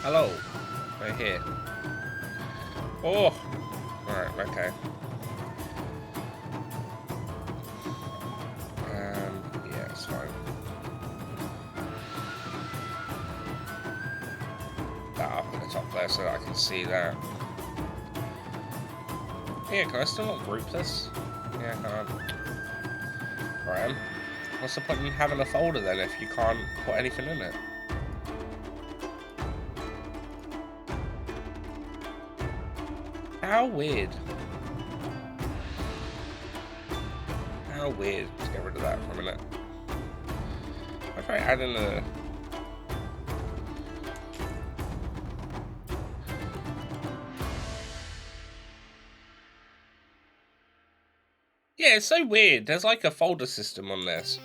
Hello. We're here. Oh! Alright, okay. Yeah, it's fine. That up at the top there so that I can see that. Yeah, can I still not group this? Yeah, right. What's the point in having a folder then if you can't put anything in it? How weird. How weird. Let's get rid of that for a minute. I'll try adding a... Yeah, it's so weird. There's like a folder system on this.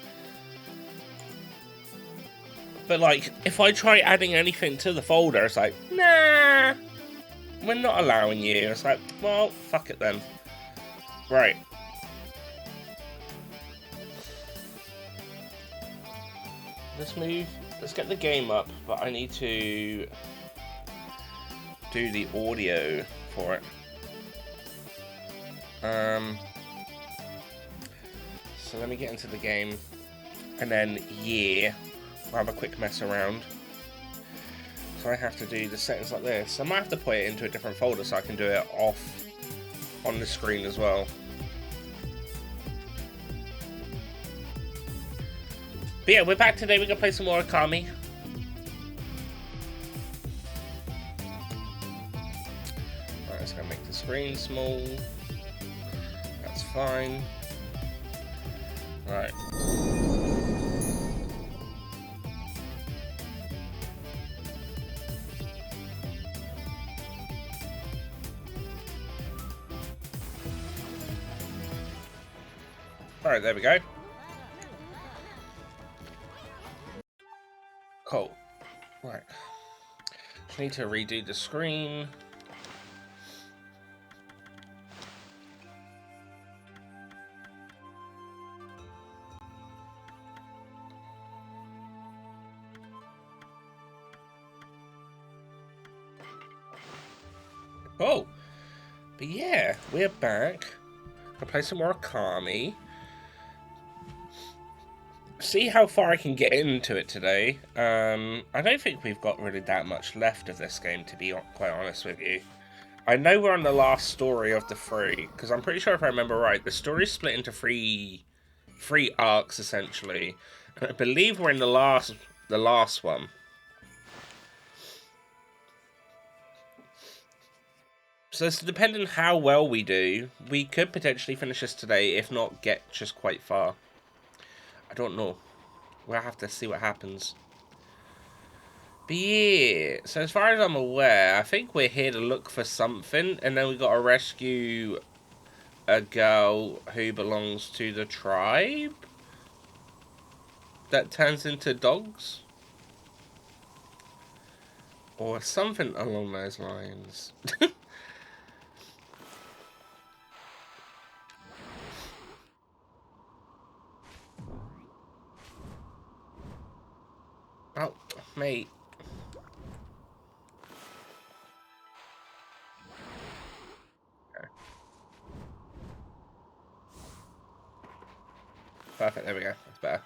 But like, if I try adding anything to the folder, it's like, nah, we're not allowing you. It's like, well, fuck it then. Right. Let's get the game up, but I need to do the audio for it. So let me get into the game, and then, yeah, I'll have a quick mess around. So I have to do the settings like this. I might have to put it into a different folder so I can do it off on the screen as well. But yeah, we're back today. We're gonna play some more Okami. Alright, it's gonna make the screen small. That's fine. Right. Alright, there we go. Cool. Right. Just need to redo the screen. Oh, but yeah, we're back. I'll play some more Okami. See how far I can get into it today. I don't think we've got really that much left of this game, to be quite honest with you. I know we're on the last story of the three, because I'm pretty sure if I remember right, the story's split into three arcs essentially, and I believe we're in the last one. So it's depending how well we do, we could potentially finish this today, if not get just quite far. I don't know. We'll have to see what happens. But yeah, so as far as I'm aware, I think we're here to look for something, and then we got to rescue a girl who belongs to the tribe that turns into dogs. Or something along those lines. Oh, mate. Okay. Perfect, there we go. That's better.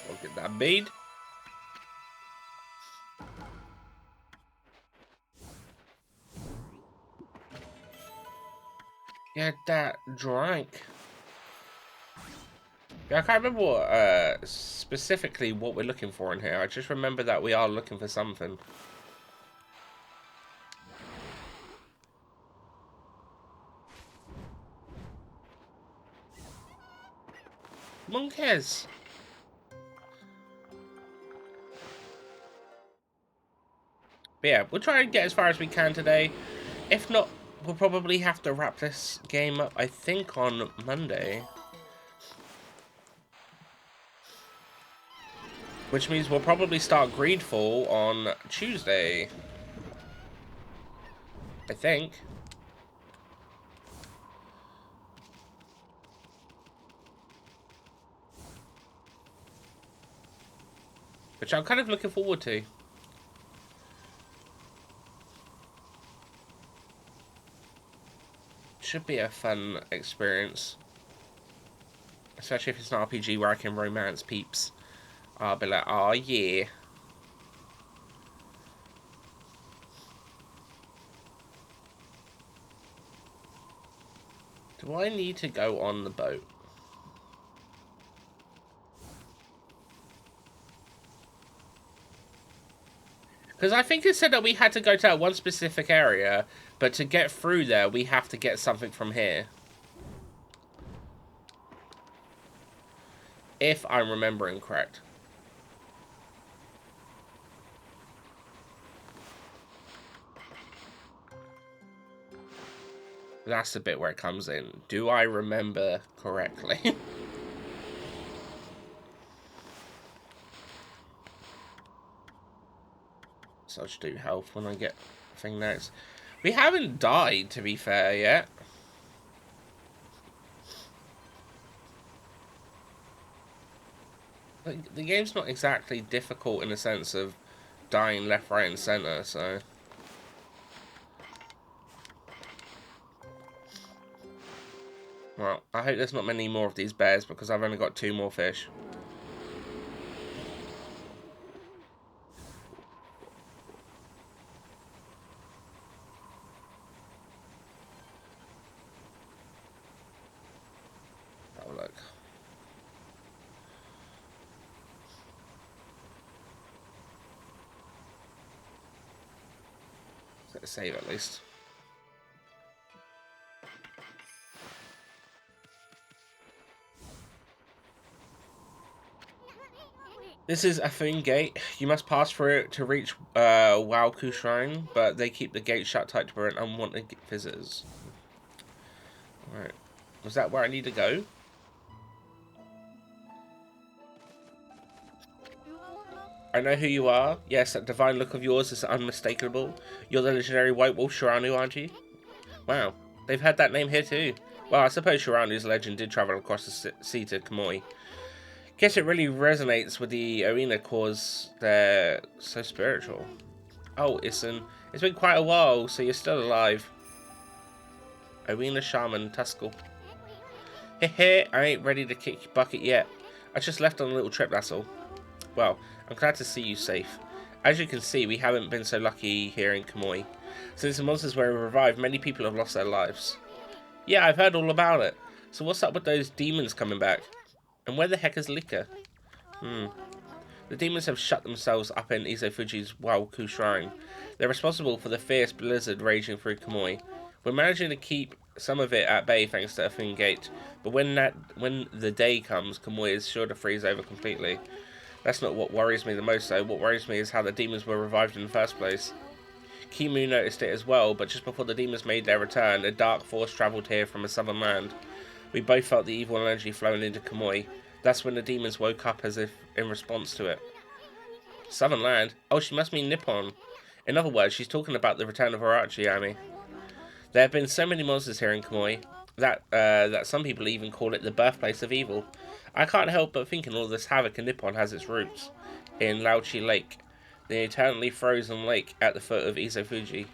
I'll get that bead. Get that drink. Yeah, I can't remember what, specifically what we're looking for in here. I just remember that we are looking for something. Monkeys! But yeah, we'll try and get as far as we can today. If not, we'll probably have to wrap this game up, I think, on Monday. Which means we'll probably start Greedfall on Tuesday. I think. which I'm kind of looking forward to. Should be a fun experience. Especially if it's an RPG where I can romance peeps. I'll be like, oh yeah. Do I need to go on the boat? Because I think it said that we had to go to that one specific area, but to get through there, we have to get something from here. If I'm remembering correct. That's the bit where it comes in. Do I remember correctly? So I'll just do health when I get thing next. We haven't died, to be fair, yet. The game's not exactly difficult in the sense of dying left, right, and centre, so... Well, I hope there's not many more of these bears, because I've only got 2 more fish. Oh, look. Let's save at least. This is a Thune Gate. You must pass through it to reach Walku Shrine, but they keep the gate shut tight to prevent unwanted visitors. Alright. Was that where I need to go? I know who you are. Yes, that divine look of yours is unmistakable. You're the legendary White Wolf Shiranu, aren't you? Wow, they've had that name here too. Well, I suppose Shiranu's legend did travel across the sea to Kamui. Guess it really resonates with the arena cause they're so spiritual. Oh, it's been quite a while, so you're still alive. Arena Shaman Tuskle. Heh, I ain't ready to kick your bucket yet. I just left on a little trip, that's all. Well, I'm glad to see you safe. As you can see, we haven't been so lucky here in Kamui. Since the monsters were revived, many people have lost their lives. Yeah, I've heard all about it. So what's up with those demons coming back? And where the heck is Lika? The demons have shut themselves up in Izofuji's Waoku Shrine. They're responsible for the fierce blizzard raging through Kamui. We're managing to keep some of it at bay thanks to a Thune Gate, but when the day comes, Kamui is sure to freeze over completely. That's not what worries me the most though. What worries me is how the demons were revived in the first place. Kimu noticed it as well, but just before the demons made their return, a dark force travelled here from a southern land. We both felt the evil energy flowing into Kamui. That's when the demons woke up as if in response to it. Southern land? Oh, she must mean Nippon. In other words, she's talking about the return of Arachi Ami. There have been so many monsters here in Kamui that some people even call it the birthplace of evil. I can't help but thinking all this havoc in Nippon has its roots in Laochi Lake, the eternally frozen lake at the foot of Izofuji.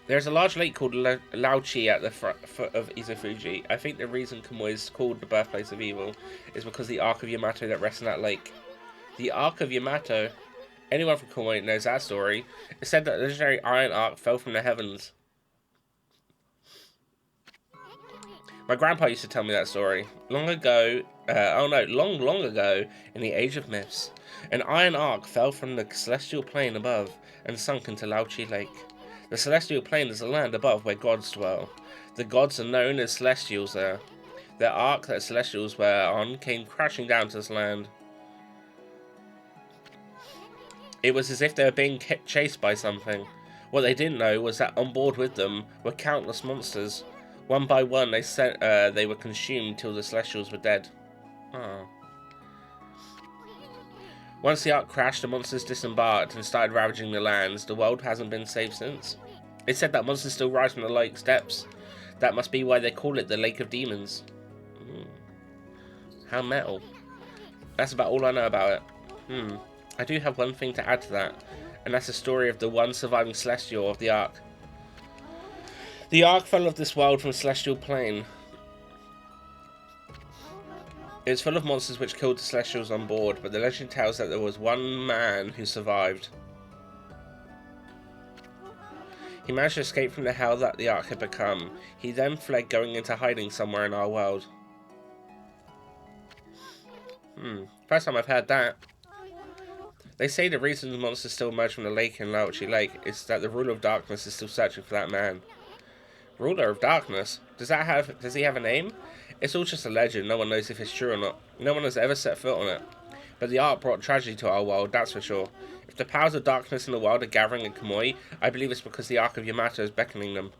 There's a large lake called Laochi at the foot of Izofuji. I think the reason Kamui is called the birthplace of evil is because the Ark of Yamato that rests in that lake. The Ark of Yamato? Anyone from Kamui knows that story. It's said that the legendary Iron Ark fell from the heavens. My grandpa used to tell me that story. Long ago, long ago, in the Age of Myths, an iron ark fell from the celestial plane above and sunk into Laochi Lake. The celestial plane is the land above where gods dwell. The gods are known as celestials there. The ark that celestials were on came crashing down to this land. It was as if they were being chased by something. What they didn't know was that on board with them were countless monsters. One by one, they were consumed till the Celestials were dead. Oh. Once the Ark crashed, the monsters disembarked and started ravaging the lands. The world hasn't been safe since. It's said that monsters still rise from the lake's depths. That must be why they call it the Lake of Demons. How metal. That's about all I know about it. I do have one thing to add to that, and that's the story of the one surviving Celestial of the Ark. The Ark fell off this world from a celestial plane. It was full of monsters which killed the Celestials on board, but the legend tells that there was one man who survived. He managed to escape from the hell that the Ark had become. He then fled, going into hiding somewhere in our world. First time I've heard that. They say the reason the monsters still emerge from the lake in Lauchi Lake is that the Ruler of Darkness is still searching for that man. Ruler of Darkness? Does he have a name? It's all just a legend, no one knows if it's true or not. No one has ever set foot on it. But the Ark brought tragedy to our world, that's for sure. If the powers of darkness in the world are gathering in Kamui, I believe it's because the Ark of Yamato is beckoning them.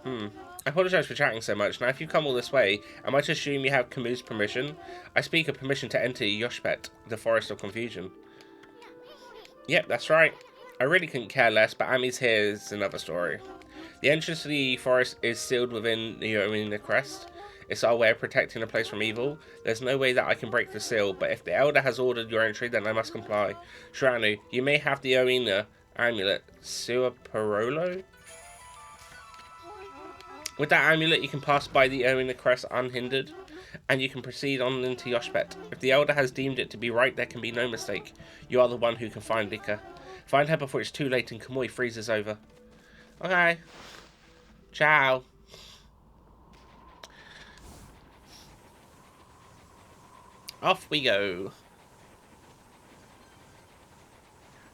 I apologise for chatting so much. Now, if you've come all this way, am I to assume you have Kamu's permission? I speak of permission to enter Yoshpet, the Forest of Confusion. Yep, that's right. I really couldn't care less, but Ami's here is another story. The entrance to the forest is sealed within the Omina crest. It's our way of protecting the place from evil. There's no way that I can break the seal, but if the Elder has ordered your entry, then I must comply. Shiranu, you may have the Omina amulet. Sua Parolo? With that amulet, you can pass by the Omina crest unhindered, and you can proceed on into Yoshpet. If the Elder has deemed it to be right, there can be no mistake. You are the one who can find Lika. Find her before it's too late and Kamui freezes over. Okay. Ciao. Off we go.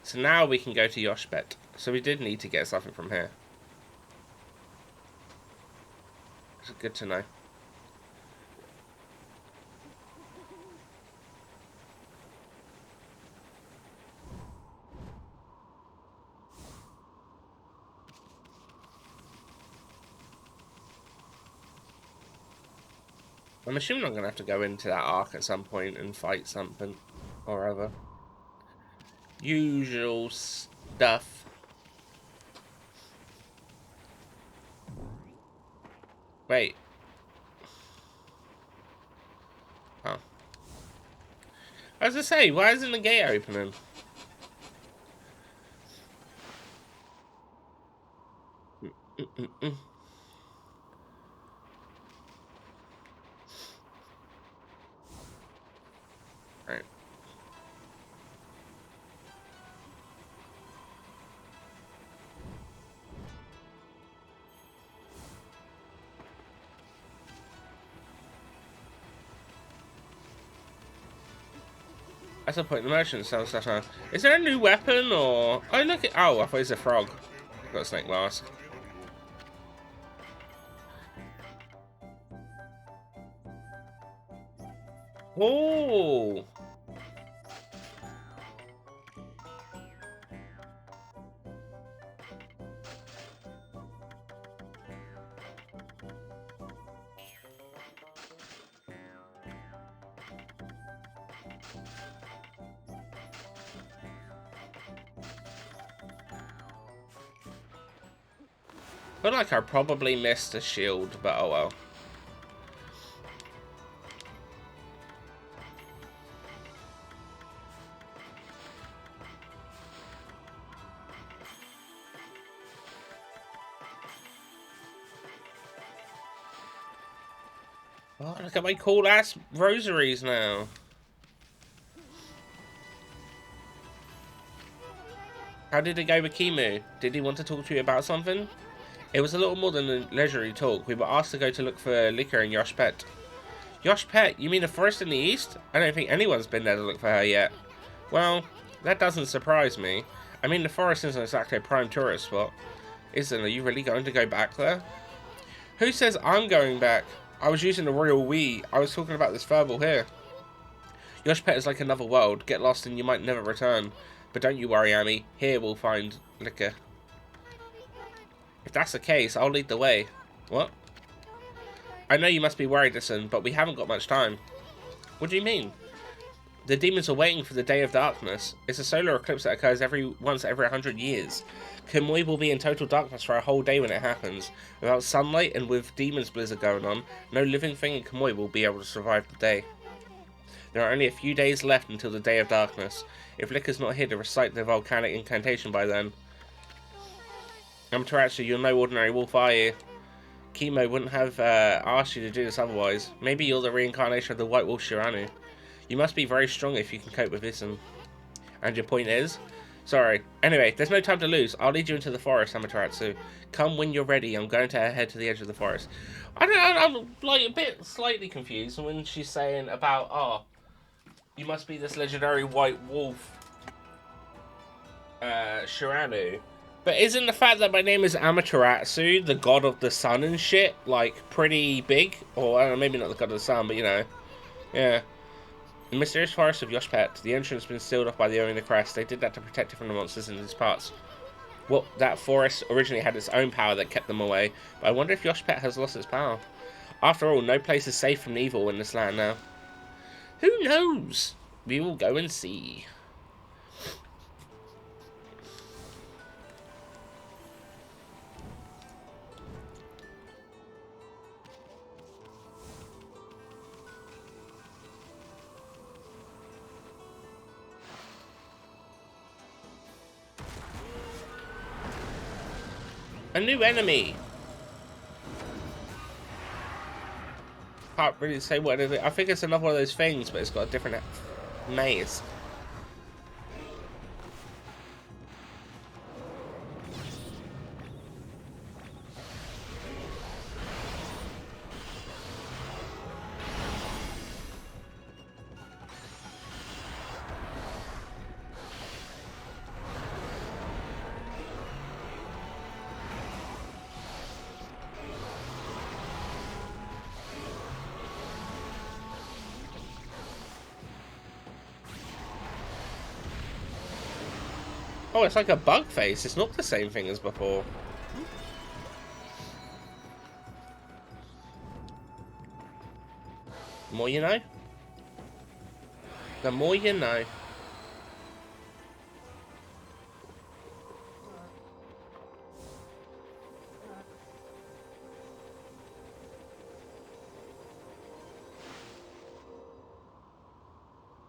So now we can go to Yoshpet. So we did need to get something from here. It's good to know. I'm assuming I'm going to have to go into that Ark at some point and fight something or other. Usual stuff. Wait. Oh. I was going to say, why isn't the gate opening? Right. That's the point. The merchant sells stuff now. Is there a new weapon or? Oh look at. Oh, I thought it was a frog. Got a snake mask. Oh. I feel like I probably missed a shield, but oh well. Oh, look at my cool ass rosaries now. How did it go with Kimu? Did he want to talk to you about something? It was a little more than a leisurely talk. We were asked to go to look for liquor in Yoshpet. Yoshpet? You mean the forest in the east? I don't think anyone's been there to look for her yet. Well, that doesn't surprise me. I mean, the forest isn't exactly a prime tourist spot. Are you really going to go back there? Who says I'm going back? I was using the royal we. I was talking about this verbal here. Yoshpet is like another world. Get lost and you might never return. But don't you worry, Ami. Here we'll find liquor. If that's the case, I'll lead the way. What? I know you must be worried, listen, but we haven't got much time. What do you mean? The demons are waiting for the Day of Darkness. It's a solar eclipse that occurs once every 100 years. Kamui will be in total darkness for a whole day when it happens. Without sunlight and with demons blizzard going on, no living thing in Kamui will be able to survive the day. There are only a few days left until the Day of Darkness. If Licker's not here to recite the volcanic incantation by then... Amaterasu, you're no ordinary wolf, are you? Chemo wouldn't have asked you to do this otherwise. Maybe you're the reincarnation of the White Wolf Shiranu. You must be very strong if you can cope with this. And your point is? Sorry. Anyway, there's no time to lose. I'll lead you into the forest, Amaterasu. Come when you're ready. I'm going to head to the edge of the forest. I'm like a bit slightly confused when she's saying about, oh, you must be this legendary White Wolf Shiranu. But isn't the fact that my name is Amaterasu, the god of the sun and shit, like, pretty big? Or, I don't know, maybe not the god of the sun, but, you know. Yeah. The mysterious forest of Yoshpet. The entrance has been sealed off by the owner of the crest. They did that to protect it from the monsters in these parts. Well, that forest originally had its own power that kept them away, but I wonder if Yoshpet has lost its power. After all, no place is safe from evil in this land now. Who knows? We will go and see. A new enemy! Can't really say what it is. I think it's another one of those things, but it's got a different maze. Oh, it's like a bug face. It's not the same thing as before. The more you know. The more you know.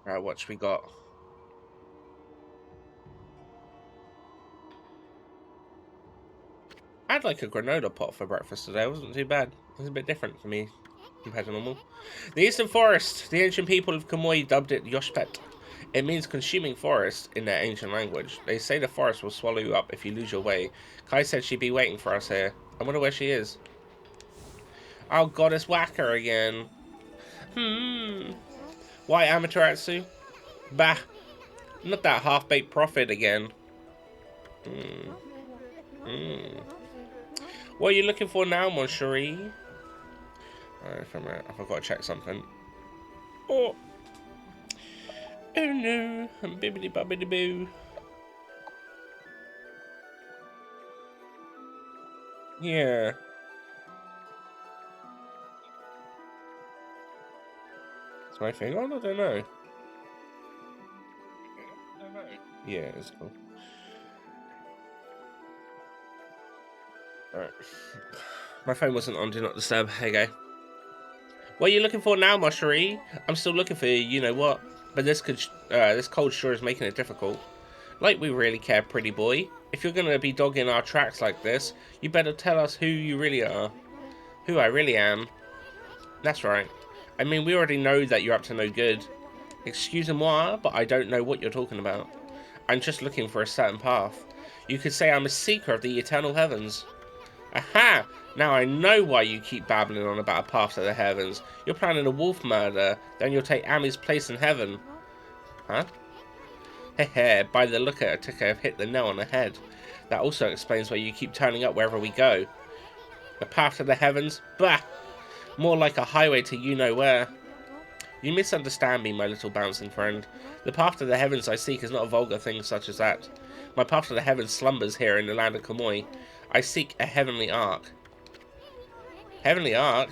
Alright, what we got? I had like a granola pot for breakfast today. It wasn't too bad. It was a bit different for me compared to normal. The Eastern Forest. The ancient people of Kamui dubbed it Yoshpet. It means consuming forest in their ancient language. They say the forest will swallow you up if you lose your way. Kai said she'd be waiting for us here. I wonder where she is. Oh god, it's Whacker again. Why Amaterasu? Bah. Not that half-baked prophet again. What are you looking for now, mon chéri? Alright, for a minute. I forgot to check something. Oh. Oh no. Bibbidi bobbidi boo. Yeah. Is my thing on? I don't know. Yeah, it's cool. Alright. My phone wasn't on Do Not Disturb. There you go. What are you looking for now, my chérie? I'm still looking for you know what. But this cold sure is making it difficult. Like we really care, pretty boy. If you're gonna be dogging our tracks like this, you better tell us who you really are. Who I really am. That's right. I mean, we already know that you're up to no good. Excusez-moi, but I don't know what you're talking about. I'm just looking for a certain path. You could say I'm a seeker of the eternal heavens. Aha! Now I know why you keep babbling on about a path to the heavens. You're planning a wolf murder, then you'll take Ami's place in heaven. Huh? Hehe, by the look at it, I think I've hit the nail on the head. That also explains why you keep turning up wherever we go. The path to the heavens? Bah! More like a highway to you-know-where. You misunderstand me, my little bouncing friend. The path to the heavens I seek is not a vulgar thing such as that. My path to the heavens slumbers here in the land of Kamui. I seek a heavenly ark. Heavenly ark?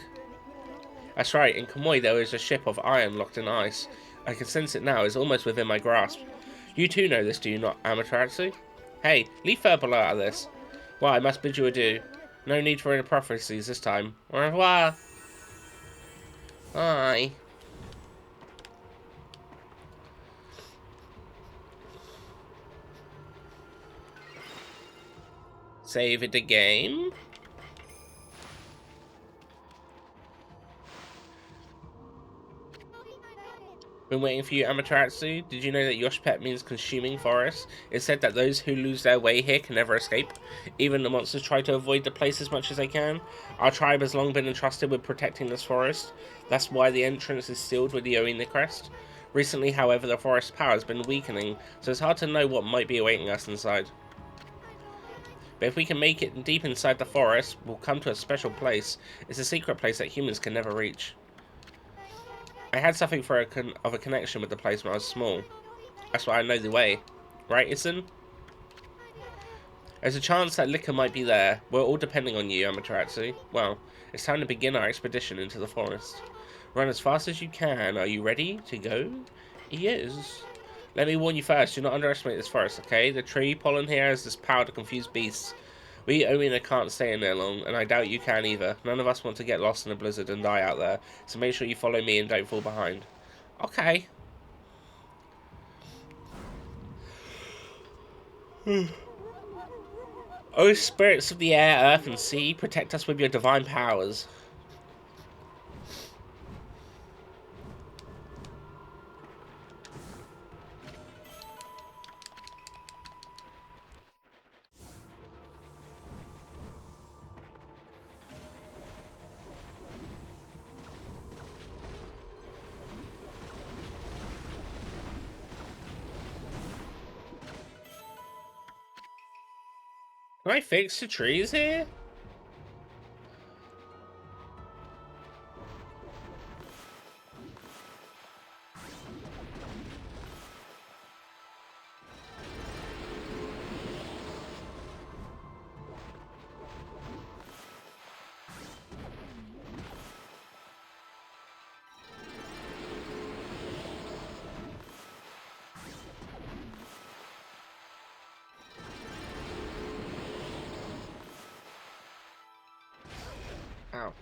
That's right, in Kamui there is a ship of iron locked in ice. I can sense it now, it's almost within my grasp. You too know this, do you not, Amaterasu? Hey, leave Furble out of this. Well, I must bid you adieu. No need for any prophecies this time. Au revoir. Bye. Save it again. Been waiting for you, Amaterasu. Did you know that Yoshpet means consuming forest? It's said that those who lose their way here can never escape. Even the monsters try to avoid the place as much as they can. Our tribe has long been entrusted with protecting this forest. That's why the entrance is sealed with the Oina crest. Recently, however, the forest's power has been weakening, so it's hard to know what might be awaiting us inside. But if we can make it deep inside the forest, we'll come to a special place. It's a secret place that humans can never reach. I had something for of a connection with the place when I was small. That's why I know the way. Right, Issen? There's a chance that Licker might be there. We're all depending on you, Amaterasu. Well, it's time to begin our expedition into the forest. Run as fast as you can. Are you ready to go? Yes. Let me warn you first, do not underestimate this forest, okay? The tree pollen here has this power to confuse beasts. We Omina can't stay in there long, and I doubt you can either. None of us want to get lost in a blizzard and die out there, so make sure you follow me and don't fall behind. Okay. O spirits of the air, earth, and sea, protect us with your divine powers. Can I fix the trees here? Ow.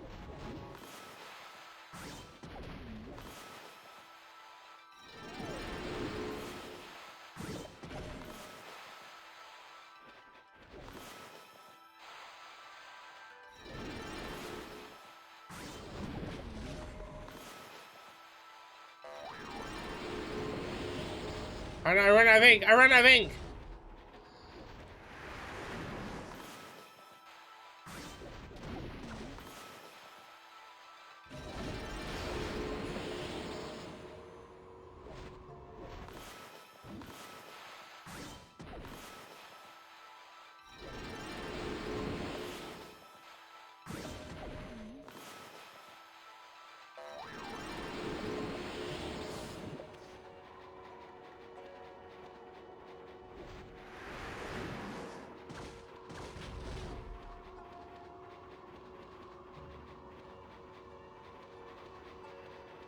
I run out of ink! I run out of ink!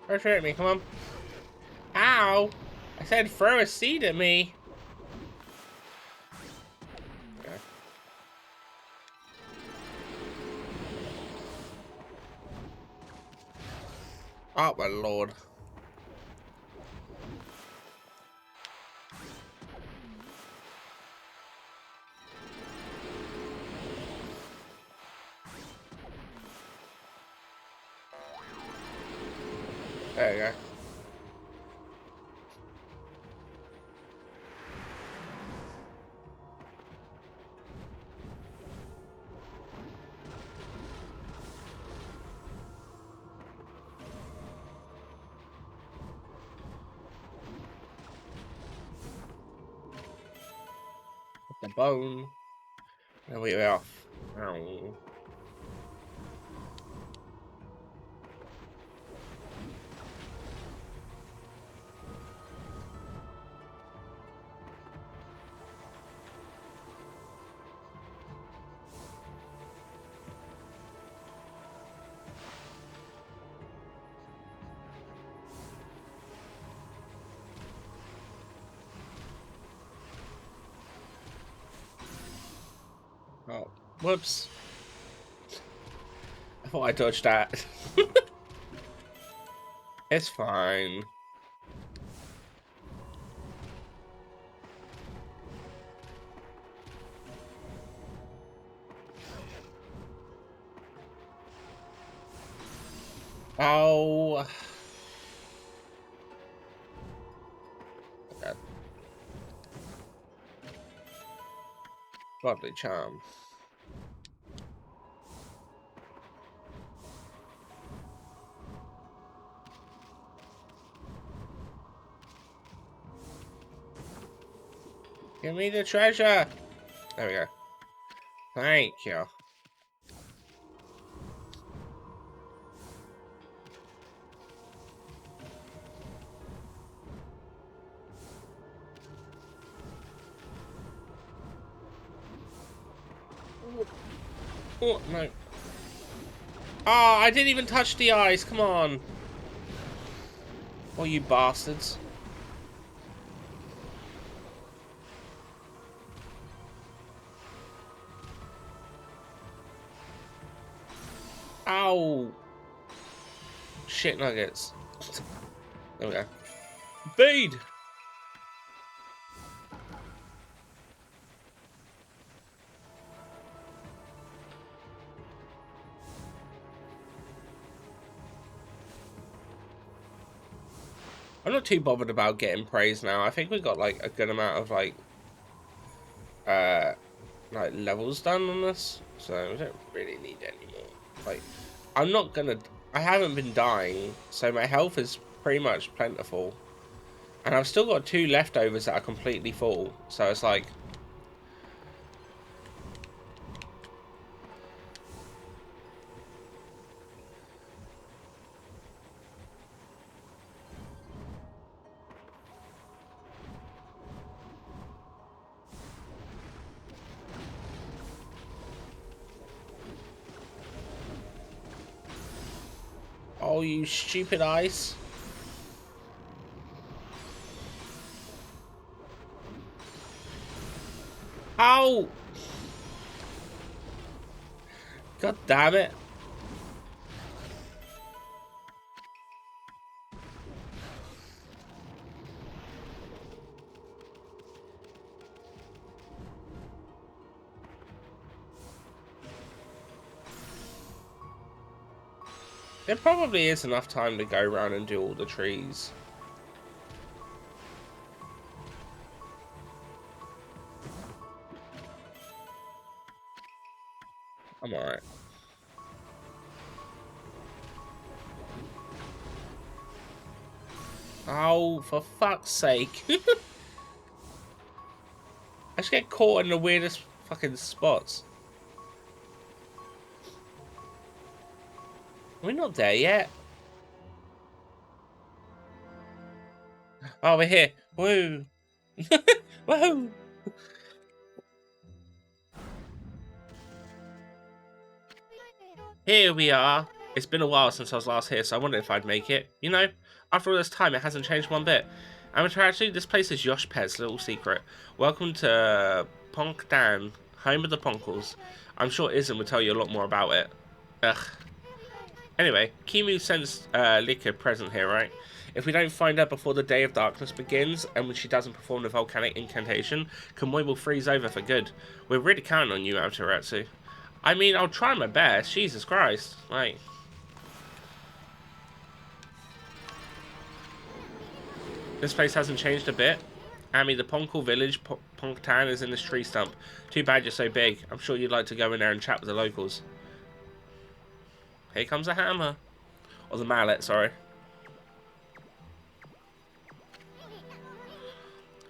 Don't hurt me, come on. Ow! I said throw a seed at me. Okay. Oh my lord. There you go. The bone. And we're off. Ow. Oh. Whoops. I thought I dodged that. It's fine. Oh. Okay. Godly charm. Give me the treasure. There we go. Thank you. Oh, no. Oh, I didn't even touch the ice. Come on. Oh, you bastards. Ow. Shit nuggets. There we go. Bead. I'm not too bothered about getting praise now. I think we got like a good amount of like levels done on this, so we don't really need any more. Like, I'm not gonna. I haven't been dying, so my health is pretty much plentiful, and I've still got 2 leftovers that are completely full. So it's like, oh, you stupid ice. Ow! God damn it. There probably is enough time to go around and do all the trees. I'm alright. Oh, for fuck's sake. I just get caught in the weirdest fucking spots. We're not there yet. Oh, we're here. Woo. Woohoo. Here we are. It's been a while since I was last here, so I wondered if I'd make it. You know, after all this time, it hasn't changed one bit. Amateur, actually, this place is Yosh Pez's little secret. Welcome to Ponkdan, home of the Ponkles. I'm sure Ism would tell you a lot more about it. Ugh. Anyway, Kimu sends Lika a present here, right? If we don't find her before the Day of Darkness begins, and when she doesn't perform the volcanic incantation, Kamui will freeze over for good. We're really counting on you, Amaterasu. I mean, I'll try my best. Jesus Christ. Like... This place hasn't changed a bit. Amy, the Ponkle village, Ponktown, is in this tree stump. Too bad you're so big. I'm sure you'd like to go in there and chat with the locals. Here comes the hammer. Or the mallet, sorry.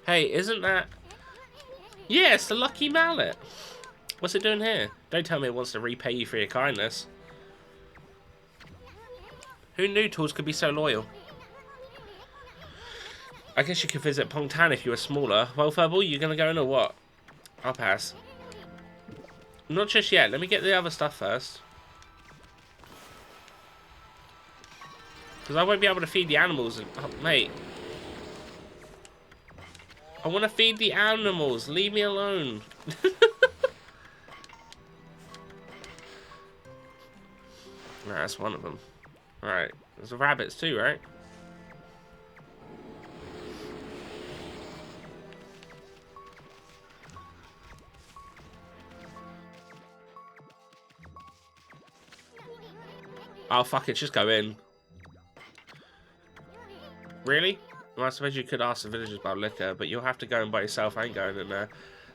Hey, isn't that... Yes, the lucky mallet. What's it doing here? Don't tell me it wants to repay you for your kindness. Who knew tools could be so loyal? I guess you could visit Pongtan if you were smaller. Well, Furball, you gonna go in or what? I'll pass. Not just yet. Let me get the other stuff first. Because I won't be able to feed the animals. Oh, mate. I want to feed the animals. Leave me alone. Nah, that's one of them. Alright. There's the rabbits too, right? Oh, fuck it. Just go in. Really? Well, I suppose you could ask the villagers about liquor, but you'll have to go in by yourself. I ain't going in there.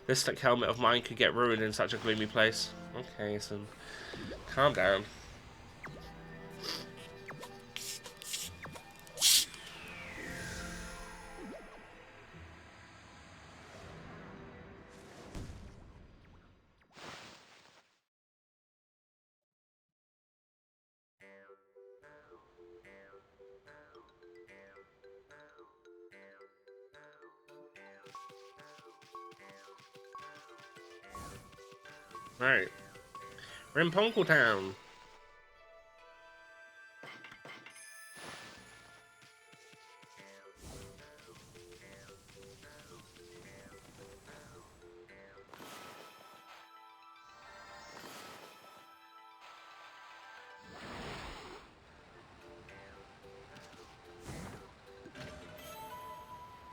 This slick helmet of mine could get ruined in such a gloomy place. Okay, so calm down. Right. We're in Ponkle Town.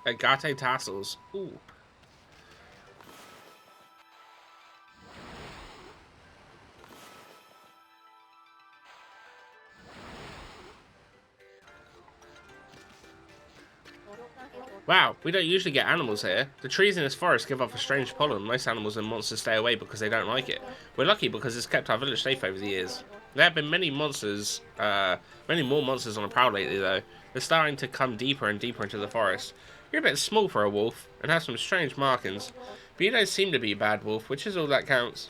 Agate tassels. Ooh. Wow, we don't usually get animals here. The trees in this forest give off a strange pollen. Most animals and monsters stay away because they don't like it. We're lucky because it's kept our village safe over the years. There have been many monsters, many more monsters on the prowl lately though. They're starting to come deeper and deeper into the forest. You're a bit small for a wolf, and have some strange markings. But you don't seem to be a bad wolf, which is all that counts.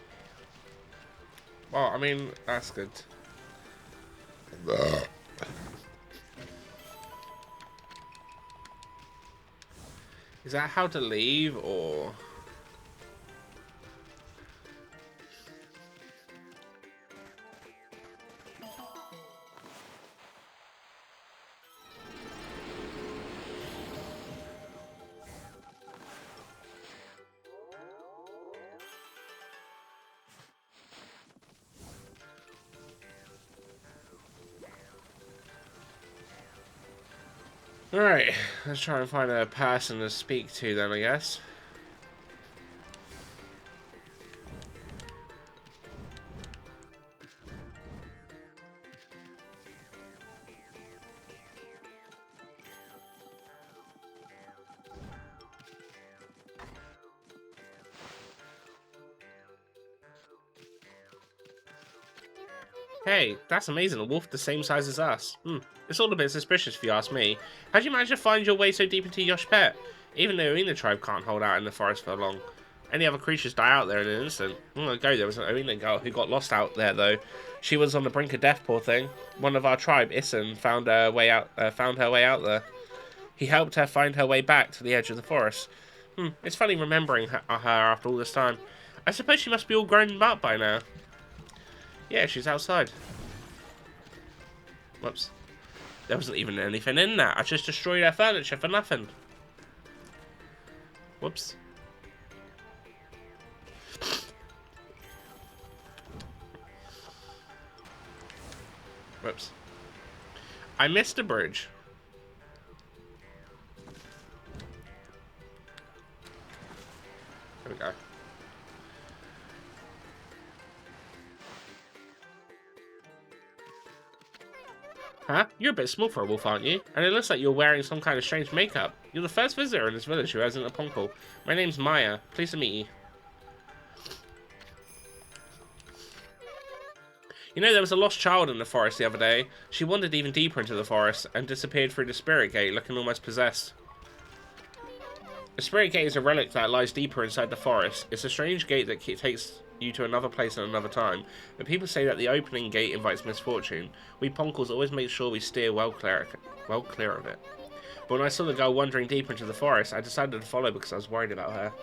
Well, I mean, that's good. Is that how to leave, or...? Alright, let's try and find a person to speak to then, I guess. Hey, that's amazing, a wolf the same size as us. It's all a bit suspicious if you ask me. How'd you manage to find your way so deep into Yosh Pet? Even the Oina tribe can't hold out in the forest for long. Any other creatures die out there in an instant. Long ago, there was an Oina girl who got lost out there, though. She was on the brink of death, poor thing. One of our tribe, Issen, found her way out there. He helped her find her way back to the edge of the forest. It's funny remembering her after all this time. I suppose she must be all grown up by now. Yeah, she's outside. Whoops. There wasn't even anything in that. I just destroyed her furniture for nothing. Whoops. Whoops. I missed a bridge. There we go. Huh? You're a bit small for a wolf, aren't you? And it looks like you're wearing some kind of strange makeup. You're the first visitor in this village who hasn't a ponkel. My name's Maya. Pleased to meet you. You know, there was a lost child in the forest the other day. She wandered even deeper into the forest and disappeared through the spirit gate, looking almost possessed. The spirit gate is a relic that lies deeper inside the forest. It's a strange gate that takes you to another place at another time, but people say that the opening gate invites misfortune. We Ponkles always make sure we steer well clear of it. But when I saw the girl wandering deeper into the forest, I decided to follow because I was worried about her.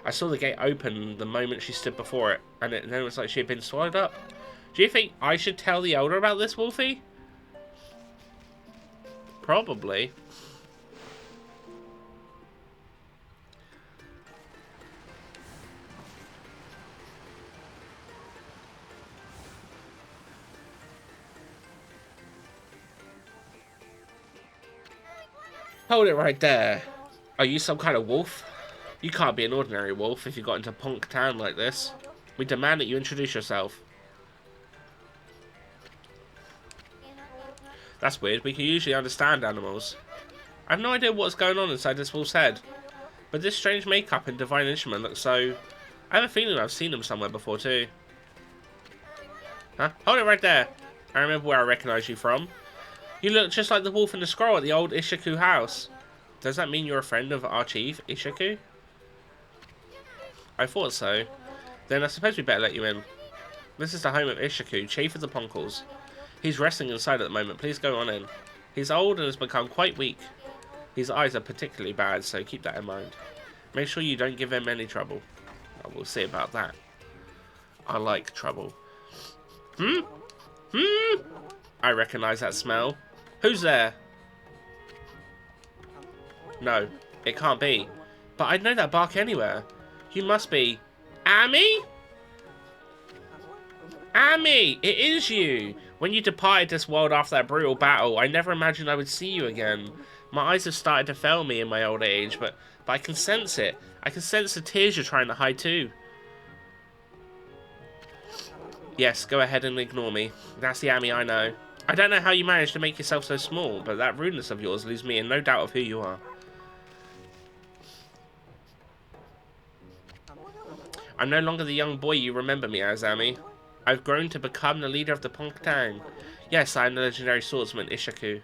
I saw the gate open the moment she stood before it, and then it was like she had been swallowed up. Do you think I should tell the elder about this, Wolfie? Probably. Hold it right there. Are you some kind of wolf? You can't be an ordinary wolf if you got into Punk Town like this. We demand that you introduce yourself. That's weird. We can usually understand animals. I have no idea what's going on inside this wolf's head, but this strange makeup and divine instrument looks so... I have a feeling I've seen them somewhere before too. Huh? Hold it right there. I remember where I recognise you from. You look just like the wolf and the scroll at the old Ishiku house. Does that mean you're a friend of our chief, Ishiku? I thought so. Then I suppose we better let you in. This is the home of Ishiku, chief of the Ponkles. He's resting inside at the moment. Please go on in. He's old and has become quite weak. His eyes are particularly bad, so keep that in mind. Make sure you don't give him any trouble. Oh, we'll see about that. I like trouble. I recognise that smell. Who's there? No, it can't be. But I'd know that bark anywhere. You must be... Ami? Ami, it is you! When you departed this world after that brutal battle, I never imagined I would see you again. My eyes have started to fail me in my old age, but I can sense it. I can sense the tears you're trying to hide too. Yes, go ahead and ignore me. That's the Ami I know. I don't know how you managed to make yourself so small, but that rudeness of yours leaves me in no doubt of who you are. I'm no longer the young boy you remember me as, Ami. I've grown to become the leader of the Ponktang. Yes, I am the legendary swordsman Ishiku.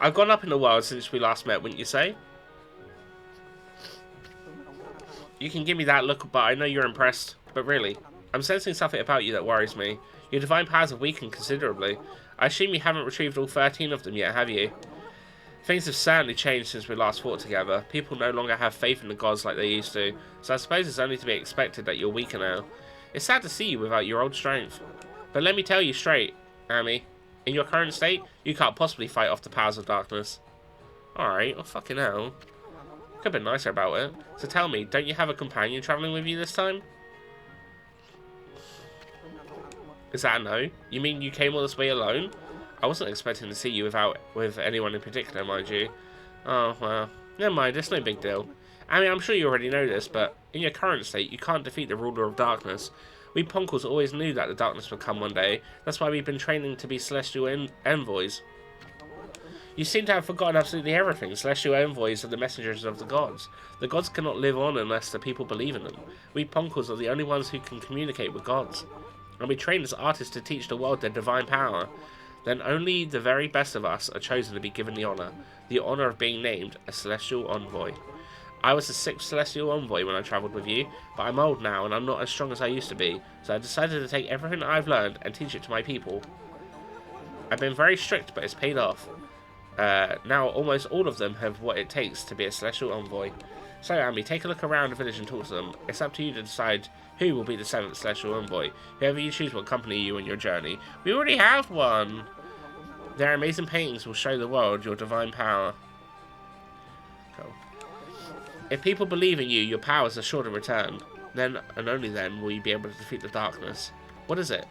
I've gone up in the world since we last met, wouldn't you say? You can give me that look, but I know you're impressed. But really, I'm sensing something about you that worries me. Your divine powers have weakened considerably. I assume you haven't retrieved all 13 of them yet, have you? Things have certainly changed since we last fought together. People no longer have faith in the gods like they used to, so I suppose it's only to be expected that you're weaker now. It's sad to see you without your old strength. But let me tell you straight, Ami. In your current state, you can't possibly fight off the powers of darkness. Alright, well fucking hell. Could have been nicer about it. So tell me, don't you have a companion travelling with you this time? Is that a no? You mean you came all this way alone? I wasn't expecting to see you with anyone in particular, mind you. Oh, well, never mind, it's no big deal. I mean, I'm sure you already know this, but in your current state, you can't defeat the ruler of darkness. We Ponkles always knew that the darkness would come one day. That's why we've been training to be celestial envoys. You seem to have forgotten absolutely everything. Celestial envoys are the messengers of the gods. The gods cannot live on unless the people believe in them. We Ponkles are the only ones who can communicate with gods. And we train as artists to teach the world their divine power. Then only the very best of us are chosen to be given the honour of being named a Celestial Envoy. I was the 6th Celestial Envoy when I travelled with you, but I'm old now and I'm not as strong as I used to be, so I decided to take everything that I've learned and teach it to my people. I've been very strict, but it's paid off. Now almost all of them have what it takes to be a Celestial Envoy. So Ami, take a look around the village and talk to them. It's up to you to decide who will be the 7th Celestial Envoy. Whoever you choose will accompany you on your journey. We already have one! Their amazing paintings will show the world your divine power. Cool. If people believe in you, your powers are sure to return. Then, and only then, will you be able to defeat the darkness. What is it?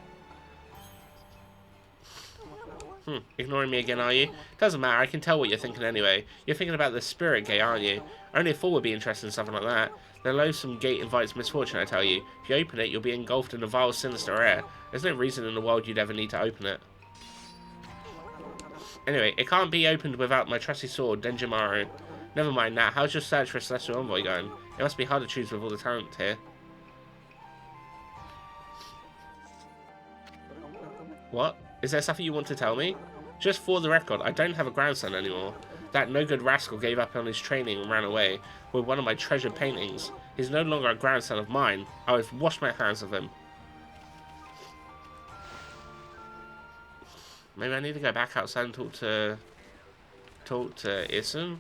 Ignoring me again, are you? Doesn't matter, I can tell what you're thinking anyway. You're thinking about the spirit gate, aren't you? Only a fool would be interested in something like that. The loathsome gate invites misfortune, I tell you. If you open it, you'll be engulfed in a vile, sinister air. There's no reason in the world you'd ever need to open it. Anyway, it can't be opened without my trusty sword, Denjimaru. Never mind that, how's your search for a Celestial Envoy going? It must be hard to choose with all the talent here. What? Is there something you want to tell me? Just for the record, I don't have a grandson anymore. That no-good rascal gave up on his training and ran away with one of my treasured paintings. He's no longer a grandson of mine. I would wash my hands of him. Maybe I need to go back outside and talk to Isun.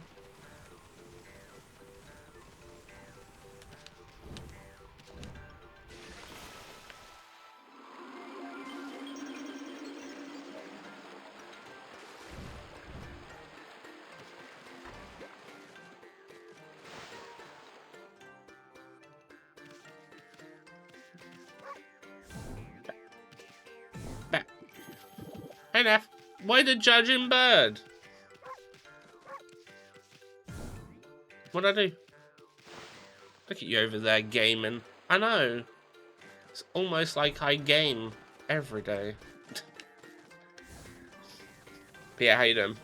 Hey Neff, why the judging bird? What'd I do? Look at you over there gaming. I know. It's almost like I game every day. But yeah, how you doing?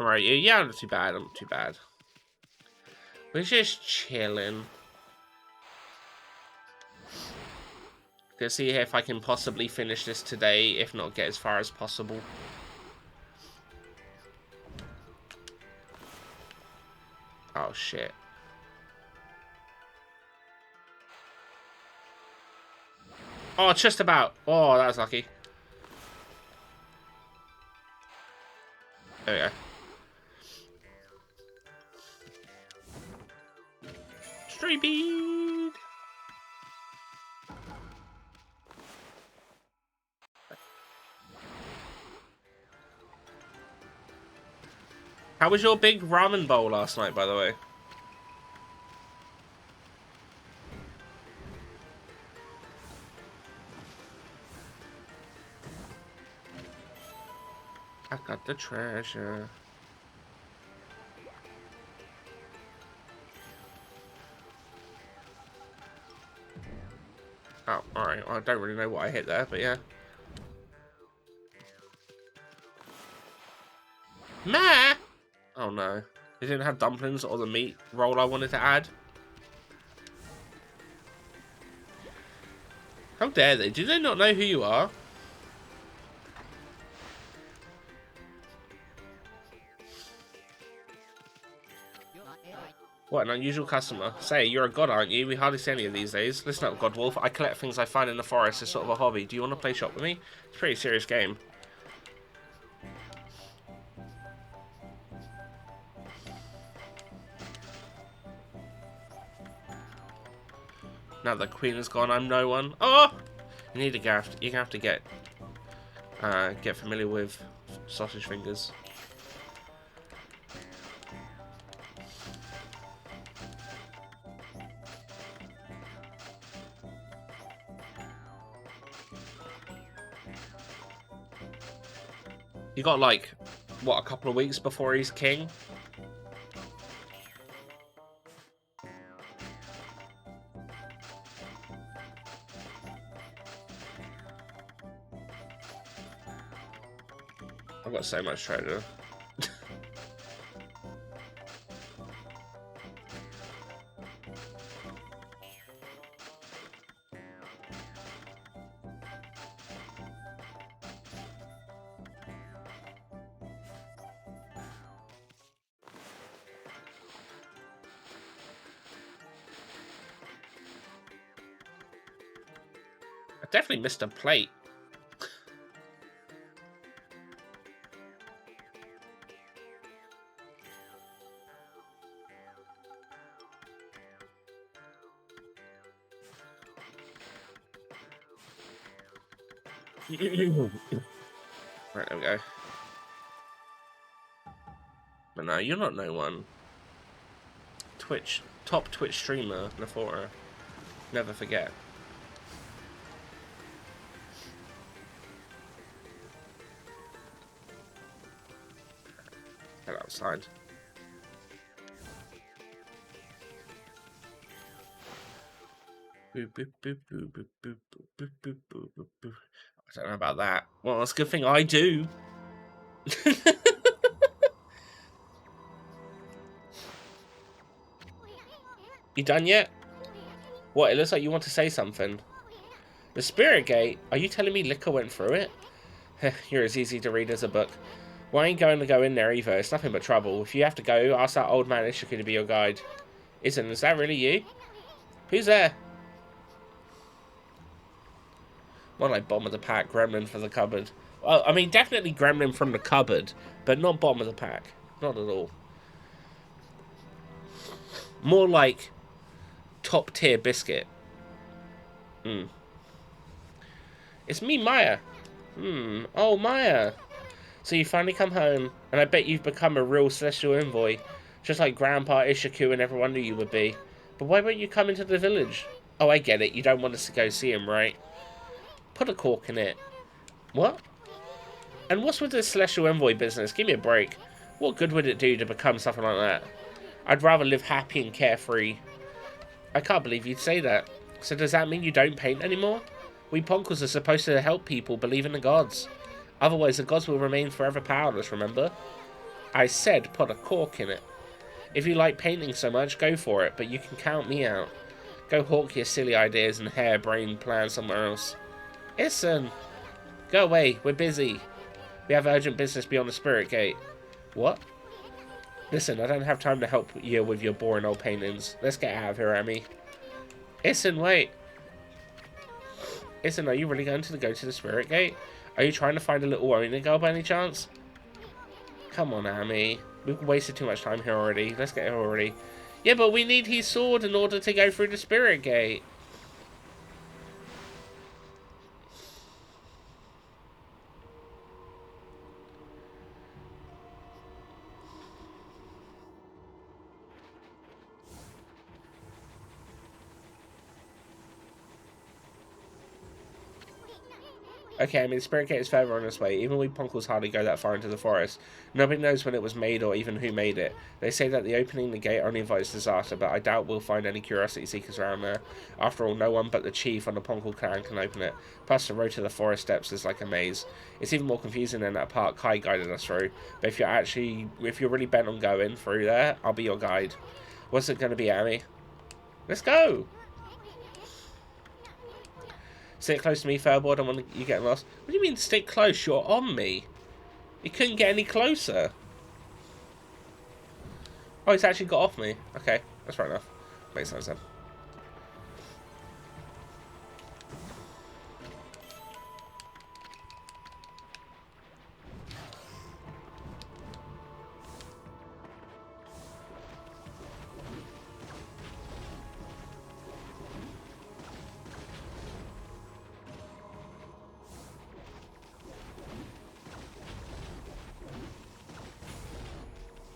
Alright, yeah, not too bad, not too bad. We're just chilling. Gonna see if I can possibly finish this today, if not get as far as possible. Oh shit. Oh, just about. Oh, that was lucky. There we go. Stray bead. How was your big ramen bowl last night, by the way? I got the treasure. Oh, alright. Well, I don't really know what I hit there, but yeah. Meh! Oh no. They didn't have dumplings or the meat roll I wanted to add. How dare they? Do they not know who you are? What an unusual customer. Say, you're a god, aren't you? We hardly see any of these days. Listen up, Godwolf. I collect things I find in the forest. It's sort of a hobby. Do you want to play shop with me? It's a pretty serious game. Now the queen is gone, I'm no one. Oh! You need a gaff. You're gonna have to get familiar with sausage fingers. You got like, what, a couple of weeks before he's king? I've got so much treasure. I definitely missed a plate. Right, there we go. But no, you're not no one. Top Twitch streamer, Nafora. Never forget. Head outside. Boop, boop, boop, boop, boop, boop, boop, boop, boop, boop, boop. I don't know about that. Well, that's a good thing I do. You done yet? What, it looks like you want to say something. The Spirit Gate? Are you telling me Liquor went through it? You're as easy to read as a book. Well, I ain't going to go in there either. It's nothing but trouble. If you have to go, ask that old man Ishiku to be your guide. Is that really you? Who's there? More like bottom of the pack, gremlin for the cupboard. Well, I mean, definitely gremlin from the cupboard, but not bottom of the pack. Not at all. More like top tier biscuit. It's me, Maya. Oh, Maya. So you finally come home, and I bet you've become a real celestial envoy, just like Grandpa Ishiku and everyone knew you would be. But why won't you come into the village? Oh, I get it. You don't want us to go see him, right? Put a cork in it. What? And what's with this celestial envoy business? Give me a break. What good would it do to become something like that? I'd rather live happy and carefree. I can't believe you'd say that. So does that mean you don't paint anymore? We Ponkles are supposed to help people believe in the gods. Otherwise, the gods will remain forever powerless, remember? I said put a cork in it. If you like painting so much, go for it, but you can count me out. Go hawk your silly ideas and harebrained plans somewhere else. Listen! Go away, we're busy. We have urgent business beyond the Spirit Gate. What? Listen, I don't have time to help you with your boring old paintings. Let's get out of here, Amy. Listen, wait. Listen, are you really going to go to the Spirit Gate? Are you trying to find a little Oni girl by any chance? Come on, Amy. We've wasted too much time here already. Let's get here already. Yeah, but we need his sword in order to go through the Spirit Gate. Okay, I mean, Spirit Gate is further on its way. Even we Ponkles hardly go that far into the forest. Nobody knows when it was made or even who made it. They say that the opening the gate only invites disaster, but I doubt we'll find any curiosity seekers around there. After all, no one but the chief and the Ponkle clan can open it. Plus, the road to the forest depths is like a maze. It's even more confusing than that part Kai guided us through. But if you're really bent on going through there, I'll be your guide. What's it going to be, Amy? Let's go! Stick close to me, Furboard. I don't want you getting lost. What do you mean, stick close? You're on me. You couldn't get any closer. Oh, he's actually got off me. Okay, that's fair enough. Makes sense then.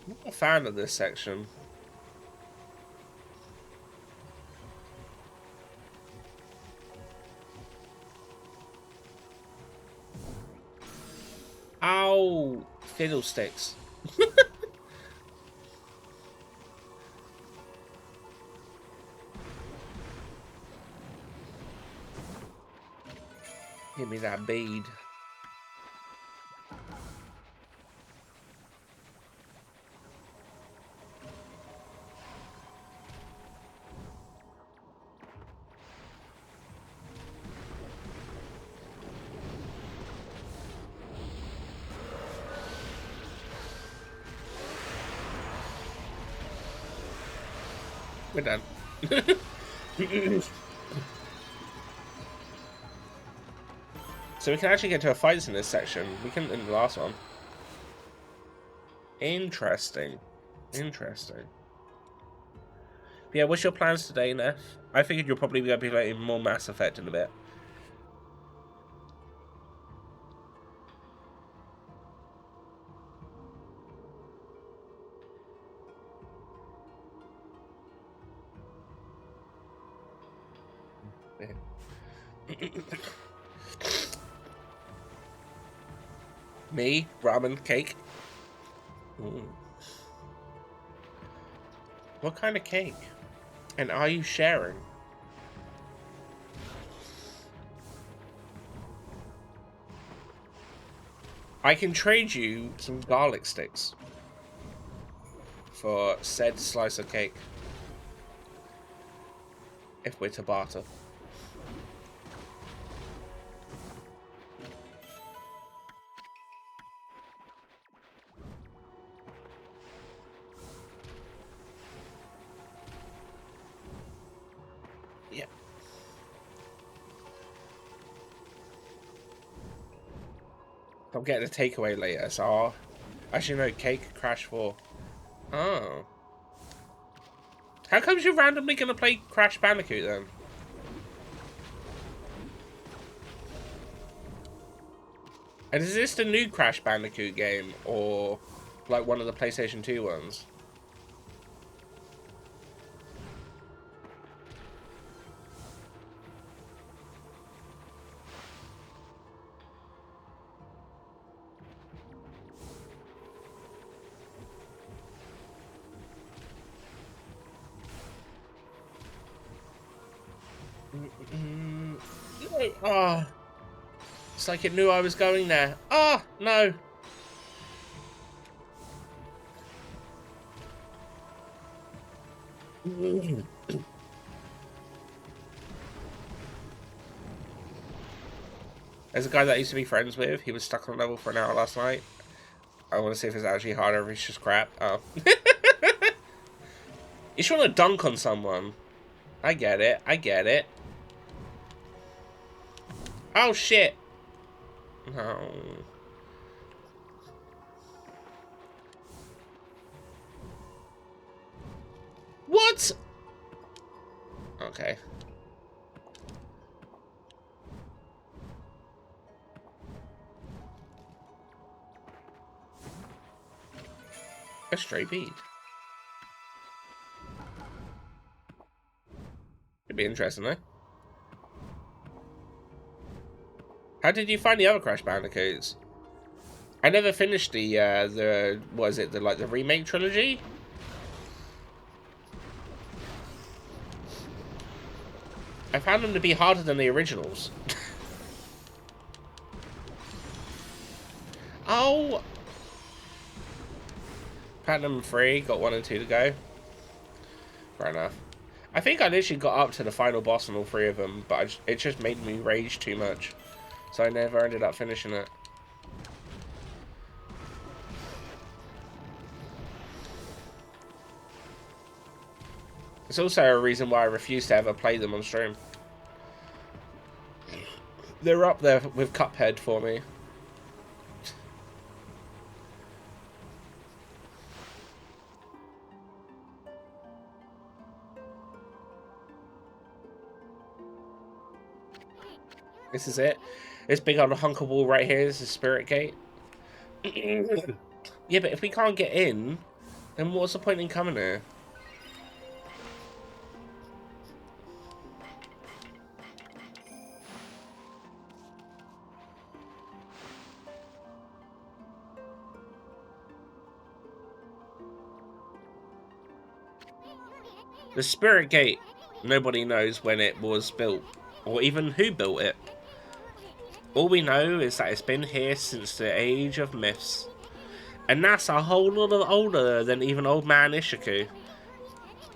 I'm not a fan of this section. Ow! Fiddlesticks. Give me that bead. We're done. So we can actually get to a fight in this section. We couldn't in the last one. Interesting. Interesting. But yeah, what's your plans today, Neff? I figured you're probably going to be playing more Mass Effect in a bit. Me? Ramen? Cake? Ooh. What kind of cake? And are you sharing? I can trade you some garlic sticks for said slice of cake. If we're to barter. Yeah. I'm getting a takeaway later, so I'll... Actually, no, cake Crash 4. Oh. How comes you're randomly going to play Crash Bandicoot, then? And is this the new Crash Bandicoot game, or like one of the PlayStation 2 ones? No. Oh. It's like it knew I was going there. Ah, oh, no. There's a guy that I used to be friends with. He was stuck on a level for an hour last night. I want to see if it's actually harder if it's just crap. Oh. You just want to dunk on someone. I get it. I get it. Oh, shit. No. What? Okay. A stray bead. Could be interesting, though. How did you find the other Crash Bandicoots? I never finished the what is it, the remake trilogy? I found them to be harder than the originals. Oh! Platinum 3, got 1 and 2 to go. Fair enough. I think I literally got up to the final boss on all 3 of them, but it just made me rage too much. So I never ended up finishing it. It's also a reason why I refuse to ever play them on stream. They're up there with Cuphead for me. This is it. This big old hunk of wall right here. This is Spirit Gate. Yeah, but if we can't get in, then what's the point in coming here? The Spirit Gate, nobody knows when it was built, or even who built it. All we know is that it's been here since the age of myths. And that's a whole lot older than even Old Man Ishiku.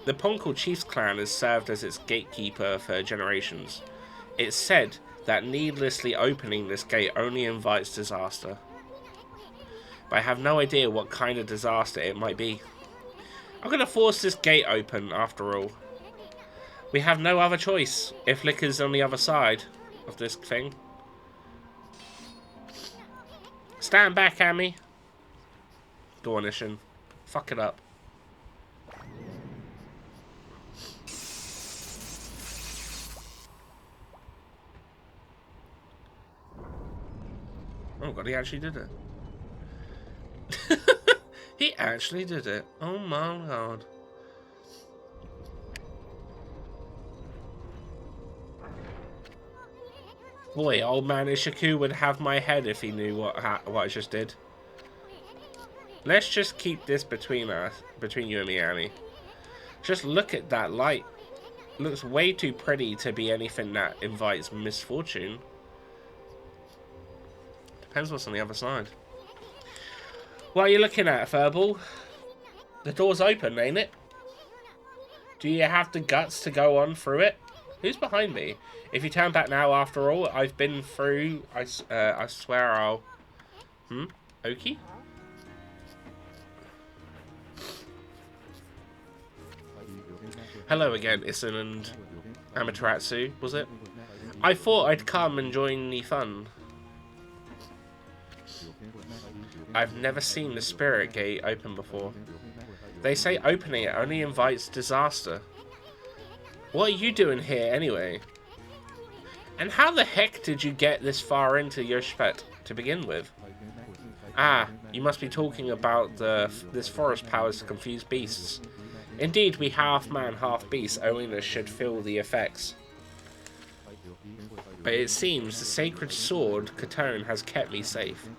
The Ponkel Chiefs clan has served as its gatekeeper for generations. It's said that needlessly opening this gate only invites disaster. But I have no idea what kind of disaster it might be. I'm going to force this gate open after all. We have no other choice if Liquor's on the other side of this thing. Stand back, Amy. Go on, Ishin. Fuck it up. Oh god, he actually did it. He actually did it. Oh my god. Boy, Old Man Ishiku would have my head if he knew what I just did. Let's just keep this between us, between you and me, Annie. Just look at that light. Looks way too pretty to be anything that invites misfortune. Depends what's on the other side. What are you looking at, Furball? The door's open, ain't it? Do you have the guts to go on through it? Who's behind me? If you turn back now, after all, I've been through. I swear I'll. Oki? Hello again, Issen and Amaterasu, was it? I thought I'd come and join the fun. I've never seen the Spirit Gate open before. They say opening it only invites disaster. What are you doing here, anyway? And how the heck did you get this far into Yoshpet to begin with? Ah, you must be talking about this forest powers to confuse beasts. Indeed, we half man, half beast only should feel the effects. But it seems the sacred sword, Katone, has kept me safe.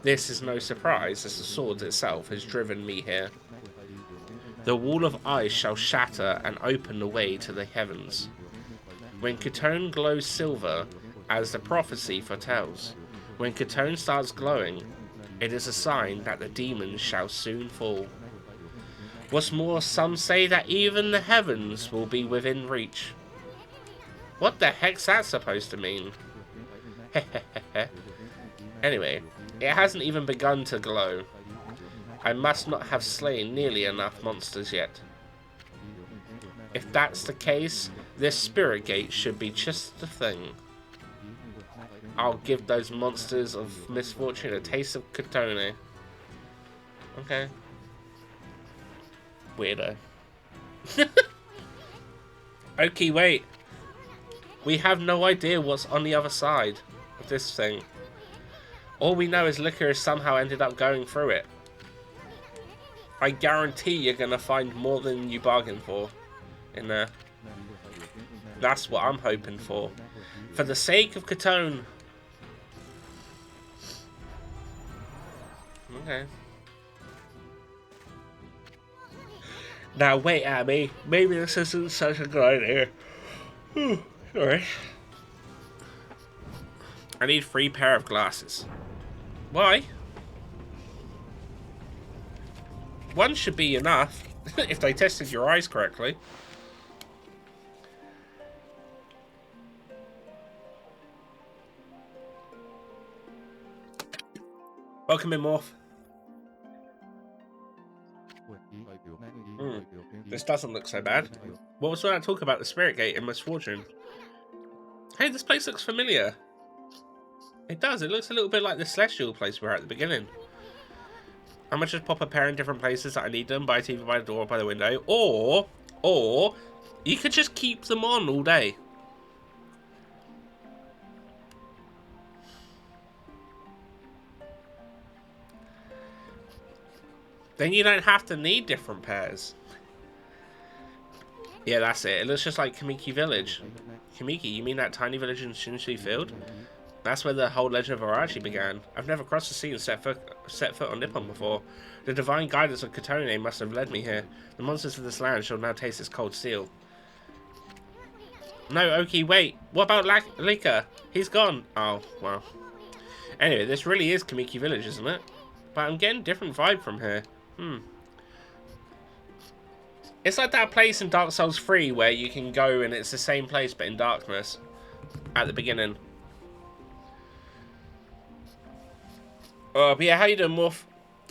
This is no surprise, as the sword itself has driven me here. The wall of ice shall shatter and open the way to the heavens. When Katone glows silver, as the prophecy foretells, when Katone starts glowing, it is a sign that the demons shall soon fall. What's more, some say that even the heavens will be within reach. What the heck's that supposed to mean? Anyway, it hasn't even begun to glow. I must not have slain nearly enough monsters yet. If that's the case, this spirit gate should be just the thing. I'll give those monsters of misfortune a taste of Katone. Okay. Weirdo. Okay, wait. We have no idea what's on the other side of this thing. All we know is Licorice somehow ended up going through it. I guarantee you're gonna find more than you bargained for in there. That's what I'm hoping for. For the sake of Katone. Okay. Now wait, Abby. Maybe this isn't such a good idea. Sorry. I need 3 pair of glasses. Why? One should be enough if they tested your eyes correctly. Welcome in, Morph. This doesn't look so bad. What was that talk about the Spirit Gate and Misfortune? Hey, this place looks familiar. It does. It looks a little bit like the Celestial place we were at the beginning. I might just pop a pair in different places that I need them, by either by the door or by the window. Or you could just keep them on all day. Then you don't have to need different pairs. Yeah, that's it. It looks just like Kamiki Village. Kamiki, you mean that tiny village in Shinsui Field? That's where the whole legend of Arachi began. I've never crossed the sea and set foot on Nippon before. The divine guidance of Katone must have led me here. The monsters of this land shall now taste its cold steel. No, Oki, wait. What about Lika? He's gone. Oh, well. Anyway, this really is Kamiki Village, isn't it? But I'm getting a different vibe from here. It's like that place in Dark Souls 3 where you can go and it's the same place but in darkness at the beginning. But yeah, how you doing, Morph?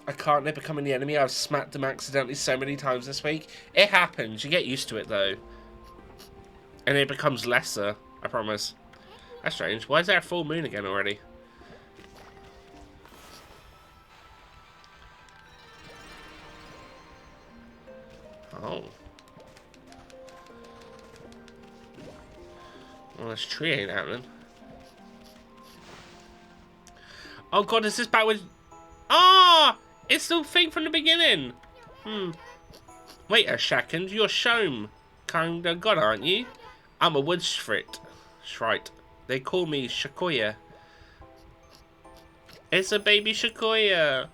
I can't. They're becoming the enemy. I've smacked them accidentally so many times this week. It happens. You get used to it, though. And it becomes lesser, I promise. That's strange. Why is there a full moon again already? Oh. Well, this tree ain't happening. Oh god, is this backwards? Ah! It's the thing from the beginning! Wait a second, you're Shome. Kinda god, aren't you? I'm a wood shrite. They call me Shakoya. It's a baby Shakoya.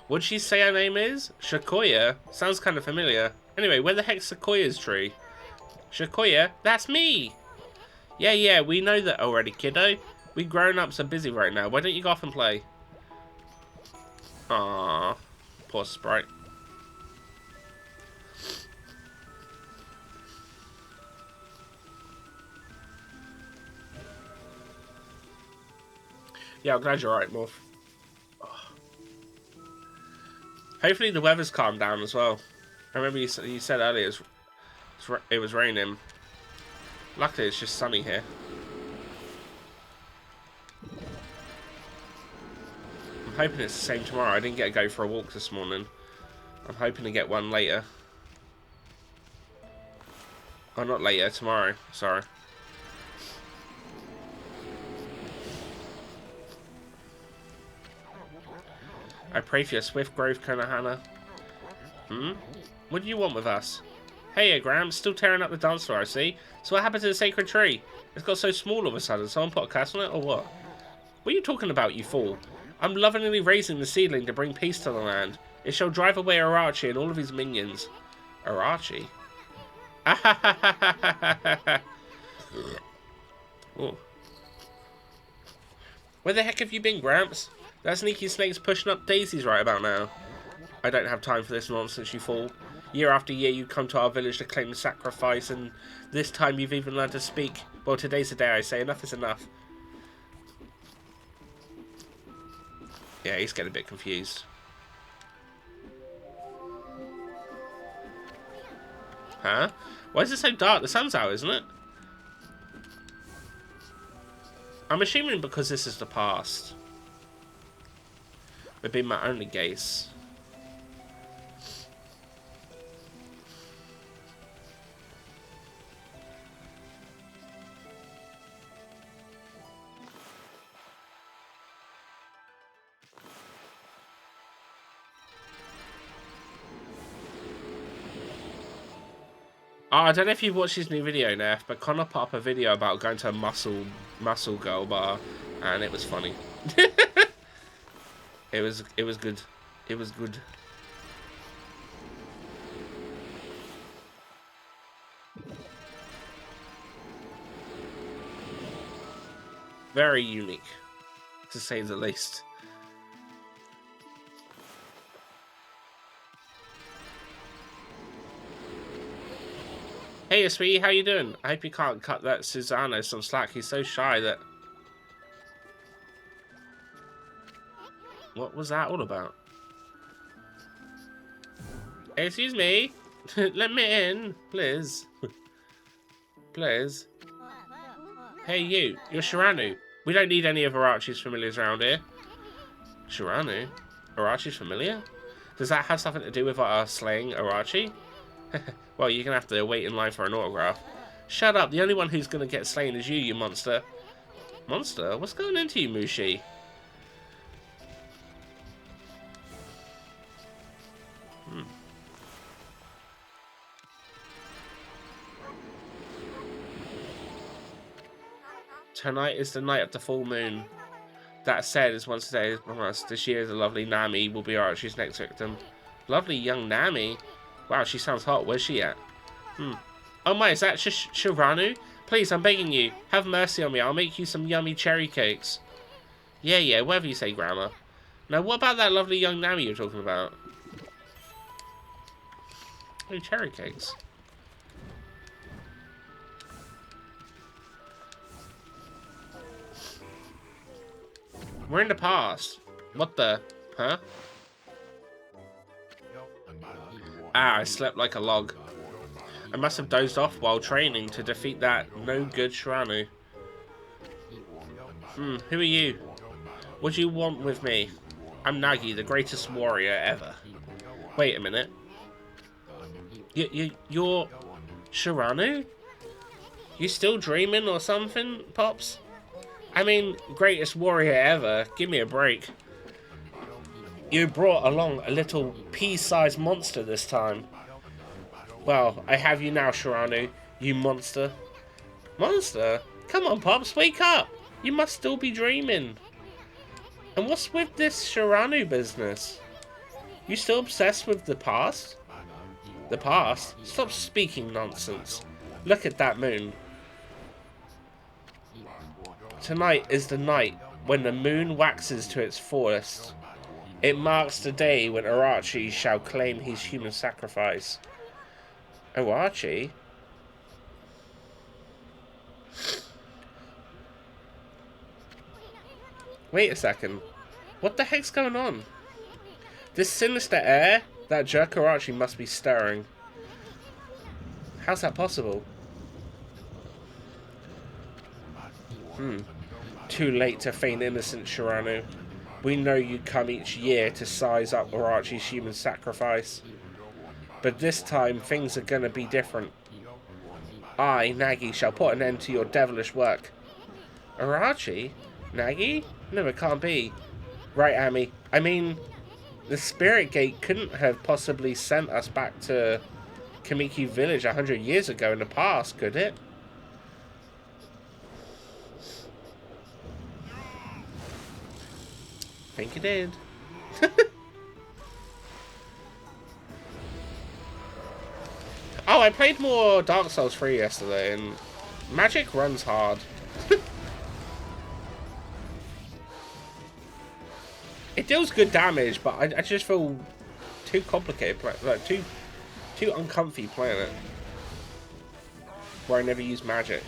What'd she say her name is? Shakoya? Sounds kind of familiar. Anyway, where the heck's Sequoia's tree? Shakoya? That's me! Yeah, we know that already, kiddo. We grown-ups are busy right now. Why don't you go off and play? Aww. Poor sprite. Yeah, I'm glad you're alright, Morph. Hopefully the weather's calmed down as well. I remember you said earlier it was raining. Luckily it's just sunny here. I'm hoping it's the same tomorrow. I didn't get to go for a walk this morning. I'm hoping to get one later. Oh, not later, tomorrow. Sorry. I pray for your swift growth, Konohana. What do you want with us? Hey, Graham, still tearing up the dance floor, I see. So what happened to the sacred tree? It's got so small all of a sudden. Someone put a curse on it, or what? What are you talking about, you fool? I'm lovingly raising the seedling to bring peace to the land. It shall drive away Arachi and all of his minions. Arachi? Oh. Where the heck have you been, Gramps? That sneaky snake's pushing up daisies right about now. I don't have time for this nonsense, you fool. Year after year you come to our village to claim the sacrifice, and this time you've even learned to speak. Well, today's the day I say enough is enough. Yeah, he's getting a bit confused. Huh? Why is it so dark? The sun's out, isn't it? I'm assuming because this is the past. Would be my only guess. Oh, I don't know if you've watched his new video, Neff, but Connor put up a video about going to a muscle girl bar, and it was funny. It was good. It was good. Very unique, to say the least. Hey, sweetie, how you doing? I hope you can't cut that Susano some slack. He's so shy that... What was that all about? Hey, excuse me. Let me in, please. Please. Hey, you. You're Shiranu. We don't need any of Arachi's familiars around here. Shiranu? Arachi's familiar? Does that have something to do with our slaying Arachi? Well, you're going to have to wait in line for an autograph. Shut up. The only one who's going to get slain is you, you monster. Monster? What's going into you, Mushi? Tonight is the night of the full moon. That said, as once today from us, this year the lovely Nami will be Archie's next victim. Lovely young Nami? Wow, she sounds hot. Where's she at? Oh my, is that Shiranu? Please, I'm begging you. Have mercy on me. I'll make you some yummy cherry cakes. Yeah, whatever you say, Grandma. Now, what about that lovely young Nami you're talking about? Oh, cherry cakes. We're in the past. What the? Huh? Ah, I slept like a log. I must have dozed off while training to defeat that no-good Shiranu. Who are you? What do you want with me? I'm Nagi, the greatest warrior ever. Wait a minute. You're Shiranu? You still dreaming or something, Pops? I mean, greatest warrior ever. Give me a break. You brought along a little pea-sized monster this time. Well, I have you now, Shiranu. You monster. Monster? Come on, Pops, wake up. You must still be dreaming. And what's with this Shiranu business? You still obsessed with the past? The past? Stop speaking nonsense. Look at that moon. Tonight is the night when the moon waxes to its fullest. It marks the day when Arachi shall claim his human sacrifice. Arachi? Wait a second. What the heck's going on? This sinister air? That jerk Arachi must be stirring. How's that possible? Too late to feign innocence, Shiranu. We know you come each year to size up Arachi's human sacrifice. But this time, things are gonna be different. I, Nagi, shall put an end to your devilish work. Arachi? Nagi? No, it can't be. Right, Ami. I mean, the Spirit Gate couldn't have possibly sent us back to Kamiki Village 100 years ago in the past, could it? I think it did. Oh, I played more Dark Souls 3 yesterday, and Magic runs hard. It deals good damage, but I just feel too complicated, like too uncomfy playing it. Where I never use magic.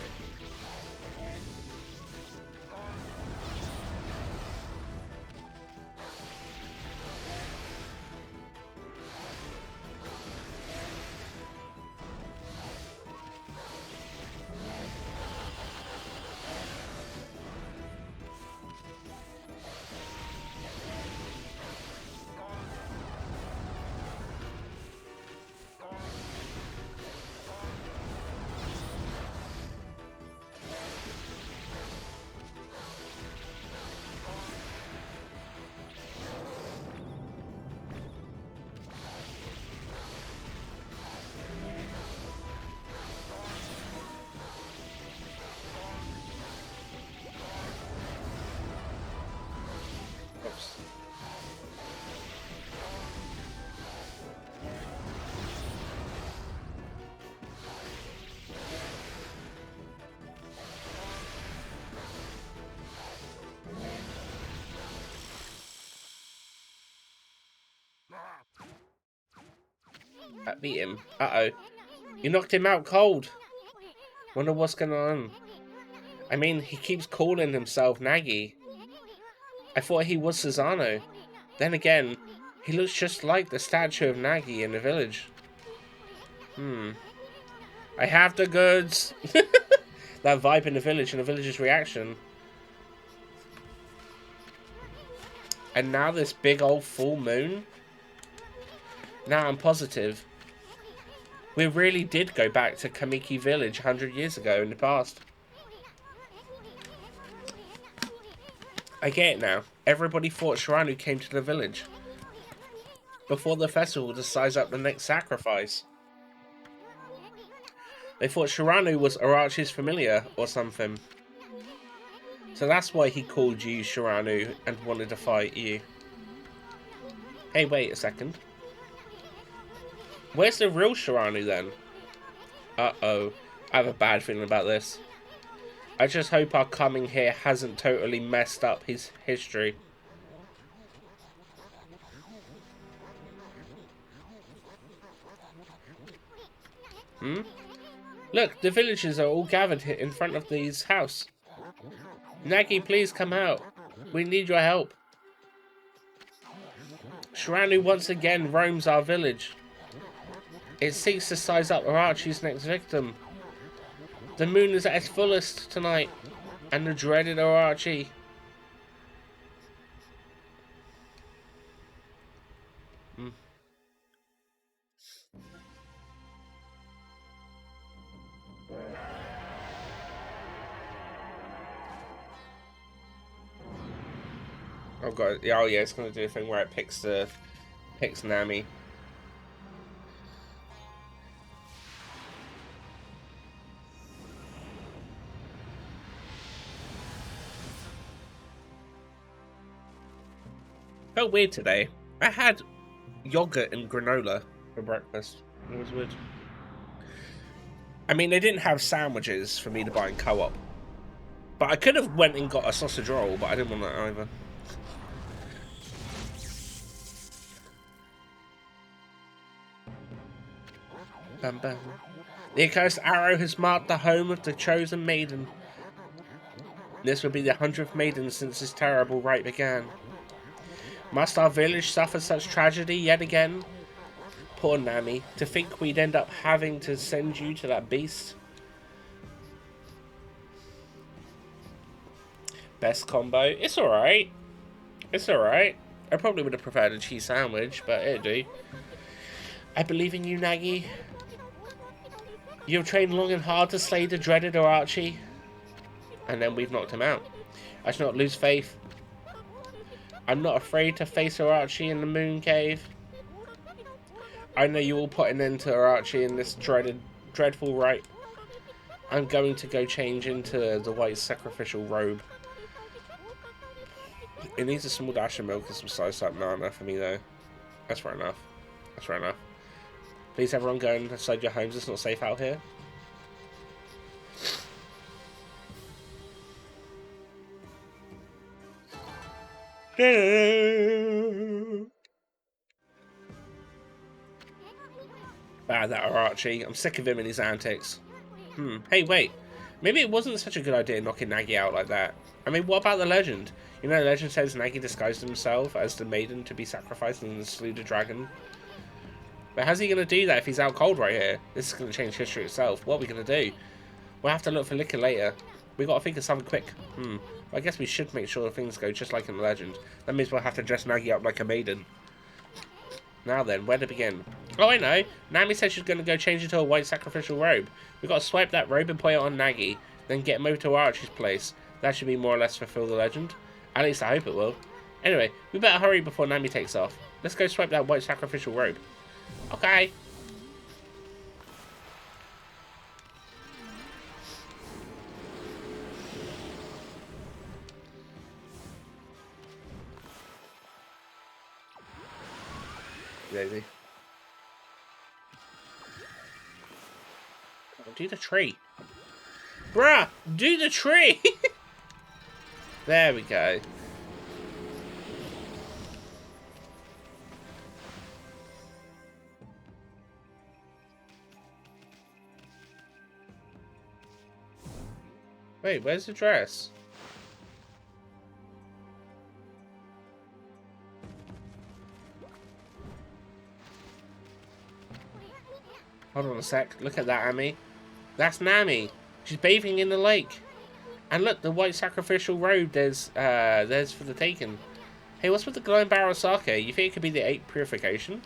Oops. That beat him. Uh-oh. You knocked him out cold. Wonder what's going on. I mean, he keeps calling himself Nagi. I thought he was Susano. Then again, he looks just like the statue of Nagi in the village. I have the goods. That vibe in the village and the village's reaction. And now this big old full moon. Now I'm positive. We really did go back to Kamiki village 100 years ago in the past. I get it now. Everybody thought Shiranu came to the village before the festival to size up the next sacrifice. They thought Shiranu was Arachi's familiar or something. So that's why he called you Shiranu and wanted to fight you. Hey, wait a second. Where's the real Shiranu then? Uh-oh. I have a bad feeling about this. I just hope our coming here hasn't totally messed up his history. Look, the villagers are all gathered here in front of this house. Nagi, please come out. We need your help. Shiranu once again roams our village. It seeks to size up Arachi's next victim. The moon is at its fullest tonight, and the dreaded Arachi. Oh god, yeah, oh yeah, it's gonna do a thing where it picks Nami. Felt weird today. I had yogurt and granola for breakfast. It was weird. I mean, they didn't have sandwiches for me to buy in co-op. But I could have went and got a sausage roll, but I didn't want that either. Bam, bam. The accursed arrow has marked the home of the chosen maiden. This will be the 100th maiden since this terrible rite began. Must our village suffer such tragedy yet again? Poor Nami, to think we'd end up having to send you to that beast. Best combo? It's alright. It's alright. I probably would have preferred a cheese sandwich, but it'll do. I believe in you, Nagi. You've trained long and hard to slay the dreaded Arachi. And then we've knocked him out. I shall not lose faith. I'm not afraid to face Arachi in the moon cave. I know you will put an end to Arachi in this dreadful rite. I'm going to go change into the white sacrificial robe. It needs a small dash of milk and some sliced up banana for me though. That's fair enough. That's fair enough. Please everyone go inside your homes, it's not safe out here. Ah, that Archie. I'm sick of him and his antics. Hey, wait. Maybe it wasn't such a good idea knocking Nagi out like that. I mean, what about the legend? You know, the legend says Nagi disguised himself as the maiden to be sacrificed and slew the dragon. But how's he going to do that if he's out cold right here? This is going to change history itself. What are we going to do? We'll have to look for liquor later. We got to think of something quick. Well, I guess we should make sure things go just like in the legend. That means we'll have to dress Nagi up like a maiden. Now then, where to begin? Oh, I know. Nami said she's going to go change into a white sacrificial robe. We've got to swipe that robe and put it on Nagi, then get him over to Archie's place. That should be more or less fulfill the legend. At least I hope it will. Anyway, we better hurry before Nami takes off. Let's go swipe that white sacrificial robe. Okay. Daisy. Do the tree. Bruh, do the tree! There we go. Wait, where's the dress? Hold on a sec. Look at that, Ami. That's Nami. She's bathing in the lake. And look, the white sacrificial robe there's for the taking. Hey, what's with the glowing barrel of sake? You think it could be the 8th purification?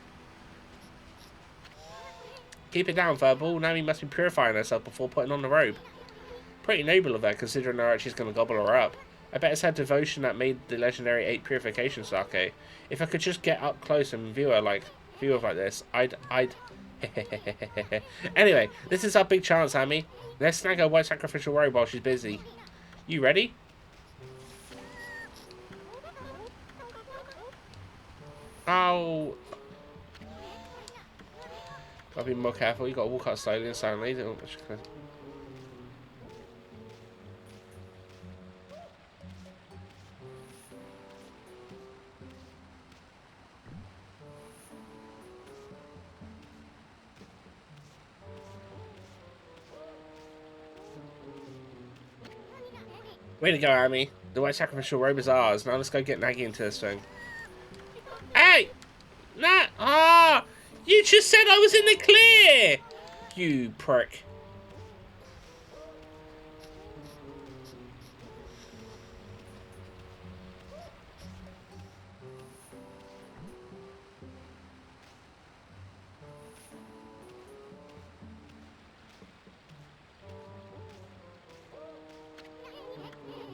Keep it down, Furball. Nami must be purifying herself before putting on the robe. Pretty noble of her, considering her Archie's going to gobble her up. I bet it's her devotion that made the legendary 8th purification sake. If I could just get up close and view her like this, I'd Anyway, this is our big chance, Ami. Let's snag her white sacrificial robe while she's busy. You ready? Oh. Gotta be more careful. You gotta walk out slowly and silently. Way to go, Ami. The white sacrificial robe is ours. Now let's go get Nagi into this thing. Hey! Nah! Ah! You just said I was in the clear! You prick.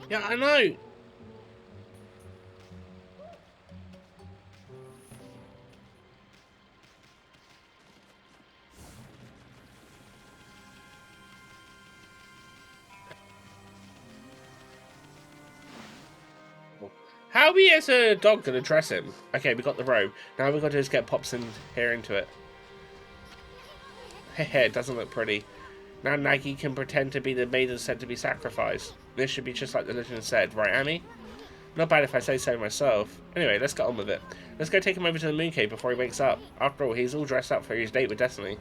Yeah, I know. How are we as a dog gonna dress him? Okay, we got the robe. Now we got to just get Pops in here into it. Hehe, it doesn't look pretty. Now Nagi can pretend to be the maiden said to be sacrificed. This should be just like the legend said, right, Ami? Not bad if I say so myself. Anyway, let's get on with it. Let's go take him over to the Moon Cave before he wakes up. After all, he's all dressed up for his date with Destiny.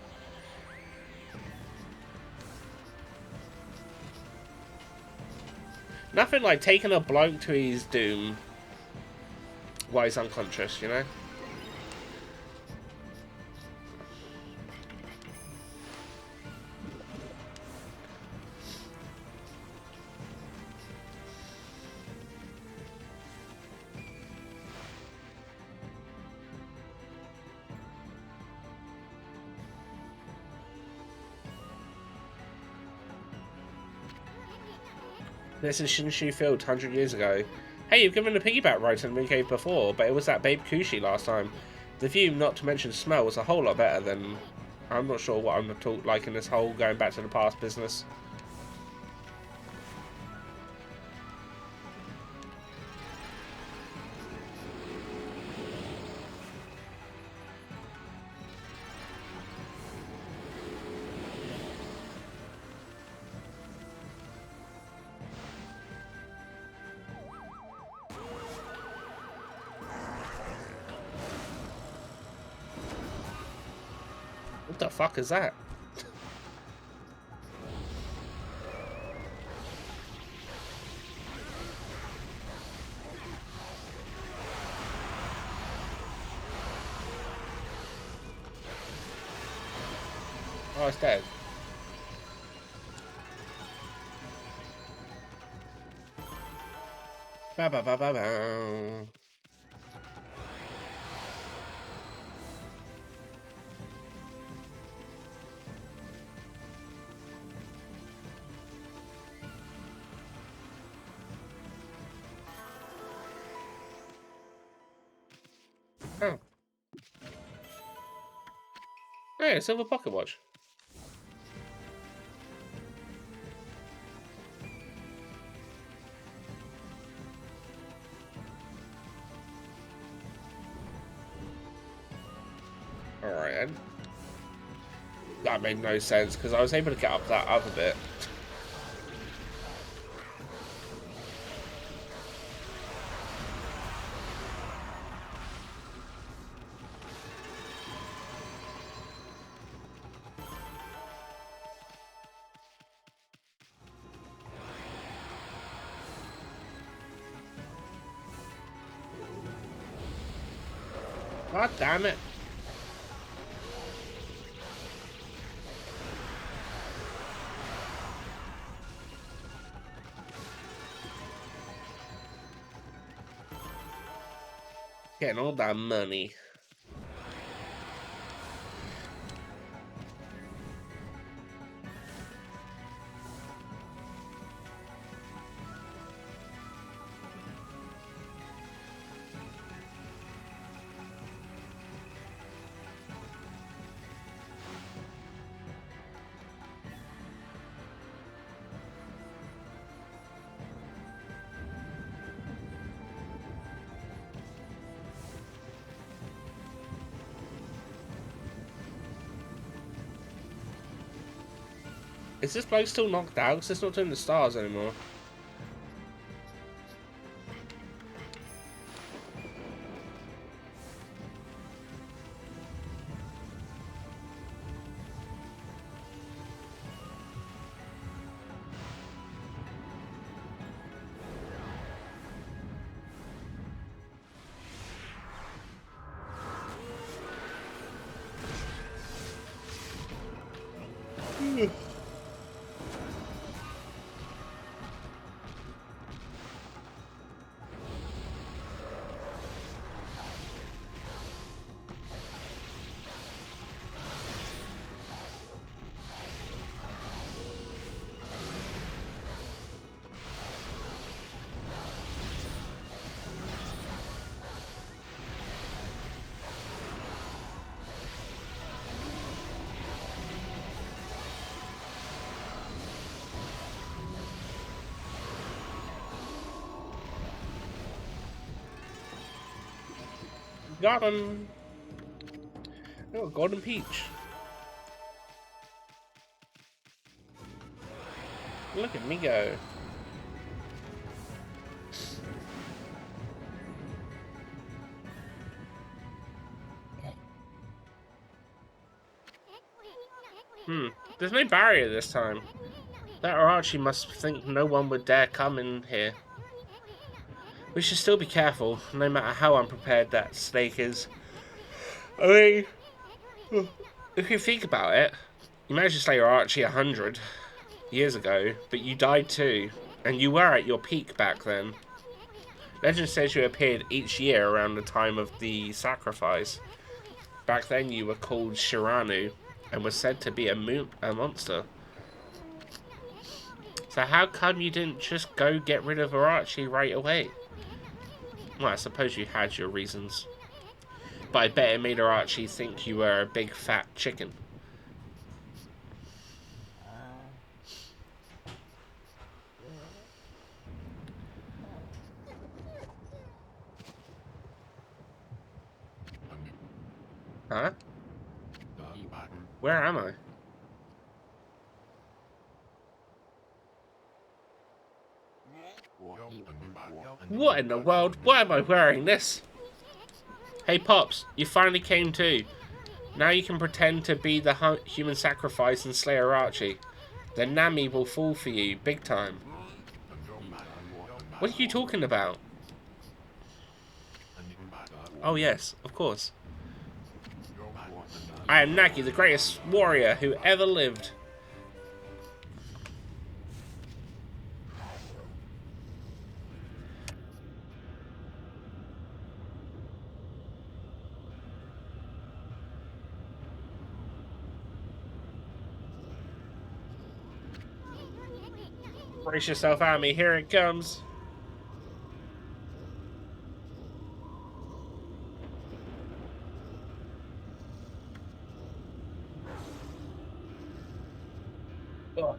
Nothing like taking a bloke to his doom while he's unconscious, you know? This is Shinshu Field 100 years ago. Hey, you've given a piggyback ride to the Moon Cave before, but it was that Babe Kushi last time. The view, not to mention smell, was a whole lot better than... I'm not sure what I'm like in this whole going back to the past business. What the fuck is that? Oh, it's dead. Ba ba ba ba ba. Oh. Hey, a silver pocket watch. Alright, that made no sense because I was able to get up that other bit. God damn it. Getting all that money. Is this bloke still knocked out? Because it's not doing the stars anymore. Got him. Oh, golden peach. Look at me go. There's no barrier this time. That Arachi must think no one would dare come in here. We should still be careful, no matter how unprepared that snake is. I mean, if you think about it, you managed to slay Arachi 100 years ago, but you died too, and you were at your peak back then. Legend says you appeared each year around the time of the sacrifice. Back then you were called Shiranu, and were said to be a monster. So how come you didn't just go get rid of Arachi right away? Well, I suppose you had your reasons. But I bet it made Arachi think you were a big fat chicken. Huh? Where am I? What in the world? Why am I wearing this? Hey Pops, you finally came too. Now you can pretend to be the human sacrifice and slay Arachi. Then Nami will fall for you, big time. What are you talking about? Oh yes, of course. I am Nagi, the greatest warrior who ever lived. Brace yourself, Ami, here it comes. Oh.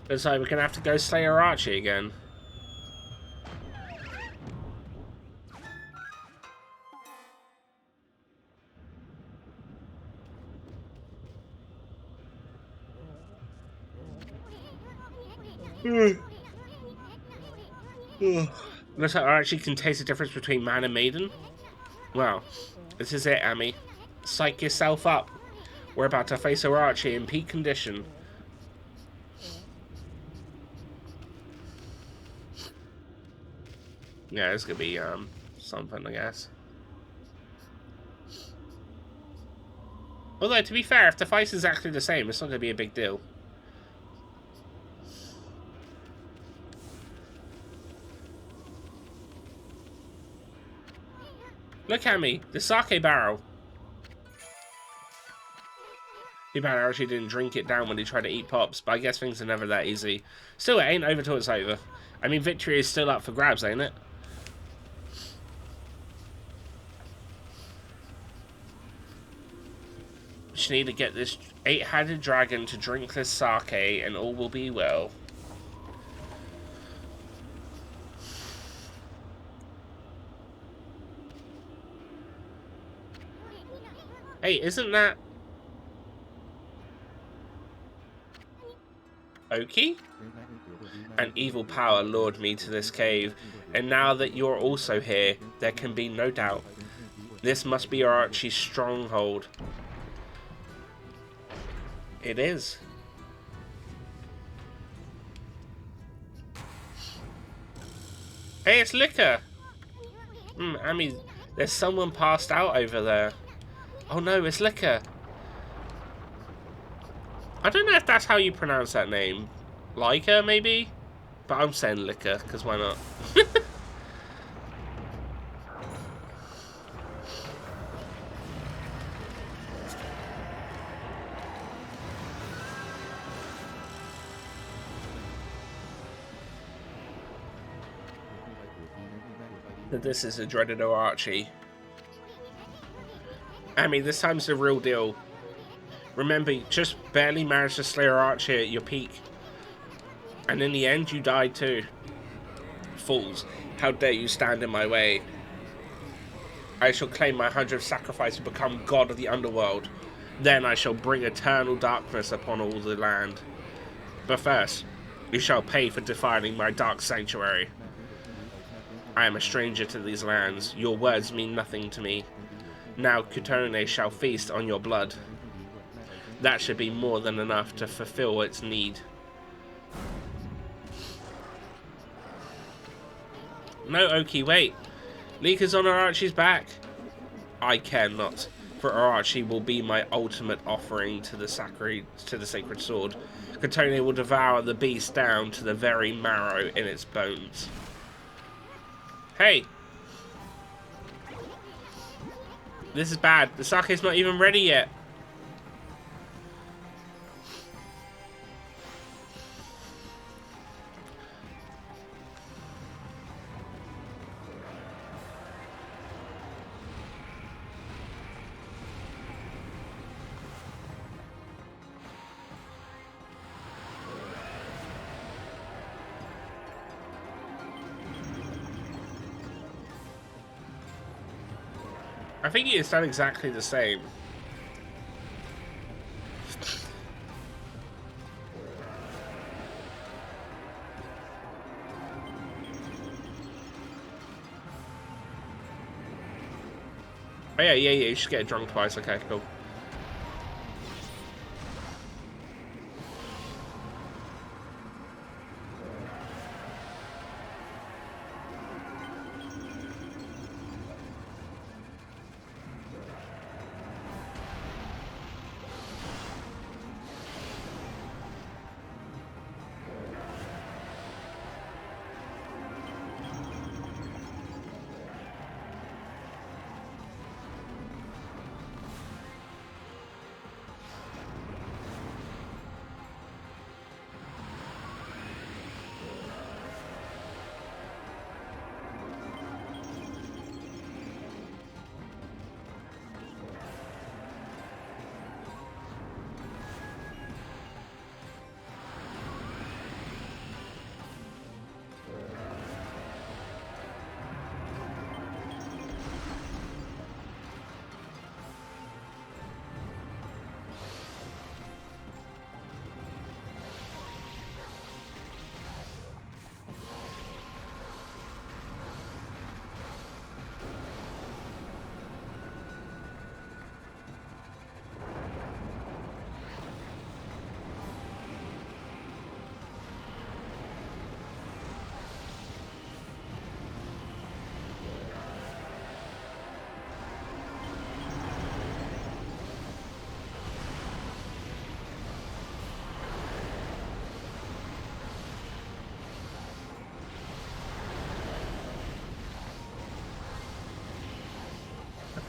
Looks like we're gonna have to go slay Arachi again. Looks like Arachi can taste the difference between man and maiden. Well, this is it, Ami. Psych yourself up. We're about to face Arachi in peak condition. Yeah, it's gonna be something, I guess. Although, to be fair, if the fight's exactly the same, it's not gonna be a big deal. Look at me, the sake barrel. Too bad I actually didn't drink it down when he tried to eat pops, but I guess things are never that easy. Still, it ain't over till it's over. I mean, victory is still up for grabs, ain't it? Just need to get this 8-headed dragon to drink this sake, and all will be well. Hey, isn't that Oki? An evil power lured me to this cave, and now that you're also here, there can be no doubt. This must be Arachi's stronghold. It is. Hey, it's Liquor! I mean, there's someone passed out over there. Oh no, it's Liquor. I don't know if that's how you pronounce that name. Liquor, maybe? But I'm saying Liquor, because why not? This is a dreaded Arachi. I mean, this time's the real deal. Remember, you just barely managed to slay Arachi at your peak. And in the end, you died too. Fools, how dare you stand in my way? I shall claim my 100th sacrifice to become god of the underworld. Then I shall bring eternal darkness upon all the land. But first, you shall pay for defiling my dark sanctuary. I am a stranger to these lands. Your words mean nothing to me. Now Kutone shall feast on your blood. That should be more than enough to fulfill its need. No, Oki, wait. Lika's on Arachi's back. I care not, for Arachi will be my ultimate offering to the sacred sword. Kutone will devour the beast down to the very marrow in its bones. Hey! This is bad. The sake's not even ready yet. I think it's done exactly the same. Oh, yeah, you just get drunk twice. Okay, cool.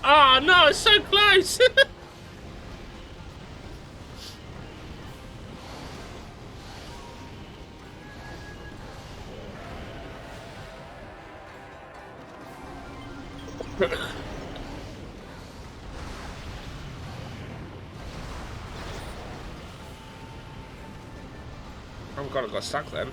Oh, no, it's so close! Oh god, I got stuck then.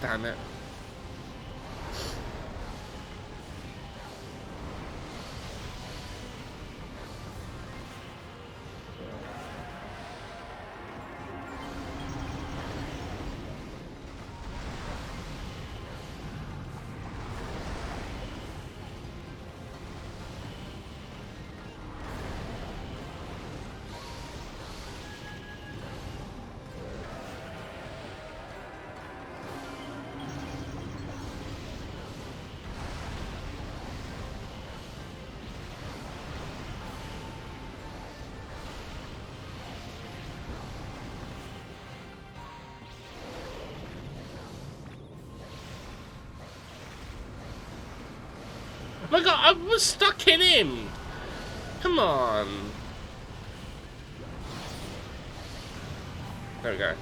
Damn it. My god, I was stuck in him! Come on. There we go.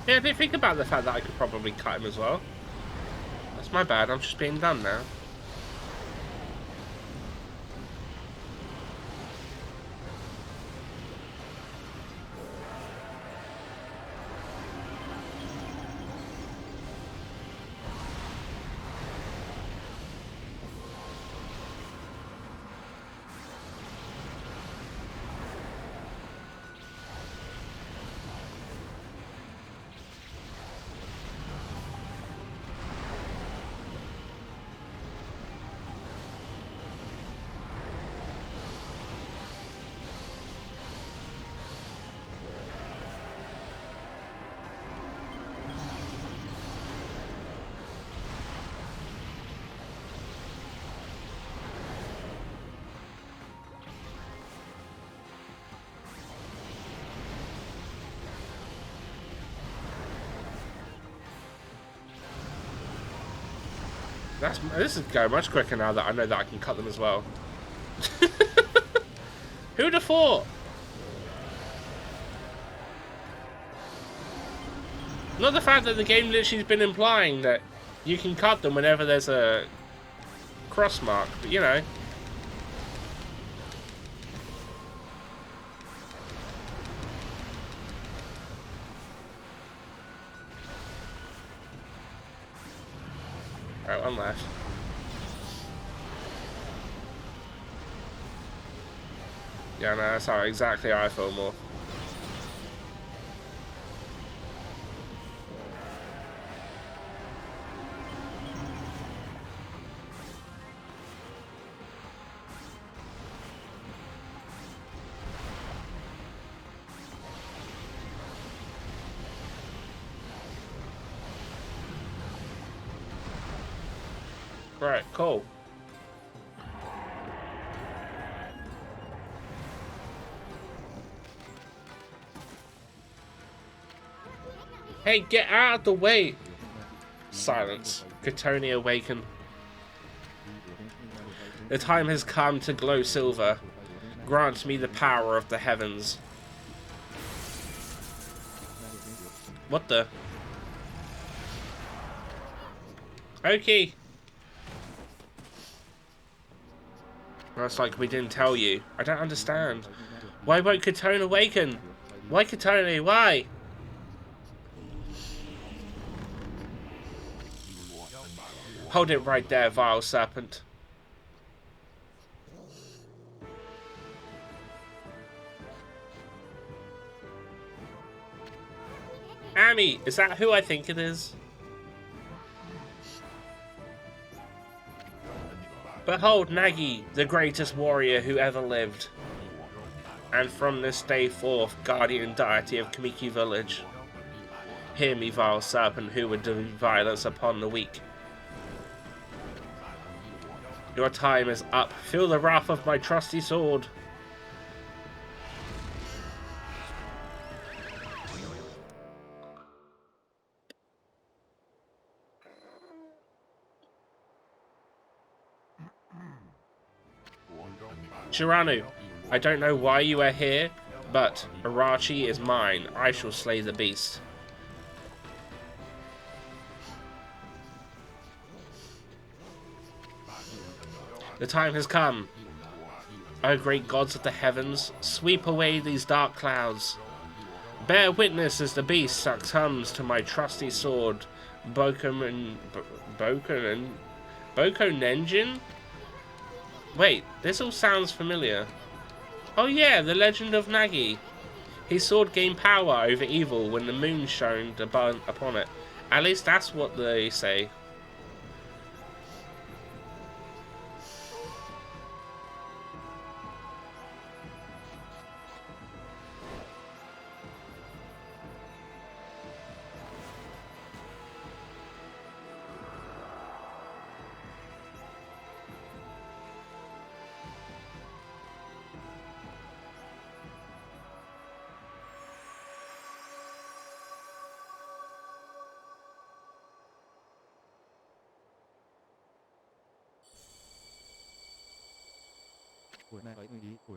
Yeah, I didn't think about the fact that I could probably cut him as well. That's my bad, I'm just being dumb now. This is going much quicker now that I know that I can cut them as well. Who'd have thought? Not the fact that the game literally has been implying that you can cut them whenever there's a cross mark, but you know. Alright, one left. Yeah, no, that's how exactly how I feel more. Right, cool. Hey, get out of the way! Silence. Katoni awaken. The time has come to glow silver. Grant me the power of the heavens. What the? Okay. That's like we didn't tell you. I don't understand. Why won't Katoni awaken? Why Katoni? Why? Hold it right there, vile serpent. Amy, is that who I think it is? Behold Nagi, the greatest warrior who ever lived. And from this day forth, guardian deity of Kamiki village. Hear me, vile serpent, who would do violence upon the weak. Your time is up. Feel the wrath of my trusty sword. Shiranu, I don't know why you are here, but Arachi is mine. I shall slay the beast. The time has come. O great gods of the heavens, sweep away these dark clouds. Bear witness as the beast succumbs to my trusty sword, Bokonenjin? Wait, this all sounds familiar. Oh yeah, the legend of Nagi. His sword gained power over evil when the moon shone upon it. At least that's what they say.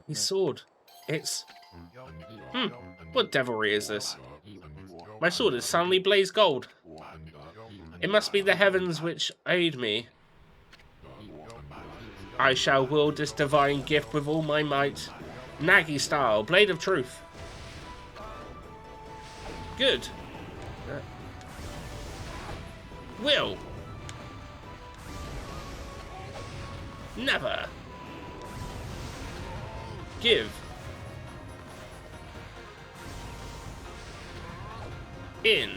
His sword. It's... What devilry is this? My sword is suddenly blaze gold. It must be the heavens which aid me. I shall wield this divine gift with all my might. Nagi style, blade of truth. Good. Will. Never. Give. In.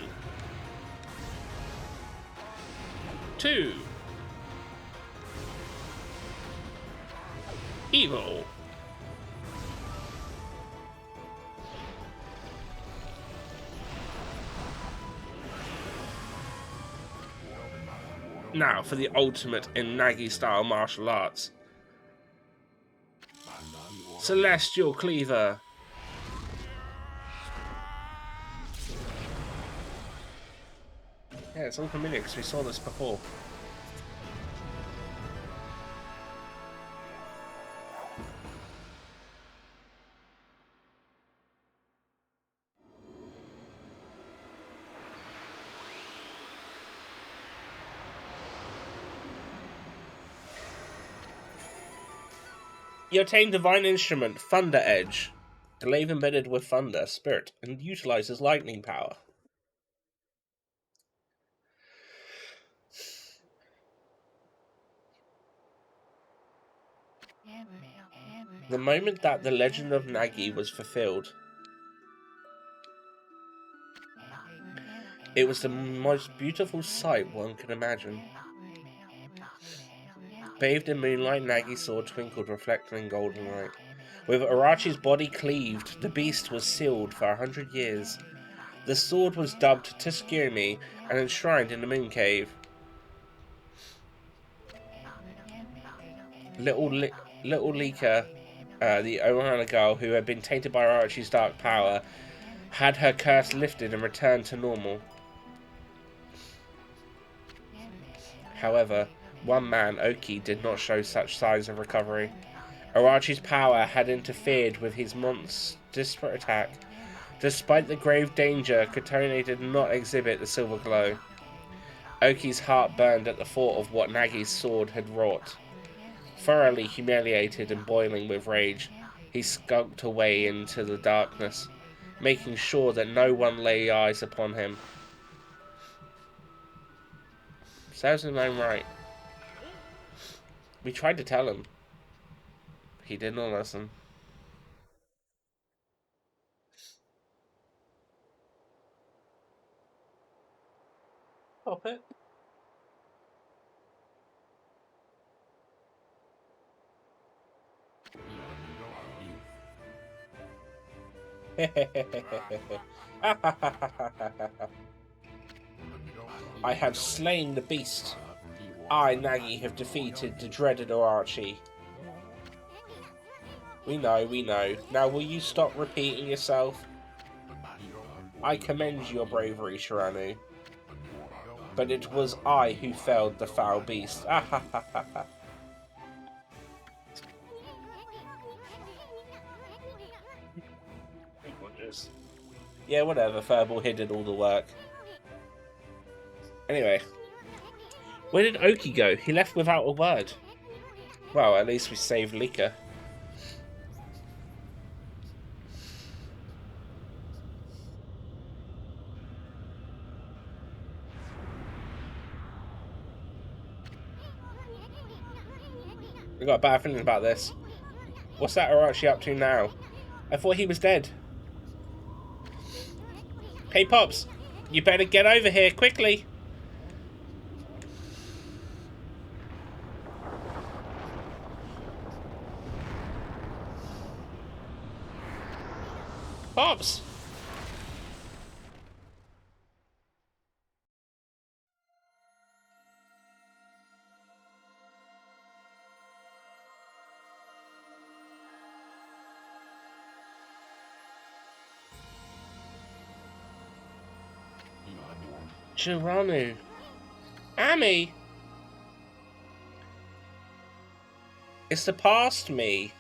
2. Evil. Now for the ultimate in Nagi-style martial arts. Celestial Cleaver. Yeah, it's all familiar because we saw this before. You obtain Divine Instrument, Thunder Edge. Glaive embedded with Thunder, Spirit, and utilizes lightning power. The moment that the legend of Nagi was fulfilled, it was the most beautiful sight one could imagine. Bathed in moonlight, Nagi's sword twinkled, reflecting golden light. With Arachi's body cleaved, the beast was sealed for 100 years. The sword was dubbed Tsukiomi and enshrined in the moon cave. Little Lika, the Ohana girl who had been tainted by Arachi's dark power, had her curse lifted and returned to normal. However, one man, Oki, did not show such signs of recovery. Arachi's power had interfered with his desperate attack. Despite the grave danger, Kotone did not exhibit the silver glow. Oki's heart burned at the thought of what Nagi's sword had wrought. Thoroughly humiliated and boiling with rage, he skulked away into the darkness, making sure that no one lay eyes upon him. Serves him right. We tried to tell him. He did not listen. Pop it. I have slain the beast. I, Nagi, have defeated the dreaded Arachi. We know. Now will you stop repeating yourself? I commend your bravery, Shiranu. But it was I who felled the foul beast. Yeah, whatever, Furball, he did all the work. Anyway. Where did Oki go? He left without a word. Well, at least we saved Lika. I got a bad feeling about this. What's that Arachi up to now? I thought he was dead. Hey, Pops, you better get over here quickly. Pops! Shiranu. Ami! It's the past me.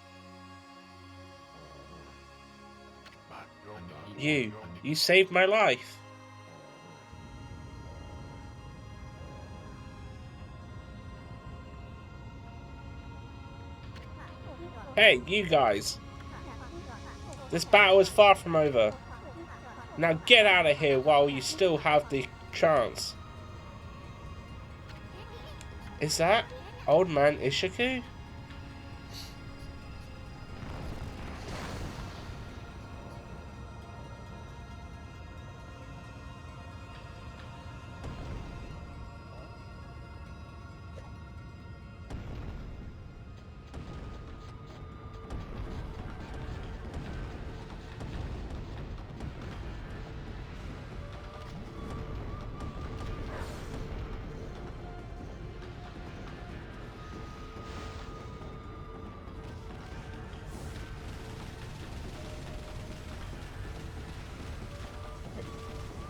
You saved my life. Hey, you guys. This battle is far from over. Now get out of here while you still have the chance. Is that old man Ishiku?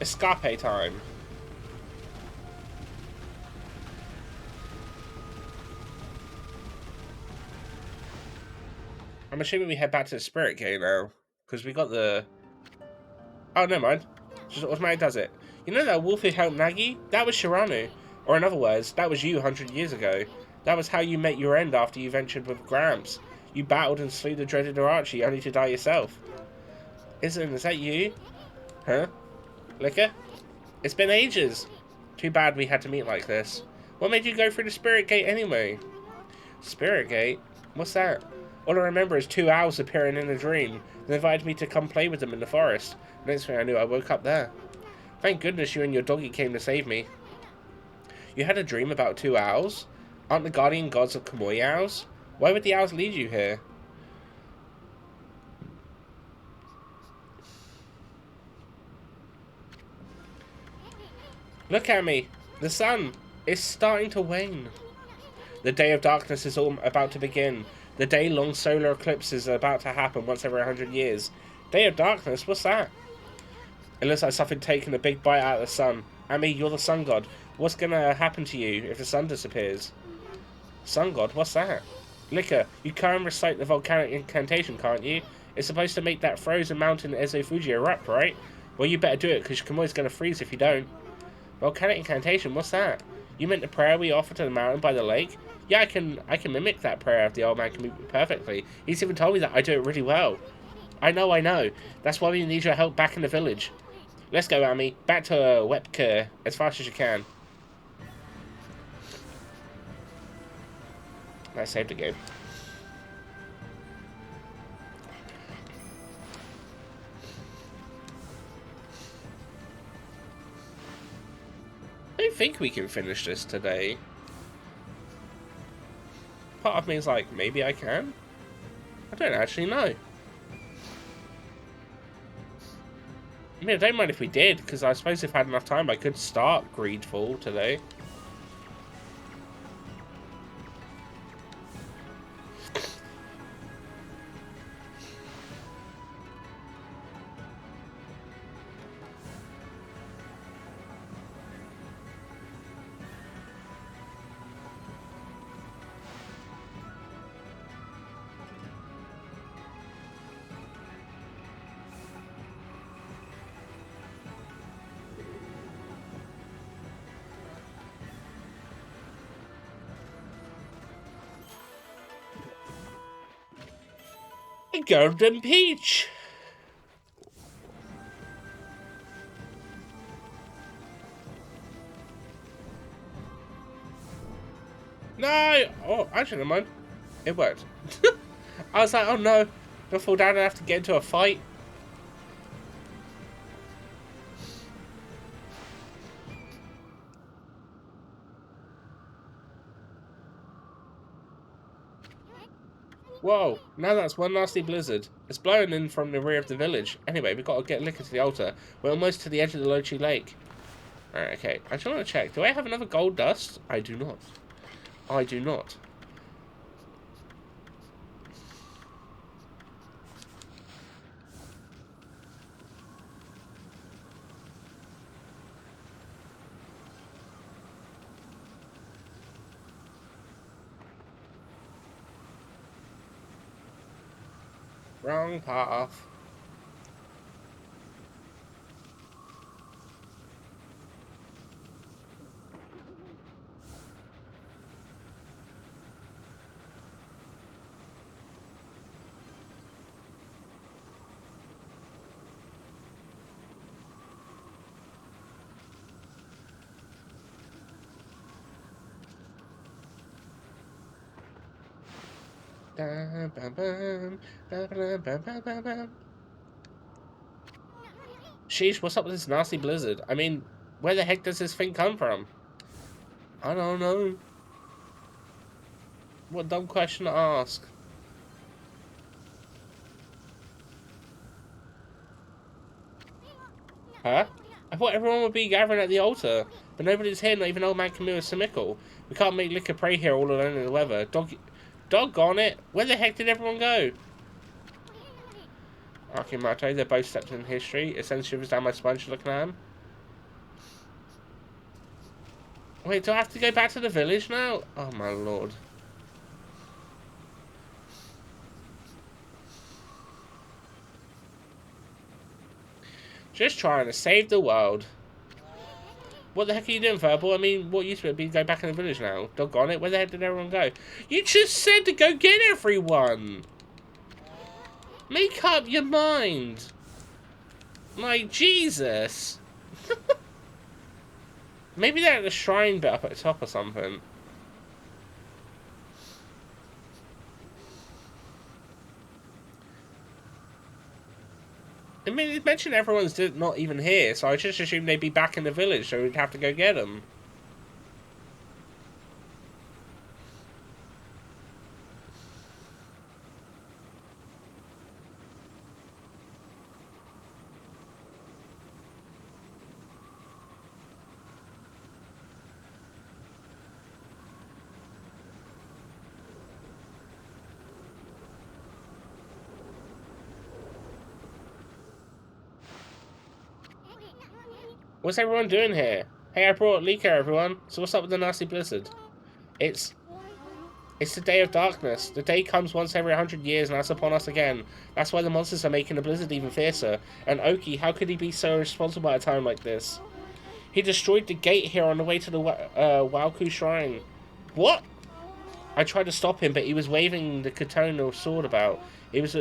Escape time. I'm assuming we head back to the Spirit Gate now, because we got the... Oh, never mind. Just automatically does it. You know that wolf who helped Nagi? That was Shiranu. Or in other words, that was you 100 years ago. That was how you met your end after you ventured with Gramps. You battled and slew the dreaded Arachi, only to die yourself. Is that you? Huh? Liquor? It's been ages. Too bad we had to meet like this. What made you go through the Spirit Gate anyway? Spirit Gate? What's that? All I remember is 2 owls appearing in a dream. They invited me to come play with them in the forest. Next thing I knew, I woke up there. Thank goodness you and your doggy came to save me. You had a dream about 2 owls? Aren't the guardian gods of Kamui owls? Why would the owls lead you here? Look at me. The sun is starting to wane. The day of darkness is all about to begin. The day-long solar eclipse is about to happen once every 100 years. Day of darkness? What's that? It looks like something taking a big bite out of the sun. Ami, you're the sun god. What's gonna happen to you if the sun disappears? Sun god? What's that? Liquor, you can recite the volcanic incantation, can't you? It's supposed to make that frozen mountain Ezofuji erupt, right? Well, you better do it, because Kamui's gonna freeze if you don't. Volcanic incantation? What's that? You meant the prayer we offer to the mountain by the lake? Yeah, I can mimic that prayer of the old man Kamui perfectly. He's even told me that I do it really well. I know. That's why we need your help back in the village. Let's go, Ami. Back to Wepker as fast as you can. I saved the game. I don't think we can finish this today. Part of me is like, maybe I can? I don't actually know. I mean, I don't mind if we did, because I suppose if I had enough time, I could start Greedfall today. A golden peach! No! Oh, actually, never mind. It worked. I was like, oh no, don't fall down and have to get into a fight. Whoa, now that's one nasty blizzard. It's blowing in from the rear of the village. Anyway, we've got to get Liquor to the altar. We're almost to the edge of the Lochi Lake. Alright, okay. I just want to check. Do I have another gold dust? I do not. I do not. Wrong path. Sheesh, what's up with this nasty blizzard? I mean, where the heck does this thing come from? I don't know. What a dumb question to ask. Huh? I thought everyone would be gathering at the altar, but nobody's here, not even old man Camille Simical. We can't make Liquor pray here all alone in the weather. Doggone it! Where the heck did everyone go? Akimato, they're both stepped in history. It sends shivers down my spine looking at him. Wait, do I have to go back to the village now? Oh my lord. Just trying to save the world. What the heck are you doing, Verbal? I mean, what used to be go back in the village now? Doggone it, where the heck did everyone go? You just said to go get everyone! Make up your mind! Like, Jesus! Maybe they're at the shrine bit up at the top or something. I mean, it mentioned everyone's not even here, so I just assumed they'd be back in the village, so we'd have to go get them. What's everyone doing here? Hey, I brought Lika, everyone. So what's up with the nasty blizzard? It's the day of darkness. The day comes once every 100 years, and that's upon us again. That's why the monsters are making the blizzard even fiercer. And Oki, how could he be so irresponsible at a time like this? He destroyed the gate here on the way to the Wauku Shrine. What? I tried to stop him, but he was waving the katana sword about. He was,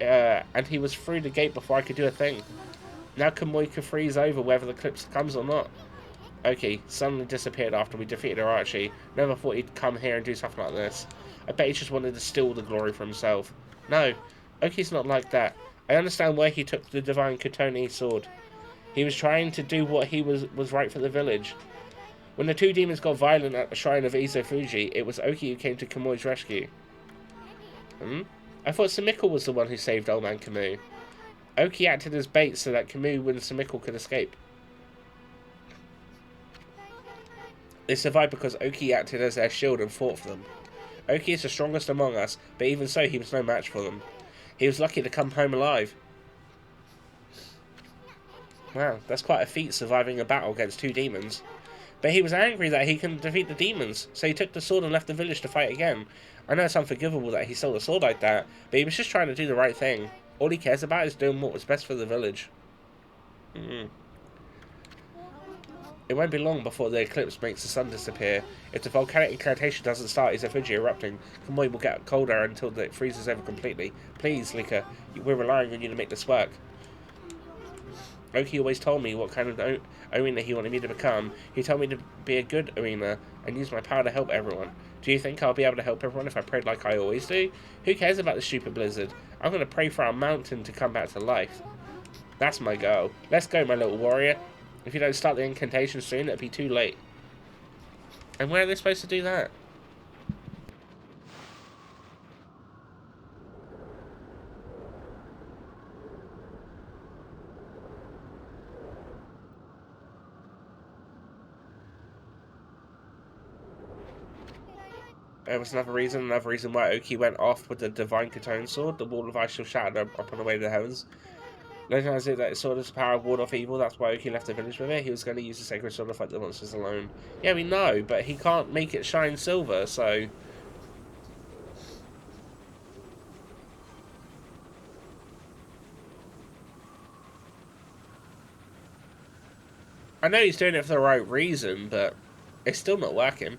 and he was through the gate before I could do a thing. Now Kamui can freeze over whether the eclipse comes or not. Okay, suddenly disappeared after we defeated Arachi. Never thought he'd come here and do something like this. I bet he just wanted to steal the glory for himself. No, Oki's not like that. I understand why he took the divine Katoni sword. He was trying to do what he was right for the village. When the two demons got violent at the shrine of Izo Fuji, it was Oki who came to Kamui's rescue. I thought Sumiko was the one who saved old man Kamui. Oki acted as bait so that Kamui and Sumiko could escape. They survived because Oki acted as their shield and fought for them. Oki is the strongest among us, but even so, he was no match for them. He was lucky to come home alive. Wow, that's quite a feat, surviving a battle against two demons. But he was angry that he couldn't defeat the demons, so he took the sword and left the village to fight again. I know it's unforgivable that he stole the sword like that, but he was just trying to do the right thing. All he cares about is doing what was best for the village. It won't be long before the eclipse makes the sun disappear. If the volcanic incantation doesn't start Izo Fuji erupting, Kamui will get colder until it freezes over completely. Please, Lika, we're relying on you to make this work. Oki always told me what kind of arena he wanted me to become. He told me to be a good arena and use my power to help everyone. Do you think I'll be able to help everyone if I prayed like I always do? Who cares about the stupid blizzard? I'm going to pray for our mountain to come back to life. That's my goal. Let's go, my little warrior. If you don't start the incantation soon, it'll be too late. And where are they supposed to do that? There was another reason why Oki went off with the Divine Katone Sword. The Wall of Ice shall shatter up on the way to the heavens. Legend has it that his sword is the power of ward off evil. That's why Oki left the village with it. He was going to use the sacred sword to fight the monsters alone. Yeah, we know, but he can't make it shine silver, so... I know he's doing it for the right reason, but it's still not working.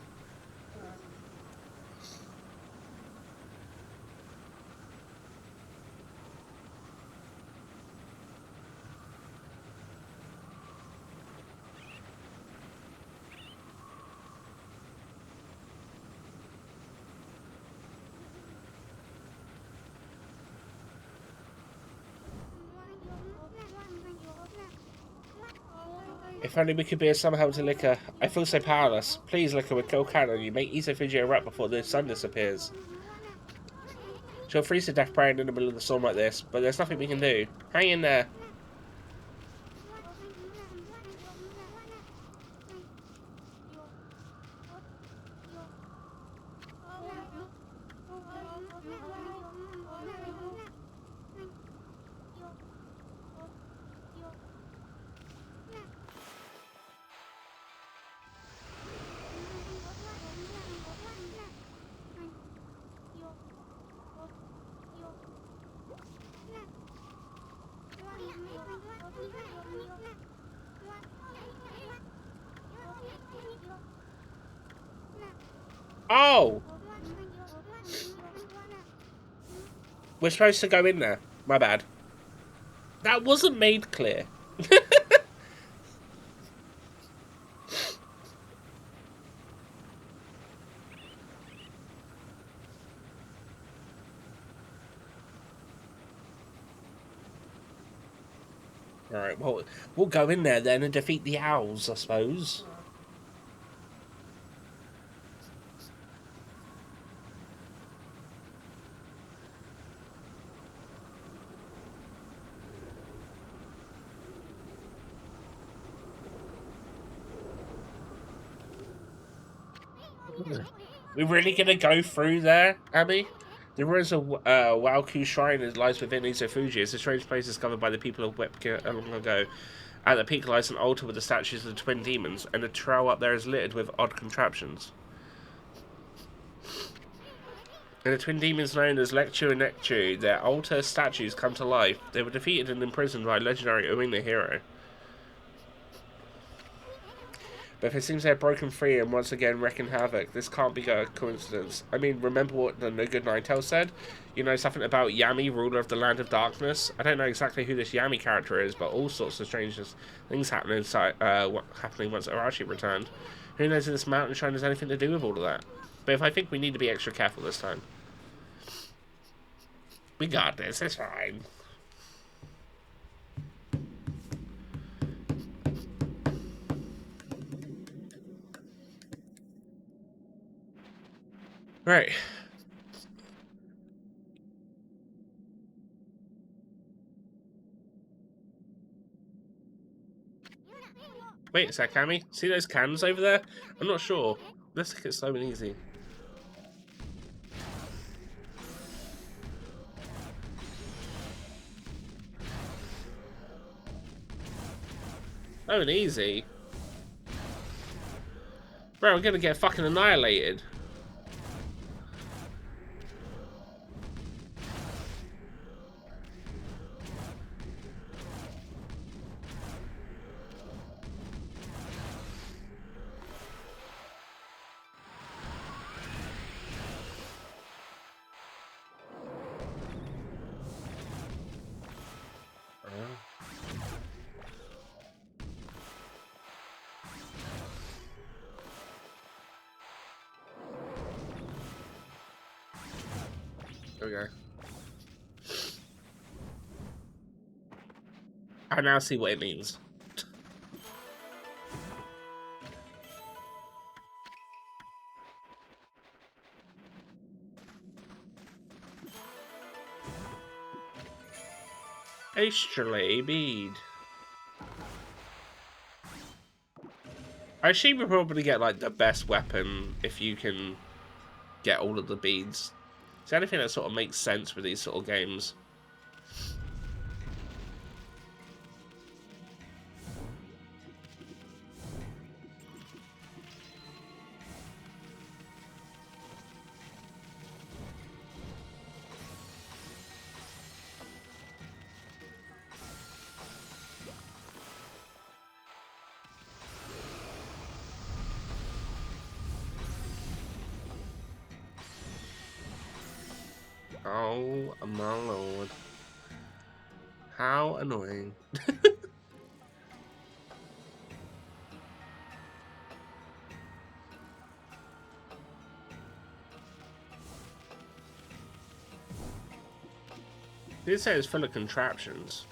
If only we could be of some help to Lika. I feel so powerless. Please, Lika, with Kill Cannon, you make Izo Fuji erupt before the sun disappears. She'll freeze to death praying in the middle of the storm like this, but there's nothing we can do. Hang in there. Oh! We're supposed to go in there. My bad. That wasn't made clear. Alright, well, we'll go in there then and defeat the owls, I suppose. We're really gonna go through there, Abby? The ruins of Waoku Shrine that lies within Izufuji. It's a strange place discovered by the people of Wepka long ago. At the peak lies an altar with the statues of the twin demons, and the trail up there is littered with odd contraptions. And the twin demons known as Lectu and Nectu, their altar statues come to life. They were defeated and imprisoned by legendary Uina hero. But it seems they're broken free and once again wreaking havoc. This can't be a coincidence. I mean, remember what the No Good Ninetale said? You know, something about Yami, ruler of the Land of Darkness? I don't know exactly who this Yami character is, but all sorts of strange things happening once Arashi returned. Who knows if this mountain shrine has anything to do with all of that? But if I think we need to be extra careful this time. We got this, it's fine. Right. Wait a sec, Cammy. See those cans over there? I'm not sure. Let's take it slow and easy. Slow and easy? Bro, we're gonna get fucking annihilated. There we go. I now see what it means. A stray bead. I assume you probably get like the best weapon if you can get all of the beads. It's anything that sort of makes sense with these sort of games. Oh my lord. How annoying. This say it's full of contraptions.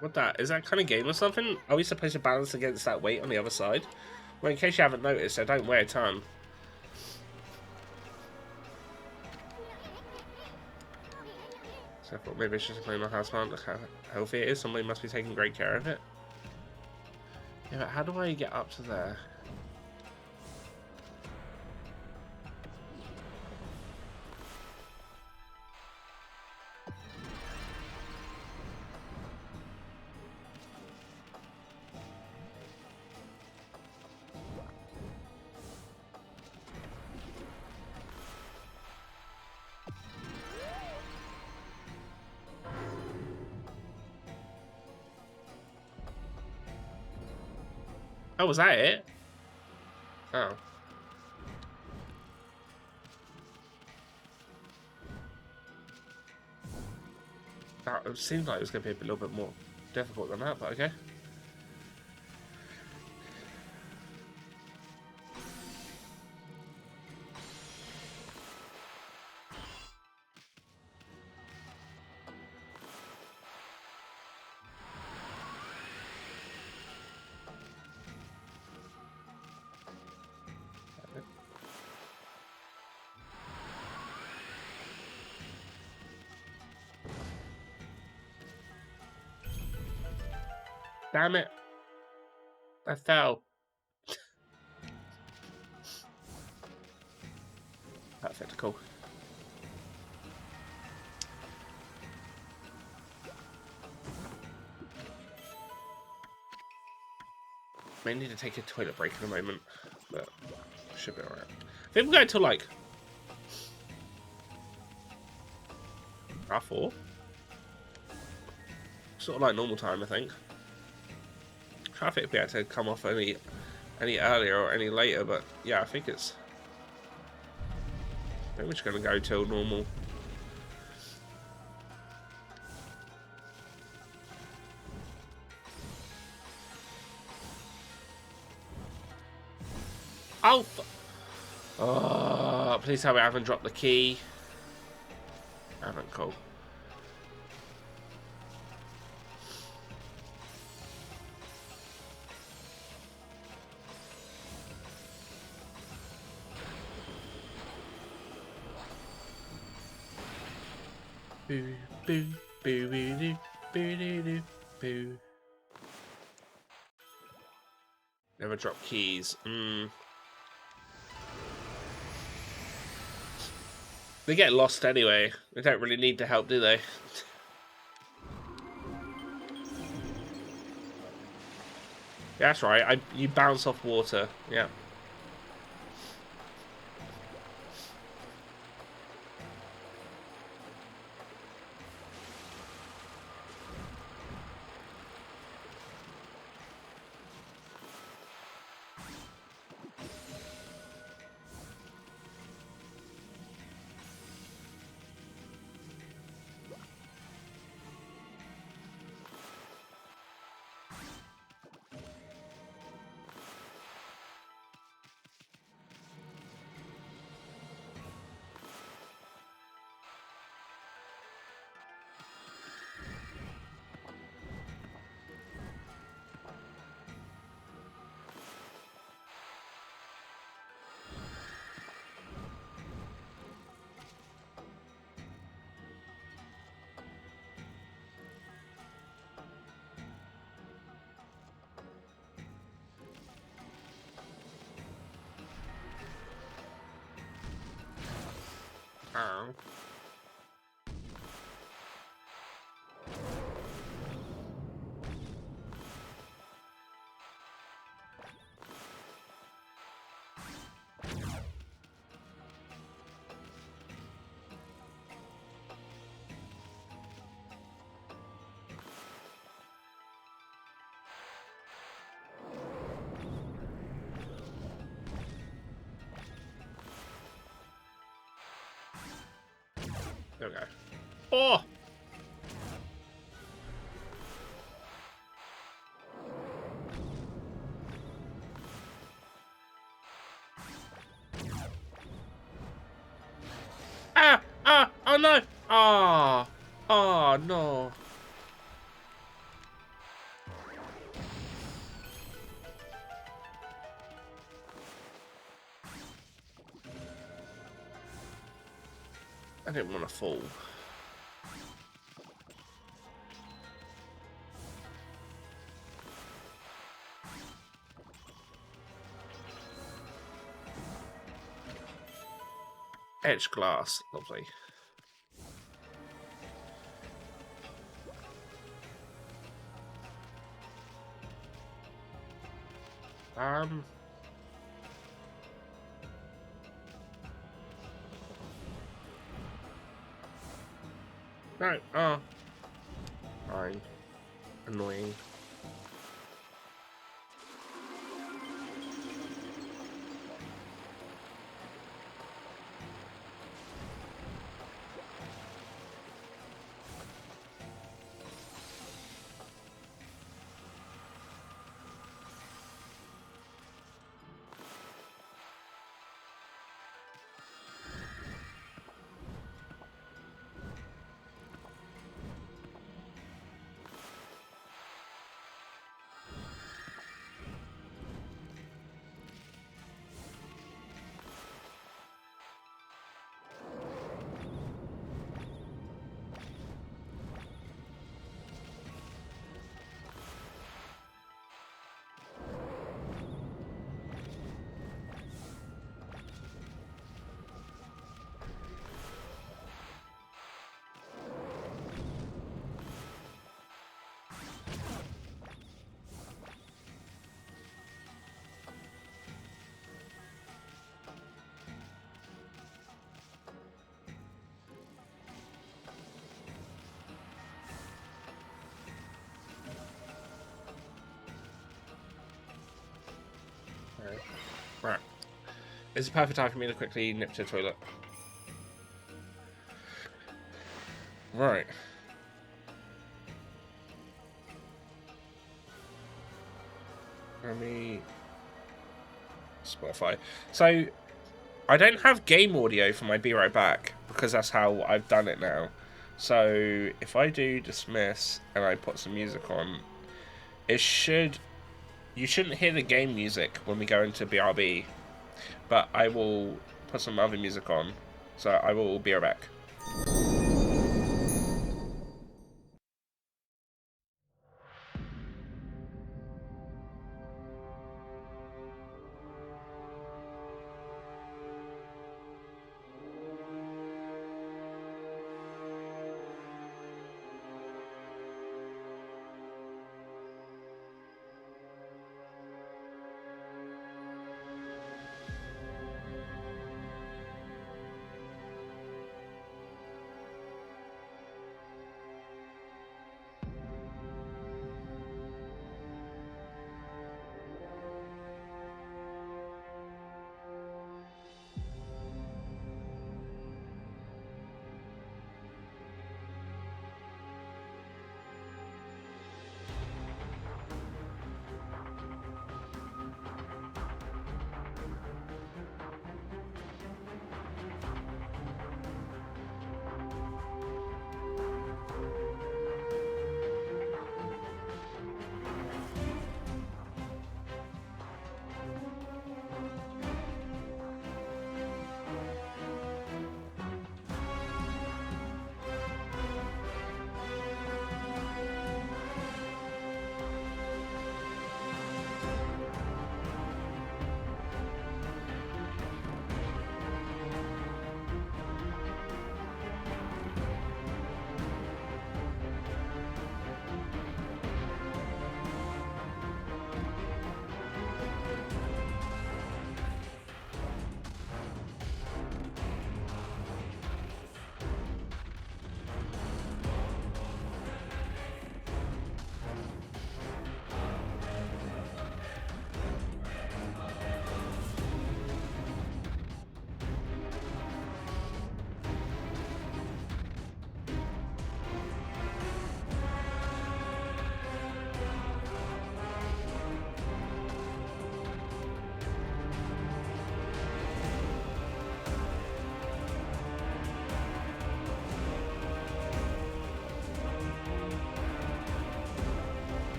What that? Is that kind of game or something? Are we supposed to balance against that weight on the other side? Well, in case you haven't noticed, I don't weigh a ton. So I thought maybe it's just playing my house mount. Look how healthy it is. Somebody must be taking great care of it. Yeah, but how do I get up to there? Oh, was that it? Oh. That seemed like it was going to be a little bit more difficult than that, but okay. Damn it. I fell. Perfect, cool. May need to take a toilet break in a moment, but should be alright. I think we're going to like R4. Sort of like normal time, I think. Traffic will be able to come off any earlier or any later, but yeah, I think it's. I think we're just going to go till normal. Oh, oh, please tell me I haven't dropped the key. I haven't, cool. Boo, boo, boo, boo, boo, boo, boo, boo, boo. Never drop keys. They get lost anyway. They don't really need the help, do they? Yeah, that's right. You bounce off water. Yeah. Oh. There we go. Oh! Ah! Ah! Oh no! Ah! Oh no! I didn't want to fall. Edge glass, lovely. No. Oh. Fine. Annoying. It's a perfect time for me to quickly nip to the toilet. Right. Let me... Spotify. So, I don't have game audio for my Be Right Back, because that's how I've done it now. So, if I do dismiss, and I put some music on, it should... You shouldn't hear the game music when we go into BRB, but I will put some other music on. So, I will be right back.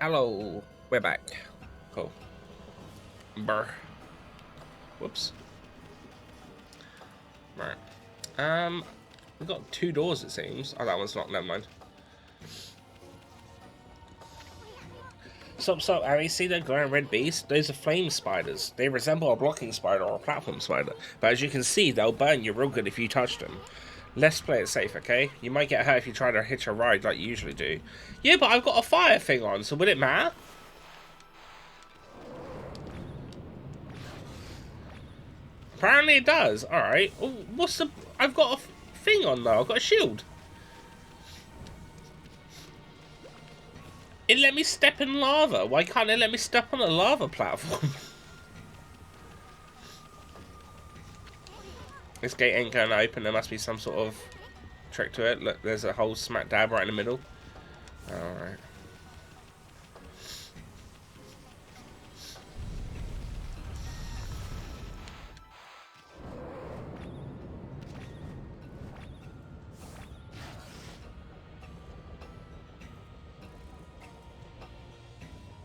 Hello. We're back. Cool. Brr. Whoops. Right. We've got 2 doors, it seems. Oh, that one's not. Never mind. Stop, Harry. See that glowing red beast? Those are flame spiders. They resemble a blocking spider or a platform spider. But as you can see, they'll burn you real good if you touch them. Let's play it safe, okay? You might get hurt if you try to hitch a ride like you usually do. Yeah, but I've got a fire thing on, so would it matter? Apparently it does. Alright. Oh, what's the... I've got a thing on, though. I've got a shield. It let me step in lava. Why can't it let me step on a lava platform? This gate ain't going to open. There must be some sort of trick to it. Look, there's a hole smack dab right in the middle. Alright.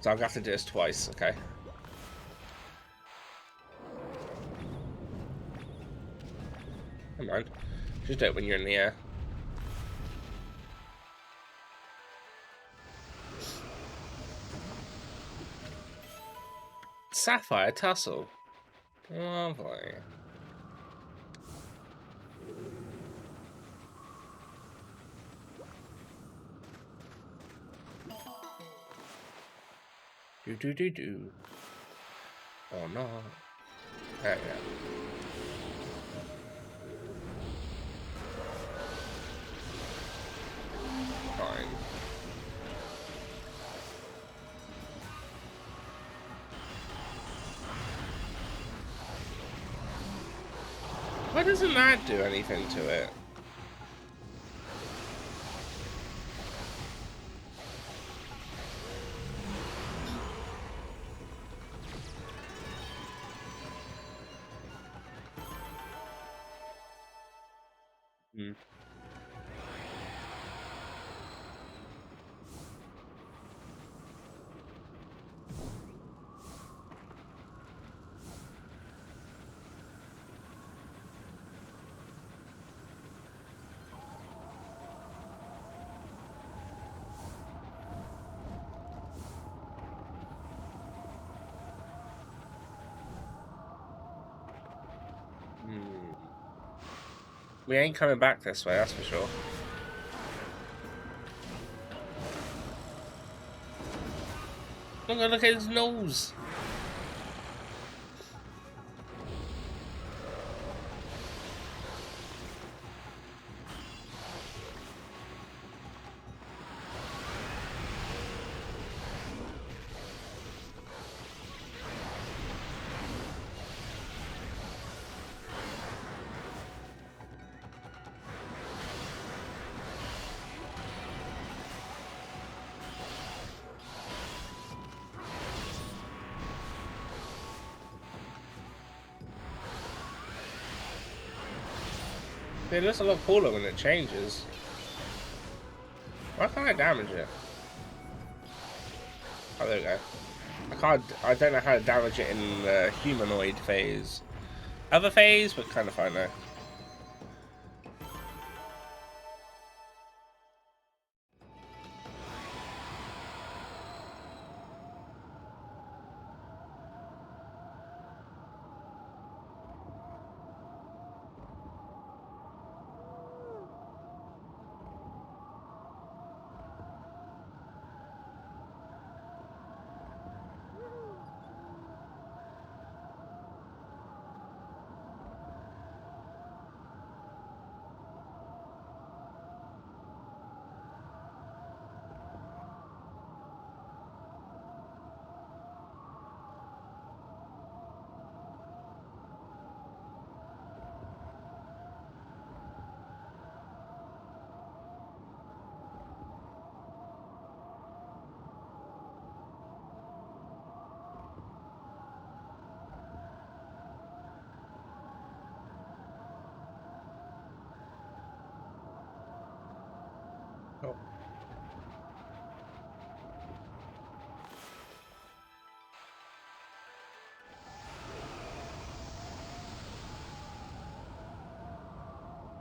So I'll have to do this twice, okay. Come on. Just do it when you're in the air. Sapphire tussle. Lovely. Do. Oh no. There you go. Fine. Why doesn't that do anything to it? Hmm. We ain't coming back this way, that's for sure. Look at his nose. It looks a lot cooler when it changes. Why can't I damage it? Oh, there we go. I don't know how to damage it in the humanoid phase. Other phase, but kind of fine though.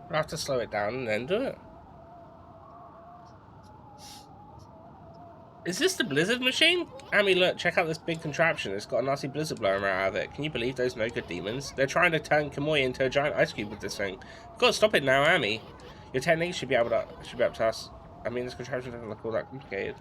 I'll have to slow it down and then do it. Is this the blizzard machine? Amy, look, check out this big contraption. It's got a nasty blizzard blowing out of it. Can you believe those no-good demons? They're trying to turn Kamui into a giant ice cube with this thing. We've got to stop it now, Amy. Your techniques should be up to us. I mean, this contraption doesn't look all that complicated.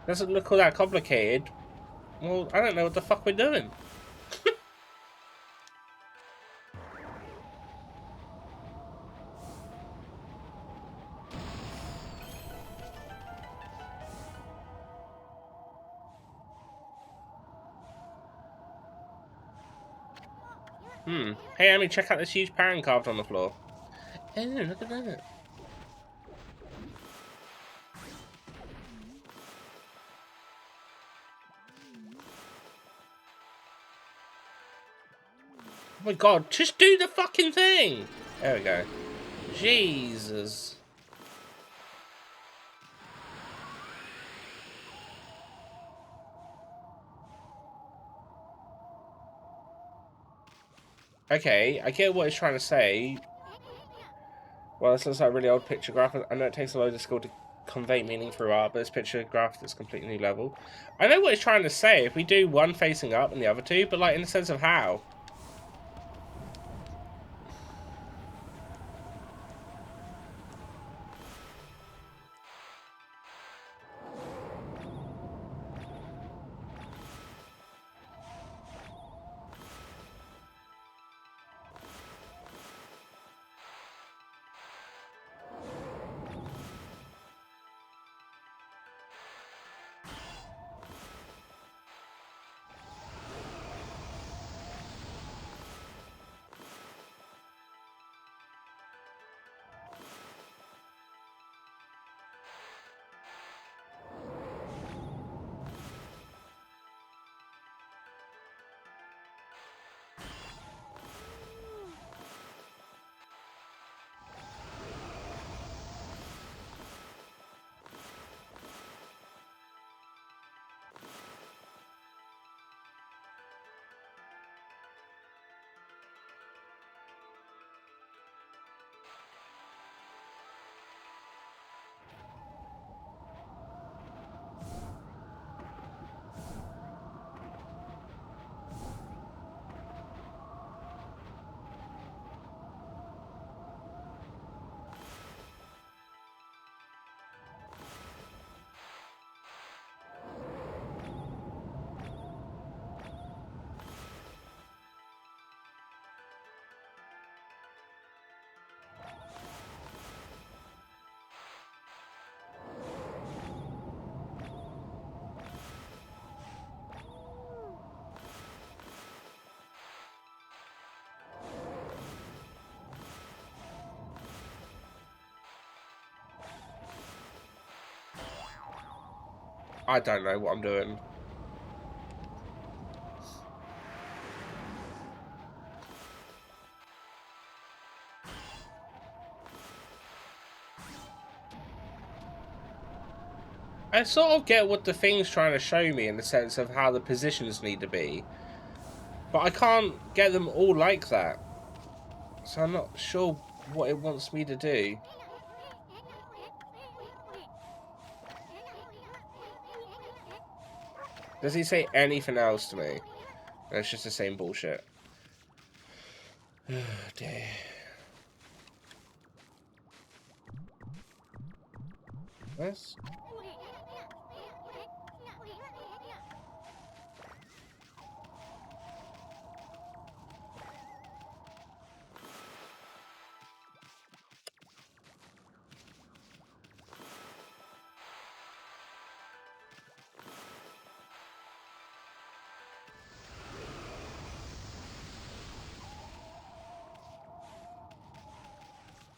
Doesn't look all that complicated. Well, I don't know what the fuck we're doing. Hey, Amy, check out this huge pattern carved on the floor. Hey, look at that. Oh my god, just do the fucking thing! There we go. Jesus. Okay, I get what it's trying to say. Well, this looks like a really old picture graph. I know it takes a load of skill to convey meaning through art, but this picture graph is completely new level. I know what it's trying to say. If we do one facing up and the other two, but like in the sense of how. I don't know what I'm doing. I sort of get what the thing's trying to show me in the sense of how the positions need to be. But I can't get them all like that. So I'm not sure what it wants me to do. Does he say anything else to me? No, it's just the same bullshit. Oh dear. This?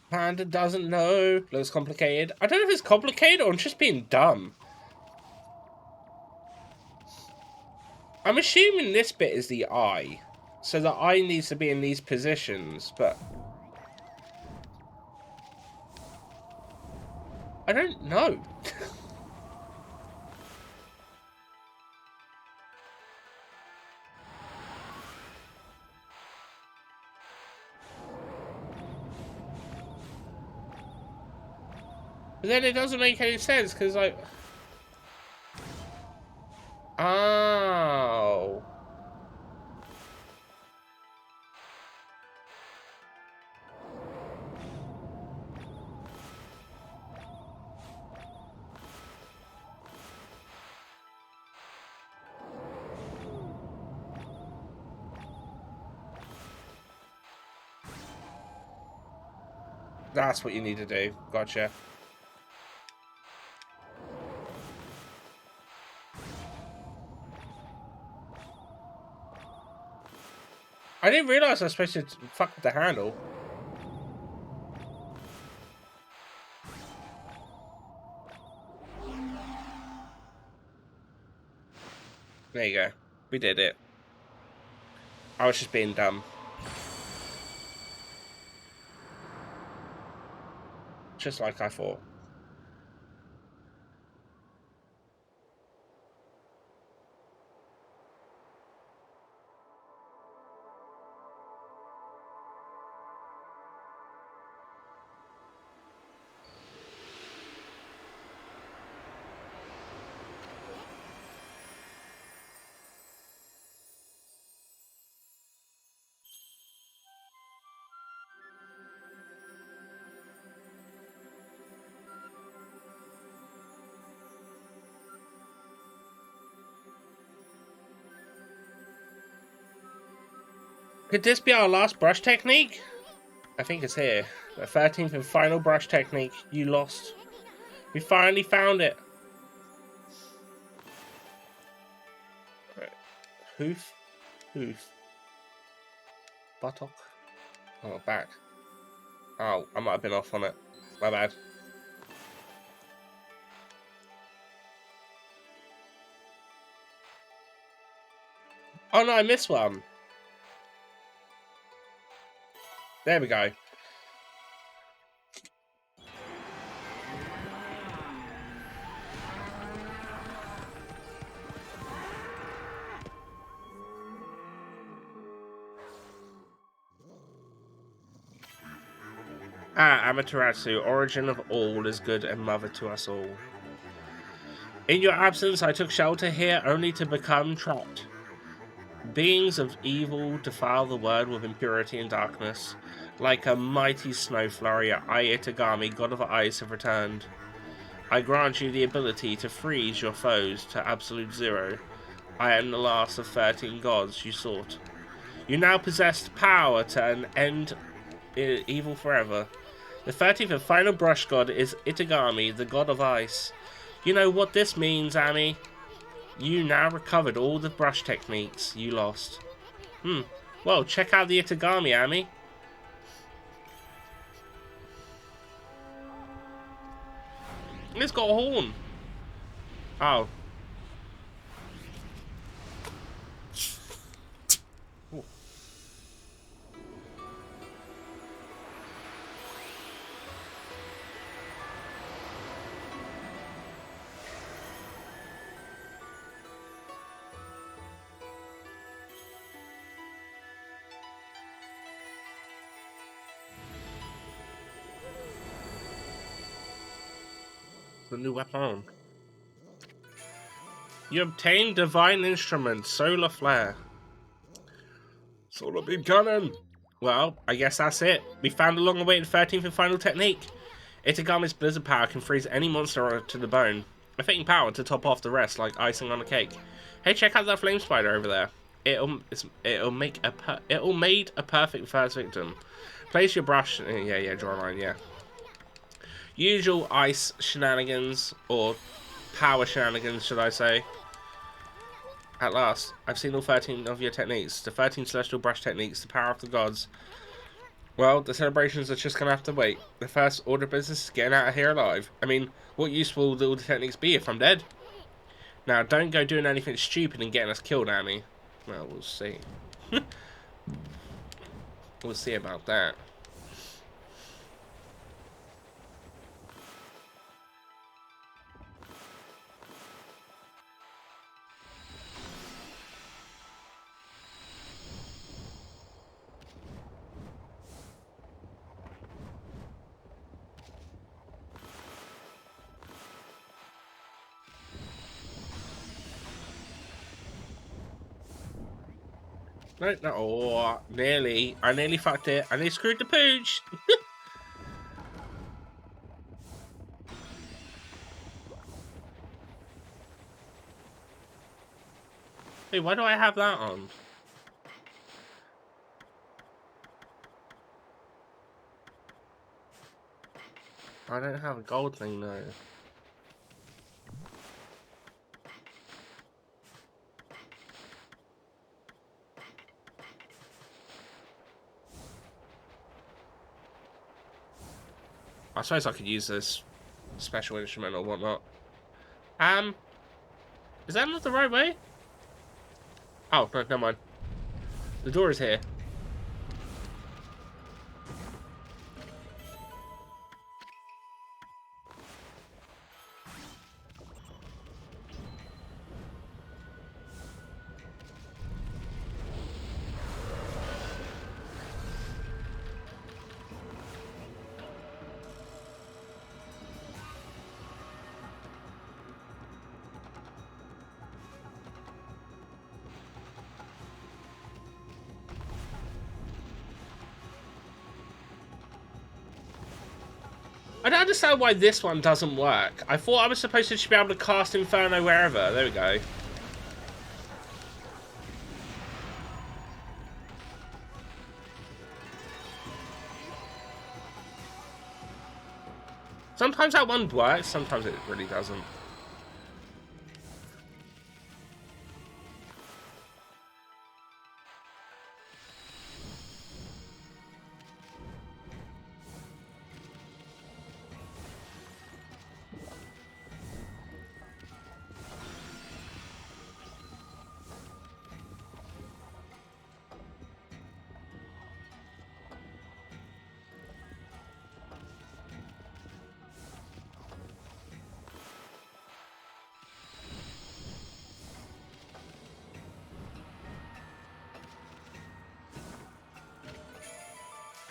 Panda doesn't know. Looks complicated. I don't know if it's complicated or I'm just being dumb. I'm assuming this bit is the eye. So the eye needs to be in these positions, but... I don't know. But then it doesn't make any sense, because, like... Oh... That's what you need to do. Gotcha. I didn't realise I was supposed to fuck with the handle. There you go. We did it. I was just being dumb. Just like I thought. Could this be our last brush technique? I think it's here. The 13th and final brush technique. You lost. We finally found it. Right. Hoof. Hoof. Buttock. Oh, back. Oh, I might have been off on it. My bad. Oh no, I missed one. There we go. Amaterasu, origin of all, is good and mother to us all. In your absence, I took shelter here only to become trapped. Beings of evil defile the world with impurity and darkness. Like a mighty snow flurry, I, Itagami, god of ice, have returned. I grant you the ability to freeze your foes to absolute zero. I am the last of 13 gods you sought. You now possess power to end evil forever. The 13th and final brush god is Itagami, the god of ice. You know what this means, Ami? You now recovered all the brush techniques you lost. Well, check out the Itagami, Ami. It's got a horn. Oh. Ooh. The new weapon. You obtained Divine Instrument, Solar Flare. Solar Beam Cannon! Well, I guess that's it. We found the long-awaited 13th and final technique. Itagami's Blizzard Power can freeze any monster to the bone, affecting power to top off the rest like icing on a cake. Hey, check out that flame spider over there. It'll made a perfect first victim. Place your brush. Yeah, draw a line. Yeah. Usual ice shenanigans, or power shenanigans, should I say. At last, I've seen all 13 of your techniques. The 13 celestial brush techniques, the power of the gods. Well, the celebrations are just gonna have to wait. The first order of business is getting out of here alive. I mean, what use will all the techniques be if I'm dead? Now, don't go doing anything stupid and getting us killed, Annie. Well, we'll see. We'll see about that. No, no, oh, nearly. I nearly fucked it. I nearly screwed the pooch. Hey, why do I have that on? I don't have a gold thing, though. I suppose I could use this special instrument or whatnot. Is that not the right way? Oh, no, never mind. The door is here. I don't understand why this one doesn't work. I thought I was supposed to just be able to cast Inferno wherever. There we go. Sometimes that one works, sometimes it really doesn't.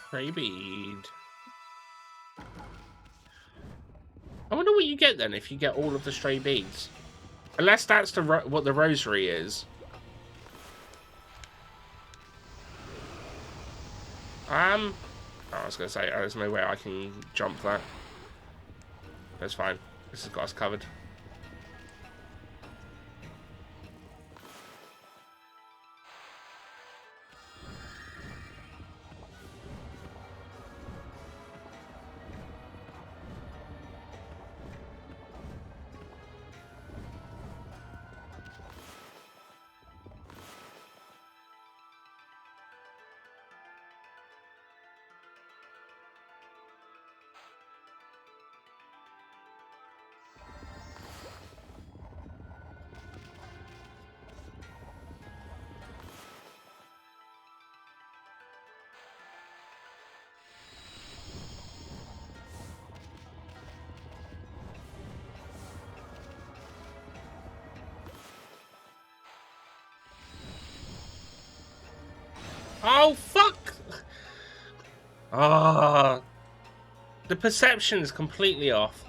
Stray bead. I wonder what you get then if you get all of the stray beads. Unless that's the what the rosary is. Oh, I was gonna say, oh, there's no way I can jump that. That's fine. This has got us covered. Oh, fuck! Ah, the perception is completely off.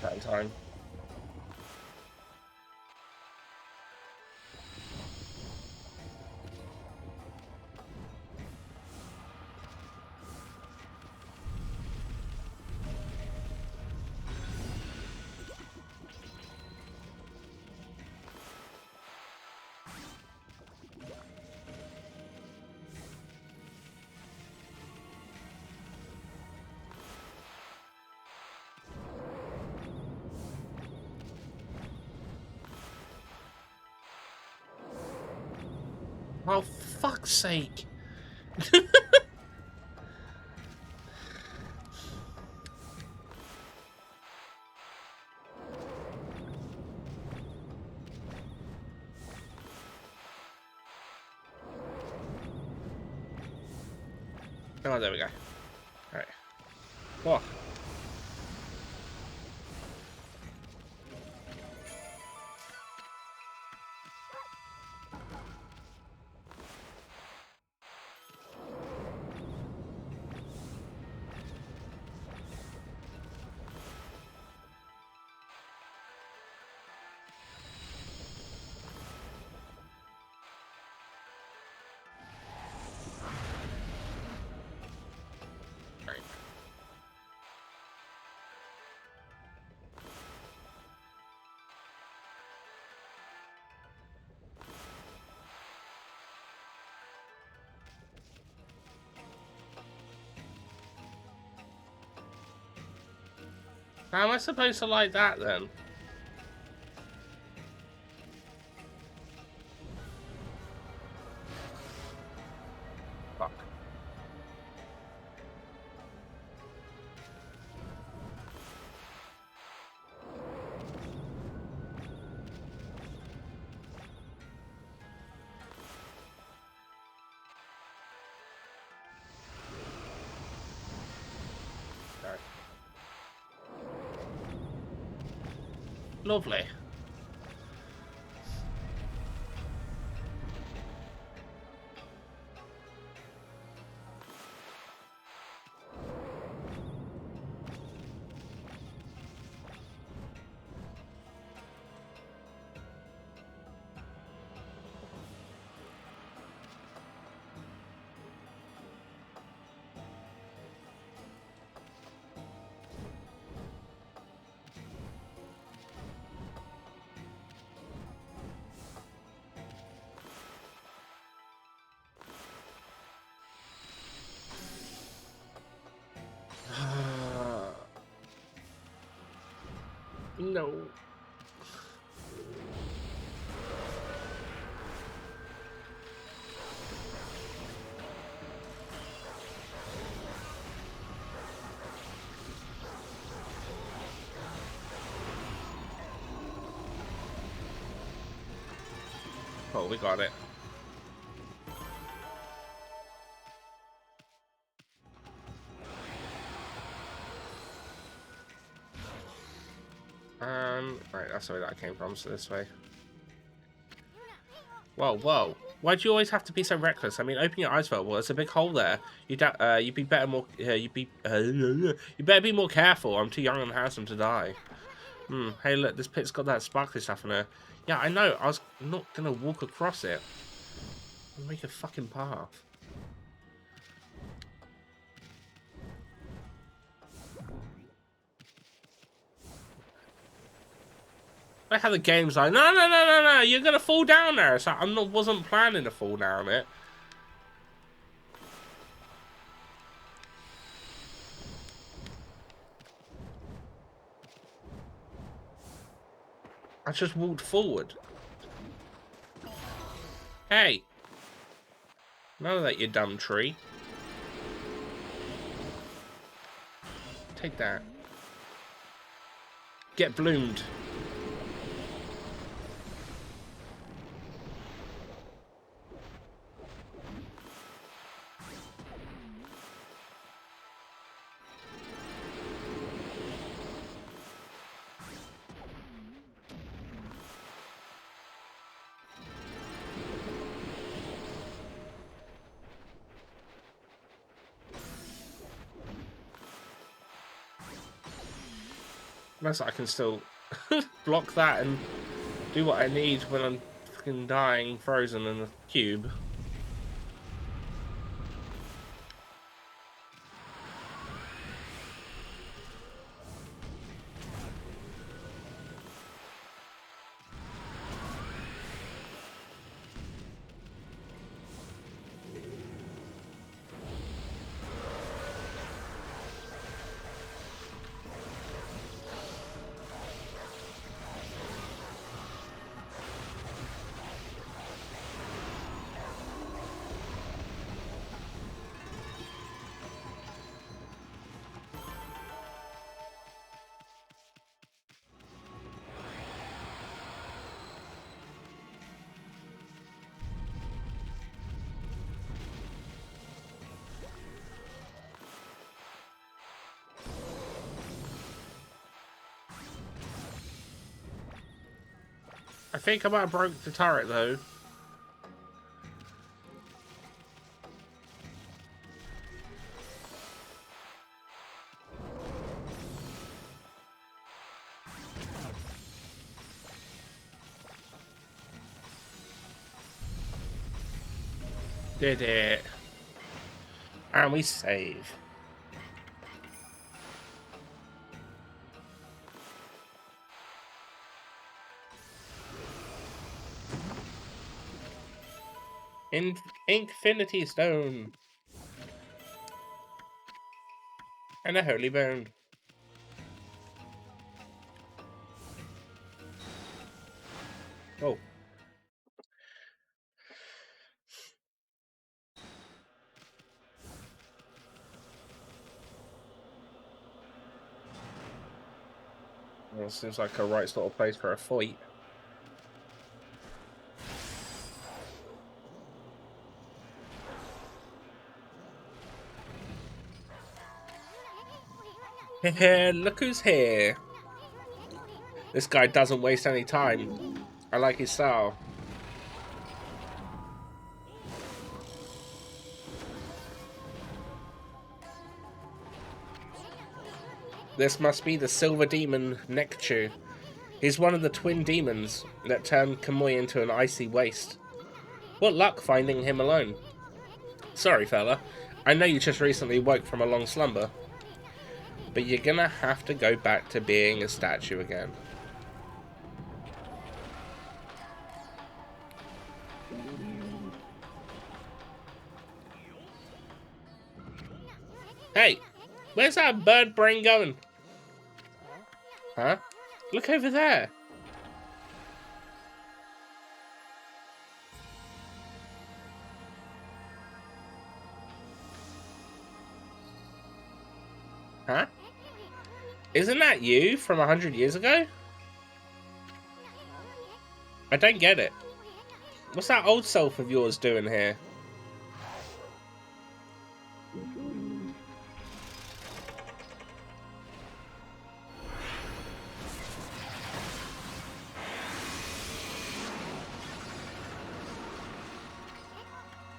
That time. Oh, fuck's sake. Oh, there we go. Alright. Oh. Right. How am I supposed to like that then? Fuck. Right. Lovely. No. Oh, we got it. Right, that's the way that I came from, so this way. Whoa, whoa. Why do you always have to be so reckless? I mean, open your eyes, well, there's a big hole there. You'd be better more, you better be more careful. I'm too young and handsome to die. Hey, look, this pit's got that sparkly stuff in there. Yeah, I know. I was not gonna walk across it. I'll make a fucking path. Like how the game's like, no, no, no, no, no, you're gonna fall down there. So wasn't planning to fall down it. I just walked forward. Hey. None of that, you dumb tree. Take that. Get bloomed. Unless I can still block that and do what I need when I'm fucking dying, frozen in a cube. I think I might have broke the turret though. Did it. And we save. Infinity Stone. And a Holy Bone. Oh. Well, seems like a right sort of place for a fight. Look who's here. This guy doesn't waste any time. I like his style. This must be the Silver Demon Nekchu. He's one of the twin demons that turned Kamui into an icy waste. What luck finding him alone. Sorry, fella. I know you just recently woke from a long slumber. But you're gonna have to go back to being a statue again. Hey! Where's that bird brain going? Huh? Look over there! Huh? Isn't that you from 100 years ago? I don't get it. What's that old self of yours doing here?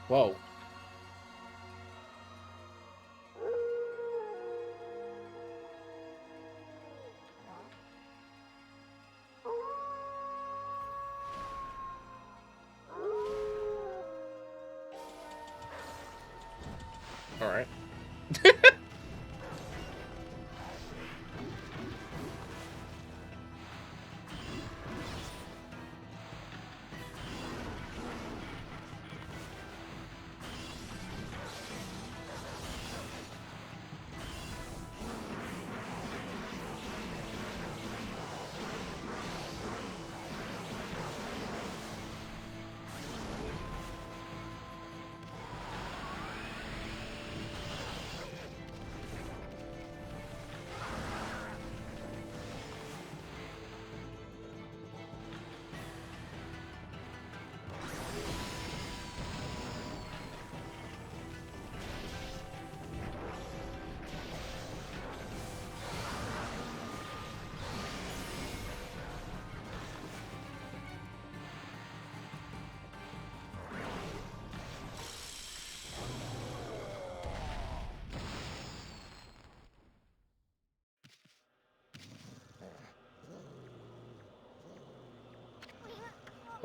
Whoa. Alright.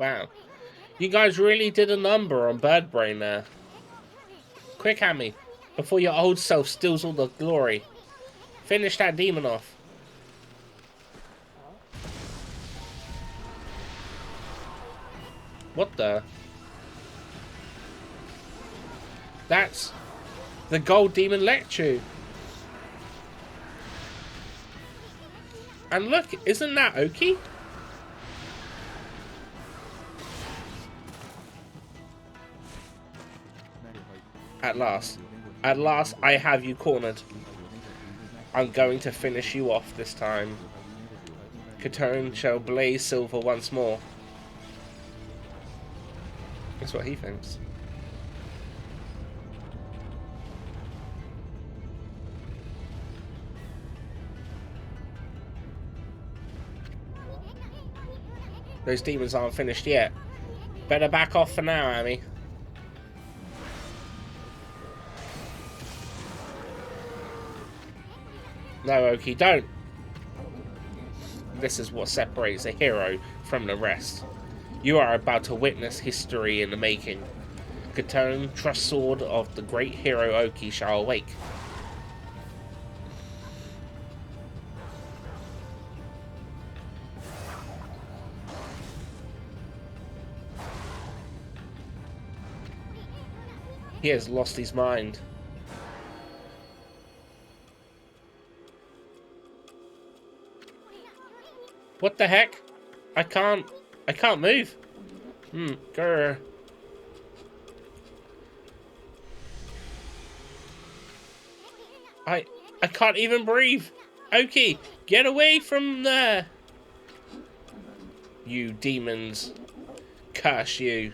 Wow. You guys really did a number on Bird Brain there. Quick, Hammy, before your old self steals all the glory. Finish that demon off. What the? That's the gold demon Lectu. And look, isn't that Oki? At last. At last, I have you cornered. I'm going to finish you off this time. Katone shall blaze silver once more. That's what he thinks. Those demons aren't finished yet. Better back off for now, Amy. No, Oki, don't. This is what separates a hero from the rest. You are about to witness history in the making. Katone, trust sword of the great hero Oki shall awake. He has lost his mind. What the heck? I can't move. Grr. I can't even breathe. Oki, get away from there. You demons. Curse you.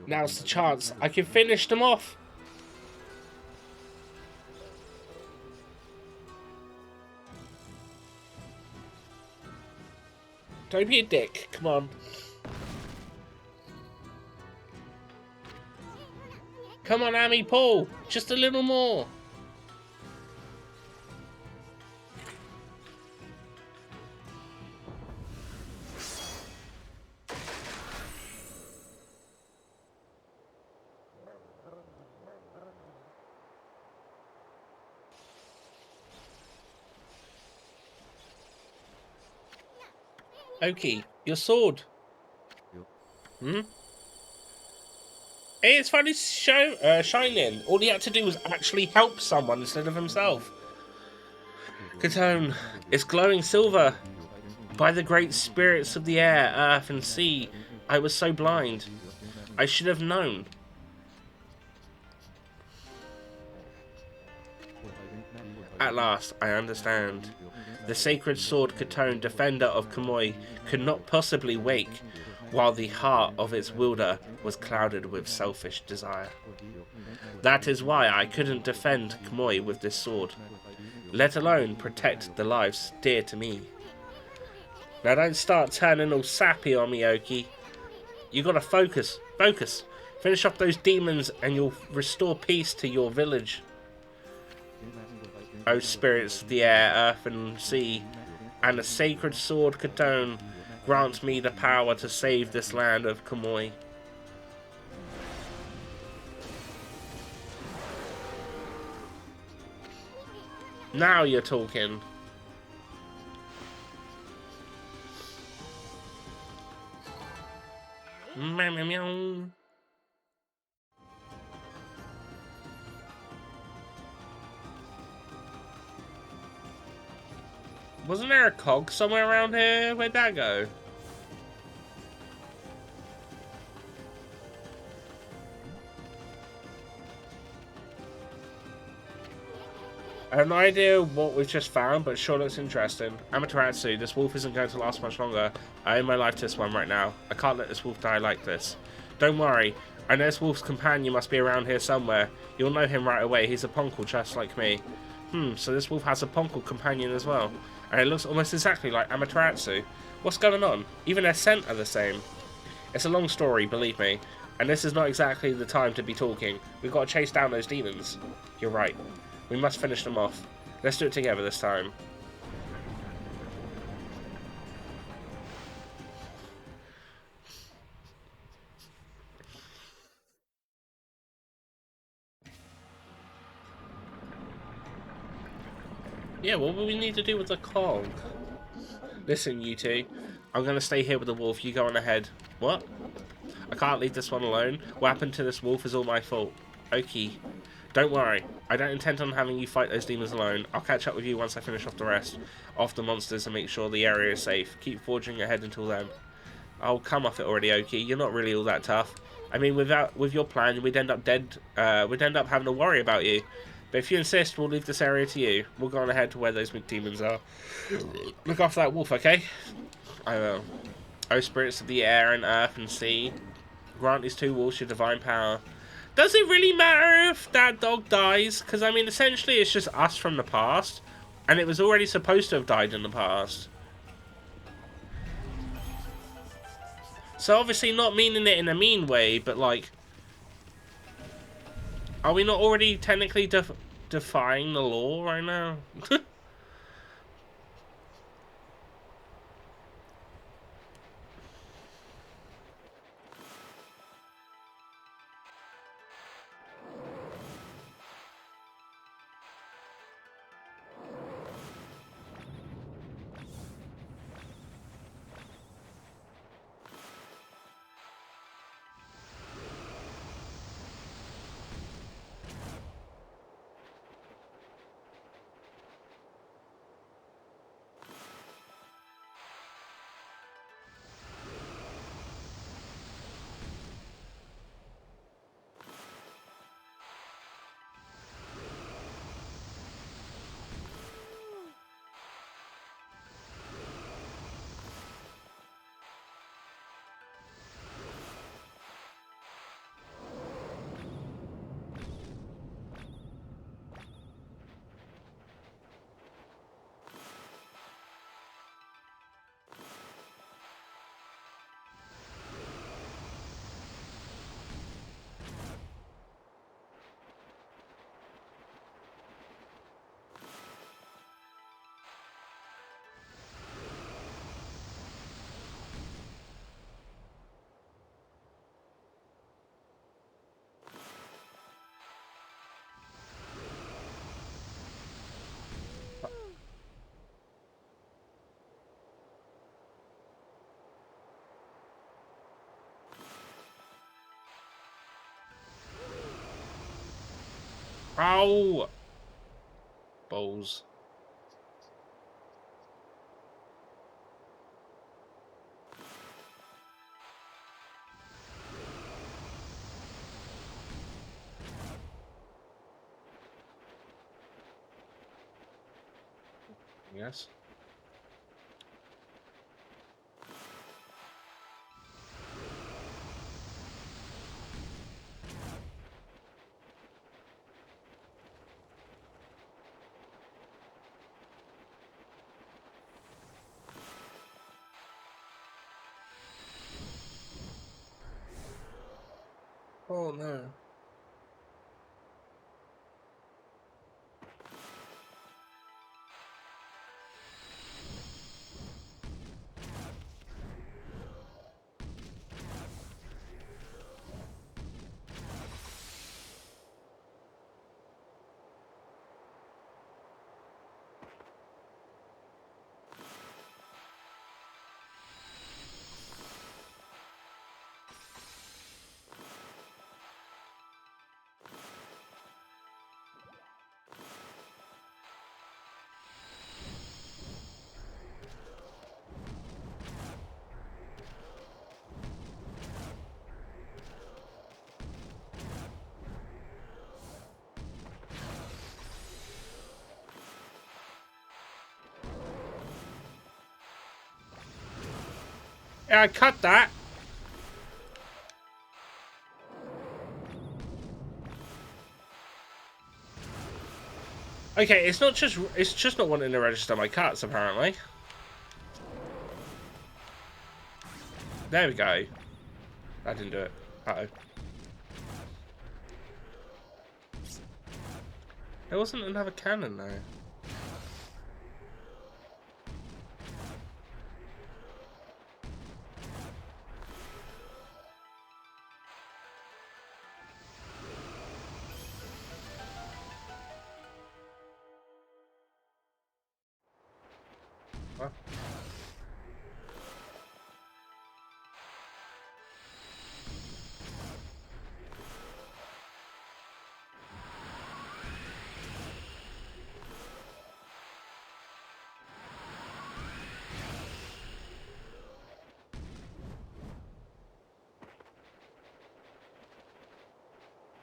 Now's the chance. I can finish them off. Don't be a dick. Come on. Come on, Amy, pull. Just a little more. Oki, your sword. It's finally shining. All he had to do was actually help someone instead of himself. Katone, it's glowing silver. By the great spirits of the air, earth, and sea, I was so blind. I should have known. At last, I understand. The sacred sword Katone, defender of Kamui, could not possibly wake while the heart of its wielder was clouded with selfish desire. That is why I couldn't defend Kamui with this sword, let alone protect the lives dear to me. Now don't start turning all sappy on me, Oki. You gotta focus. Focus. Finish off those demons and you'll restore peace to your village. O spirits of the air, earth and sea, and the sacred sword Katone, grant me the power to save this land of Kamui. Now you're talking. Meow, meow, meow. Wasn't there a cog somewhere around here? Where'd that go? I have no idea what we've just found, but it sure looks interesting. Amaterasu, this wolf isn't going to last much longer. I owe my life to this one right now. I can't let this wolf die like this. Don't worry. I know this wolf's companion must be around here somewhere. You'll know him right away. He's a poncle just like me. So this wolf has a poncle companion as well. And it looks almost exactly like Amaterasu. What's going on? Even their scent are the same. It's a long story, believe me. And this is not exactly the time to be talking. We've got to chase down those demons. You're right. We must finish them off. Let's do it together this time. Yeah, what will we need to do with the cog? Listen, you two. I'm going to stay here with the wolf. You go on ahead. What? I can't leave this one alone. What happened to this wolf is all my fault. Oki. Don't worry. I don't intend on having you fight those demons alone. I'll catch up with you once I finish off the rest of the monsters and make sure the area is safe. Keep forging ahead until then. Oh, come off it already, Oki. You're not really all that tough. I mean, with your plan, we'd end up dead. We'd end up having to worry about you. But if you insist, we'll leave this area to you. We'll go on ahead to where those demons are. Look after that wolf, okay? I will. O spirits of the air and earth and sea, grant these two wolves your divine power. Does it really matter if that dog dies? Because, I mean, essentially it's just us from the past. And it was already supposed to have died in the past. So obviously not meaning it in a mean way, but like... Are we not already technically defying the law right now? Ow! Balls. Yes. Oh no. Yeah, I cut that. Okay, it's just not wanting to register my cuts apparently. There we go. That didn't do it. Uh-oh. There wasn't another cannon though. What?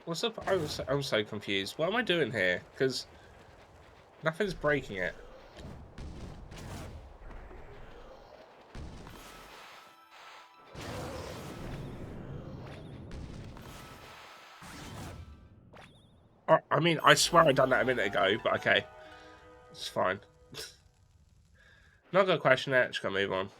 What's up? I'm so confused. What am I doing here? Because nothing's breaking it. I mean, I swear I done that a minute ago, but okay. It's fine. Not gonna question it, just gonna move on.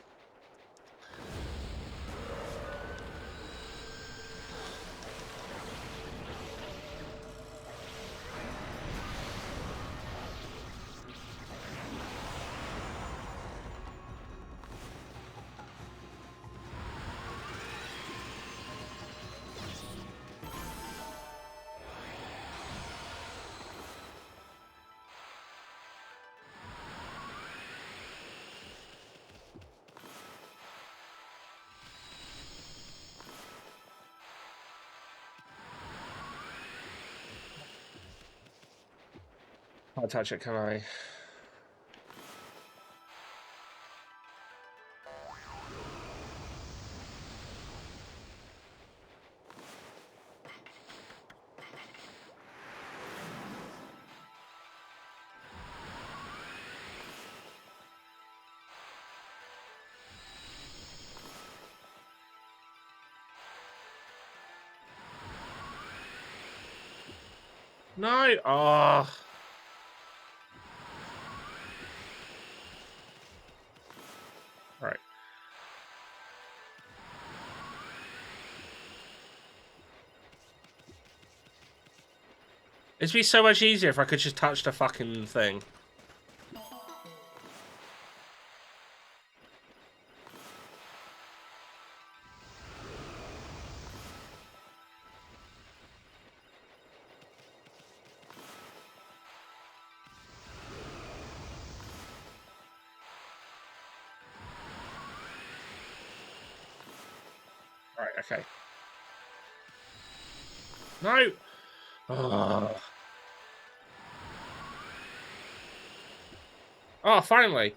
Can't touch it, can I? No! Oh. Right. It'd be so much easier if I could just touch the fucking thing. Right, okay. No! Oh, oh finally!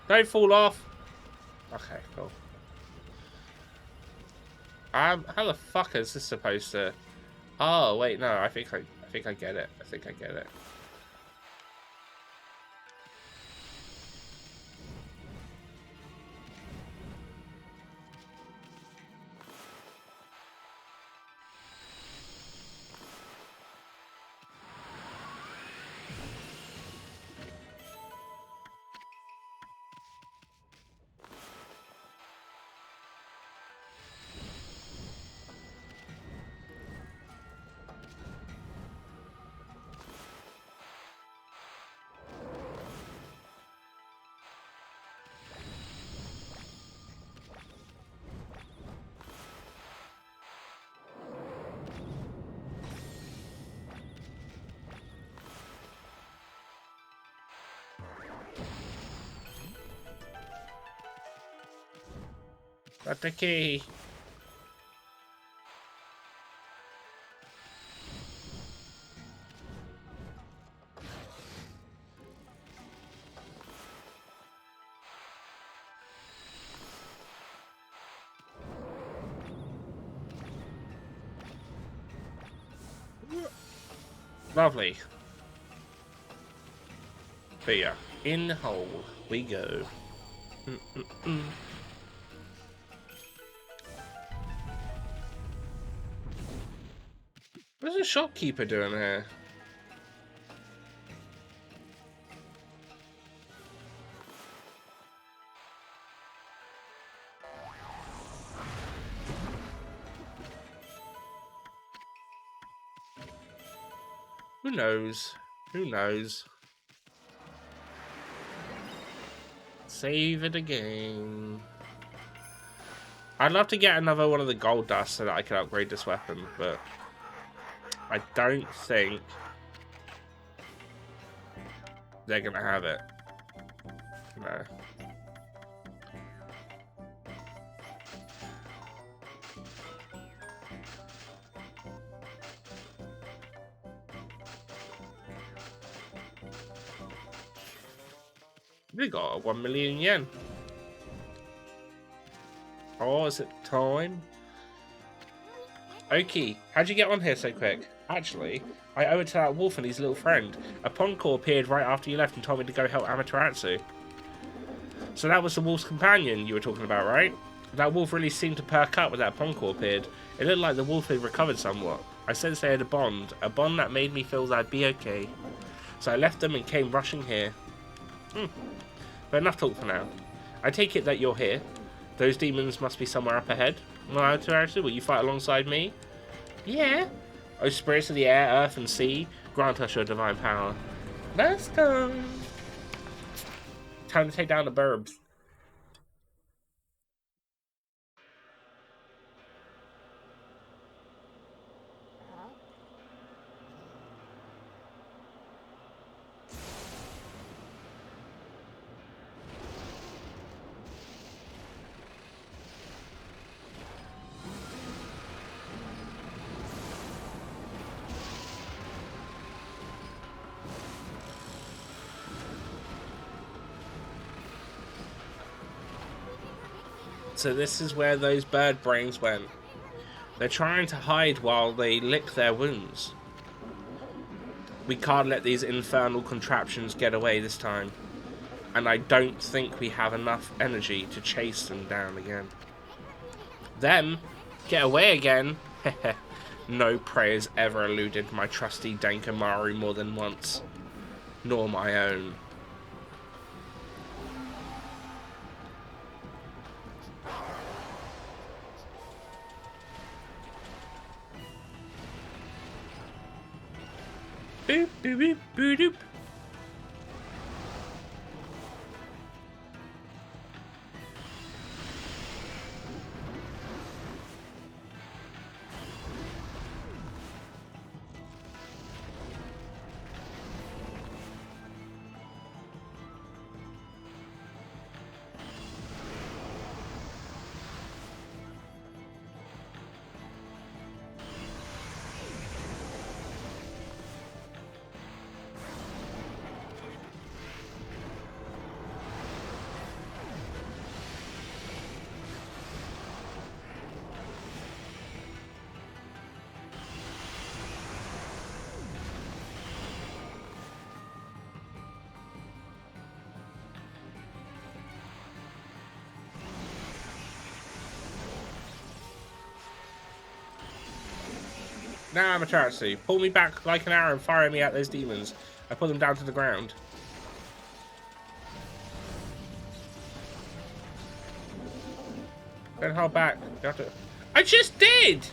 Don't fall off! Okay, cool. How the fuck is this supposed to... Oh, wait, no, I think I get it. I think I get it. Got the key. Lovely. But yeah, in the hole we go. What's the shopkeeper doing here? Who knows? Who knows? Save it again. I'd love to get another one of the gold dust so that I can upgrade this weapon, but I don't think they're gonna have it. No. We got 1 million yen. Oh, is it time? Oki, how'd you get on here so quick? Actually, I owe it to that wolf and his little friend. A pond call appeared right after you left and told me to go help Amaterasu. So that was the wolf's companion you were talking about, right? That wolf really seemed to perk up when that pond call appeared. It looked like the wolf had recovered somewhat. I sensed they had a bond that made me feel that I'd be okay. So I left them and came rushing here. But enough talk for now. I take it that you're here. Those demons must be somewhere up ahead. Well, Amaterasu, will you fight alongside me? Yeah. O spirits of the air, earth, and sea, grant us your divine power. Let's go. Time to take down the burbs. So this is where those bird brains went. They're trying to hide while they lick their wounds. We can't let these infernal contraptions get away this time. And I don't think we have enough energy to chase them down again. Them? Get away again? No prey has ever eluded my trusty Dankamaru more than once. Nor my own. Boop, boop, boop, boop, boop. Now, Amaterasu, pull me back like an arrow and fire me at those demons. I put them down to the ground. Don't hold back. You have to... I just did!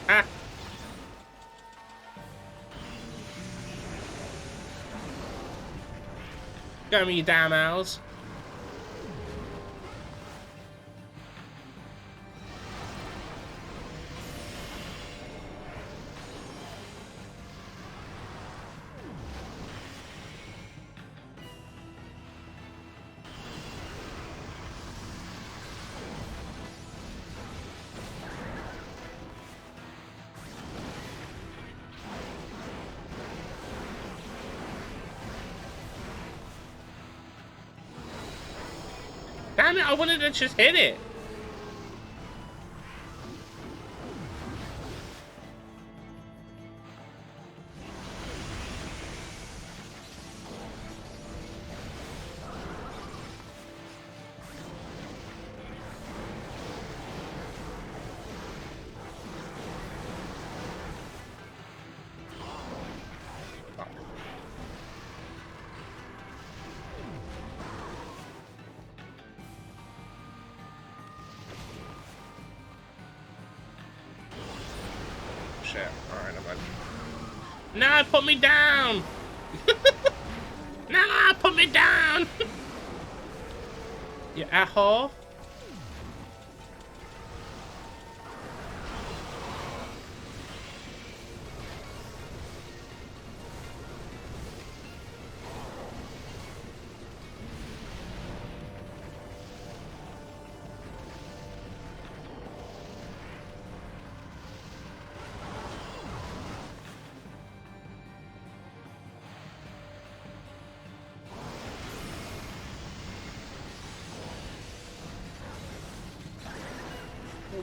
Ah! Go me, you damn owls. Damn it, I wanted to just hit it. Shit. Alright, I'm on. No, put me down! No, put me down! You asshole.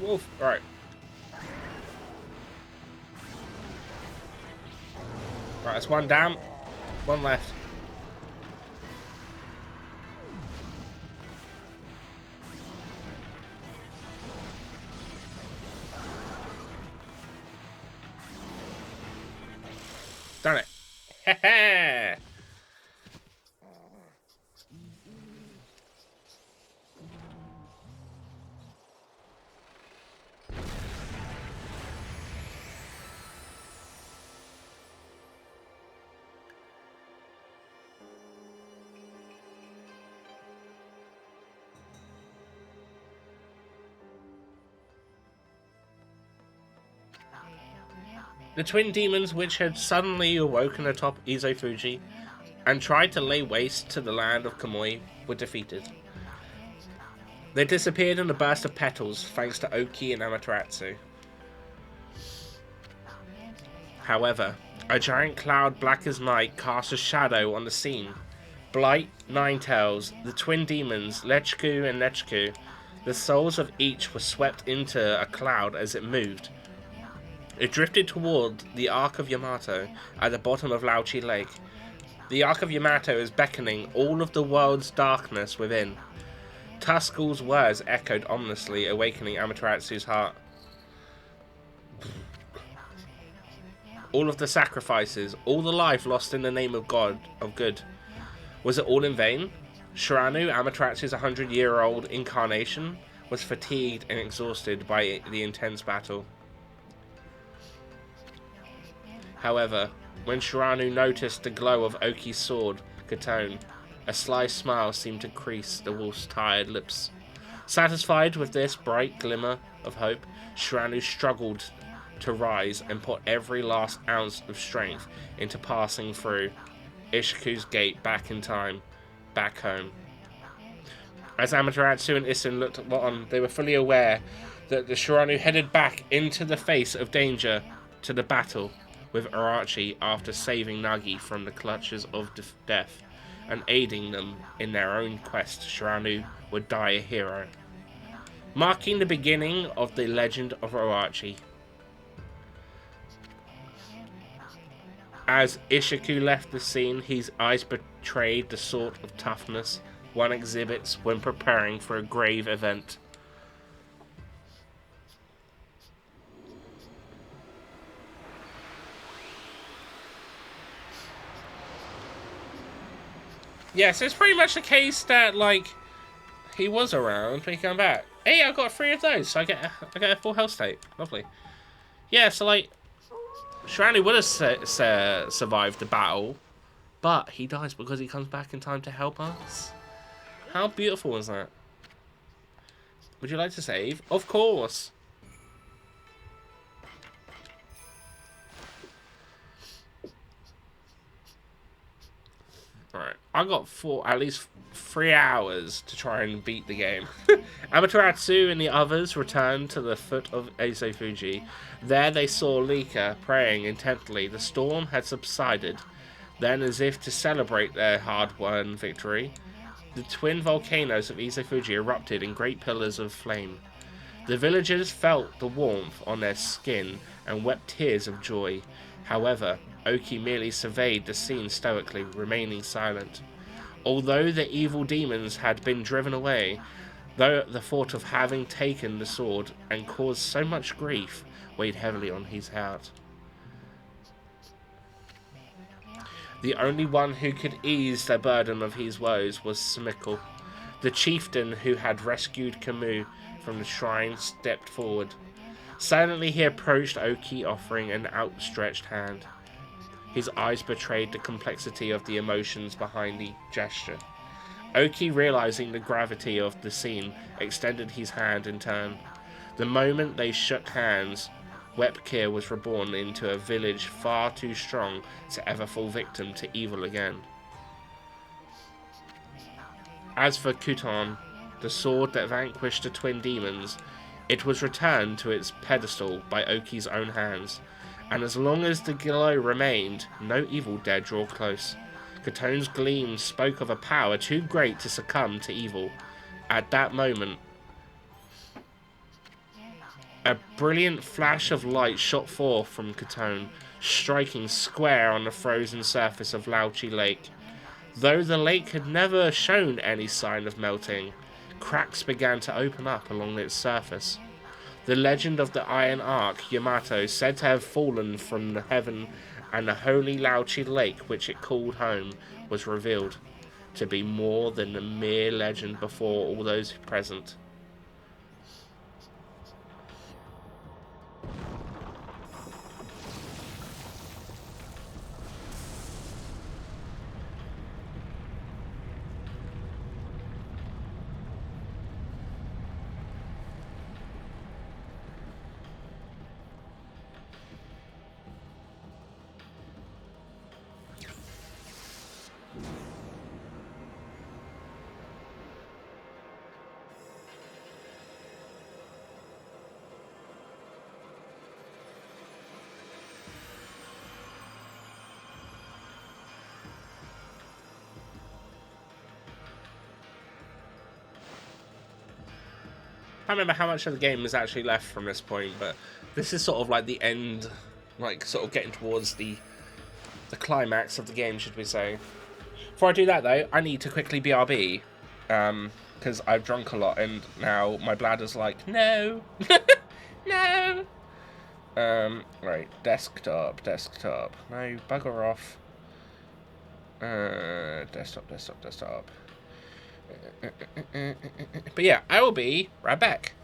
Wolf. Right. Right, that's one down. One left. Done it. Heh. The twin demons which had suddenly awoken atop Izofuji and tried to lay waste to the land of Kamui were defeated. They disappeared in a burst of petals thanks to Oki and Amaterasu. However, a giant cloud black as night cast a shadow on the scene. Blight, Ninetales, the twin demons, Lechku and Lechku, the souls of each were swept into a cloud as it moved. It drifted toward the Ark of Yamato at the bottom of Lauchi Lake. The Ark of Yamato is beckoning all of the world's darkness within. Tuskull's words echoed ominously, awakening Amaterasu's heart. All of the sacrifices, all the life lost in the name of God, of good. Was it all in vain? Shiranu, Amaterasu's 100-year-old incarnation, was fatigued and exhausted by the intense battle. However, when Shiranu noticed the glow of Oki's sword, Katone, a sly smile seemed to crease the wolf's tired lips. Satisfied with this bright glimmer of hope, Shiranu struggled to rise and put every last ounce of strength into passing through Ishiku's gate back in time, back home. As Amaterasu and Isun looked on, they were fully aware that the Shiranu headed back into the face of danger to the battle with Arachi after saving Nagi from the clutches of death and aiding them in their own quest. Shiranu would die a hero, marking the beginning of the legend of Arachi. As Ishiku left the scene, his eyes betrayed the sort of toughness one exhibits when preparing for a grave event. Yeah, so it's pretty much the case that, like, he was around when he came back. Hey, I got 3 of those, so I get a full health state. Lovely. Yeah, so, like, Shiranu would have survived the battle, but he dies because he comes back in time to help us. How beautiful was that? Would you like to save? Of course. Alright, I got at least 3 hours to try and beat the game. Amaterasu and the others returned to the foot of Izofuji. There they saw Lika praying intently. The storm had subsided. Then, as if to celebrate their hard-won victory, The twin volcanoes of Isefuji erupted in great pillars of flame. The villagers felt the warmth on their skin and wept tears of joy. However, Oki merely surveyed the scene stoically, remaining silent. Although the evil demons had been driven away, though the thought of having taken the sword and caused so much grief weighed heavily on his heart. The only one who could ease the burden of his woes was Smickle. The chieftain who had rescued Camus from the shrine stepped forward. Silently he approached Oki, offering an outstretched hand. His eyes betrayed the complexity of the emotions behind the gesture. Oki, realizing the gravity of the scene, extended his hand in turn. The moment they shook hands, Wepkir was reborn into a village far too strong to ever fall victim to evil again. As for Kuton, the sword that vanquished the twin demons, it was returned to its pedestal by Oki's own hands, and as long as the glow remained, no evil dared draw close. Kuton's gleam spoke of a power too great to succumb to evil. At that moment, a brilliant flash of light shot forth from Kuton, striking square on the frozen surface of Lauchi Lake. Though the lake had never shown any sign of melting, cracks began to open up along its surface. The legend of the Iron Ark, Yamato, said to have fallen from the heaven, and the holy Lauchi Lake, which it called home, was revealed to be more than a mere legend before all those present. I can't remember how much of the game is actually left from this point, but this is sort of like the end, like sort of getting towards the climax of the game, should we say. Before I do that though, I need to quickly BRB, because I've drunk a lot and now my bladder's like, no, no. Right, desktop, no, bugger off. Desktop. But yeah, I will be right back.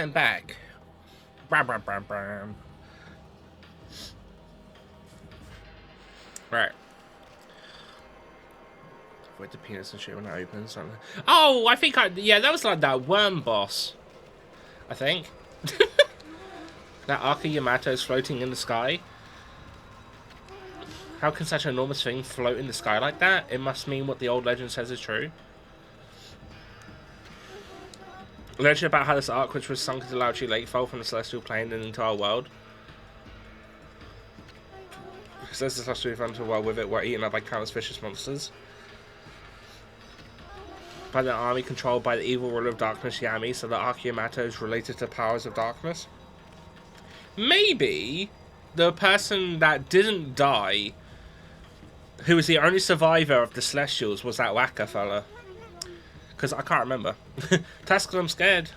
stand back. Bram, bram, bram, bram. Right. With the penis and shit when it opens. Oh, I think yeah, that was like that worm boss. I think. That Arca Yamato is floating in the sky. How can such an enormous thing float in the sky like that? It must mean what the old legend says is true. A legend about how this ark, which was sunk into Lao Chi Lake, fell from the celestial plane and into our world. It says the celestial fell into a world with it were eaten up by countless vicious monsters. By the army controlled by the evil ruler of darkness, Yami, so the Arca Yamato is related to powers of darkness. Maybe the person that didn't die, who was the only survivor of the Celestials, was that Waka fella. Because I can't remember. That's because I'm scared.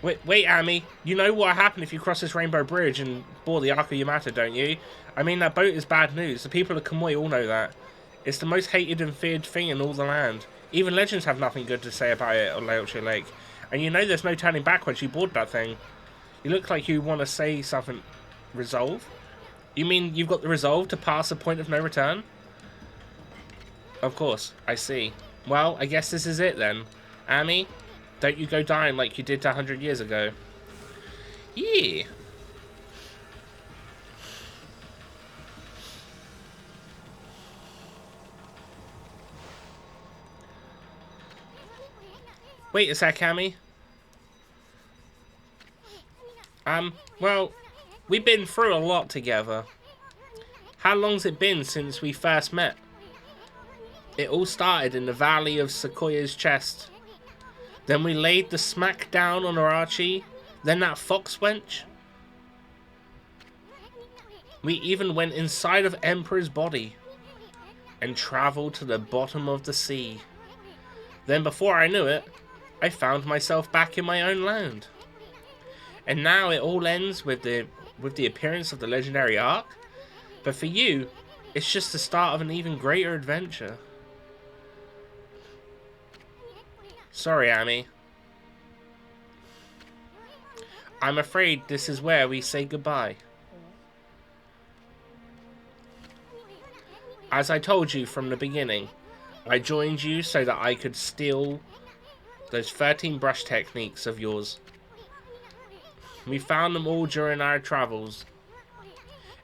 Wait, Amy. You know what happened if you cross this rainbow bridge and board the Arca Yamato, don't you? I mean, that boat is bad news. The people of Kamui all know that. It's the most hated and feared thing in all the land. Even legends have nothing good to say about it on Lao Chi Lake. And you know there's no turning back once you board that thing. You look like you want to say something. Resolve? You mean you've got the resolve to pass the point of no return? Of course, I see. Well, I guess this is it then. Amy, don't you go dying like you did 100 years ago. Yeah. Wait a sec, Amy. Well, we've been through a lot together. How long's it been since we first met? It all started in the valley of Sequoia's chest. Then we laid the smack down on Arachi. Then that fox wench. We even went inside of Emperor's body. And travelled to the bottom of the sea. Then before I knew it, I found myself back in my own land. And now it all ends with the appearance of the legendary Ark. But for you, it's just the start of an even greater adventure. Sorry, Amy. I'm afraid this is where we say goodbye. As I told you from the beginning, I joined you so that I could steal those 13 brush techniques of yours. We found them all during our travels.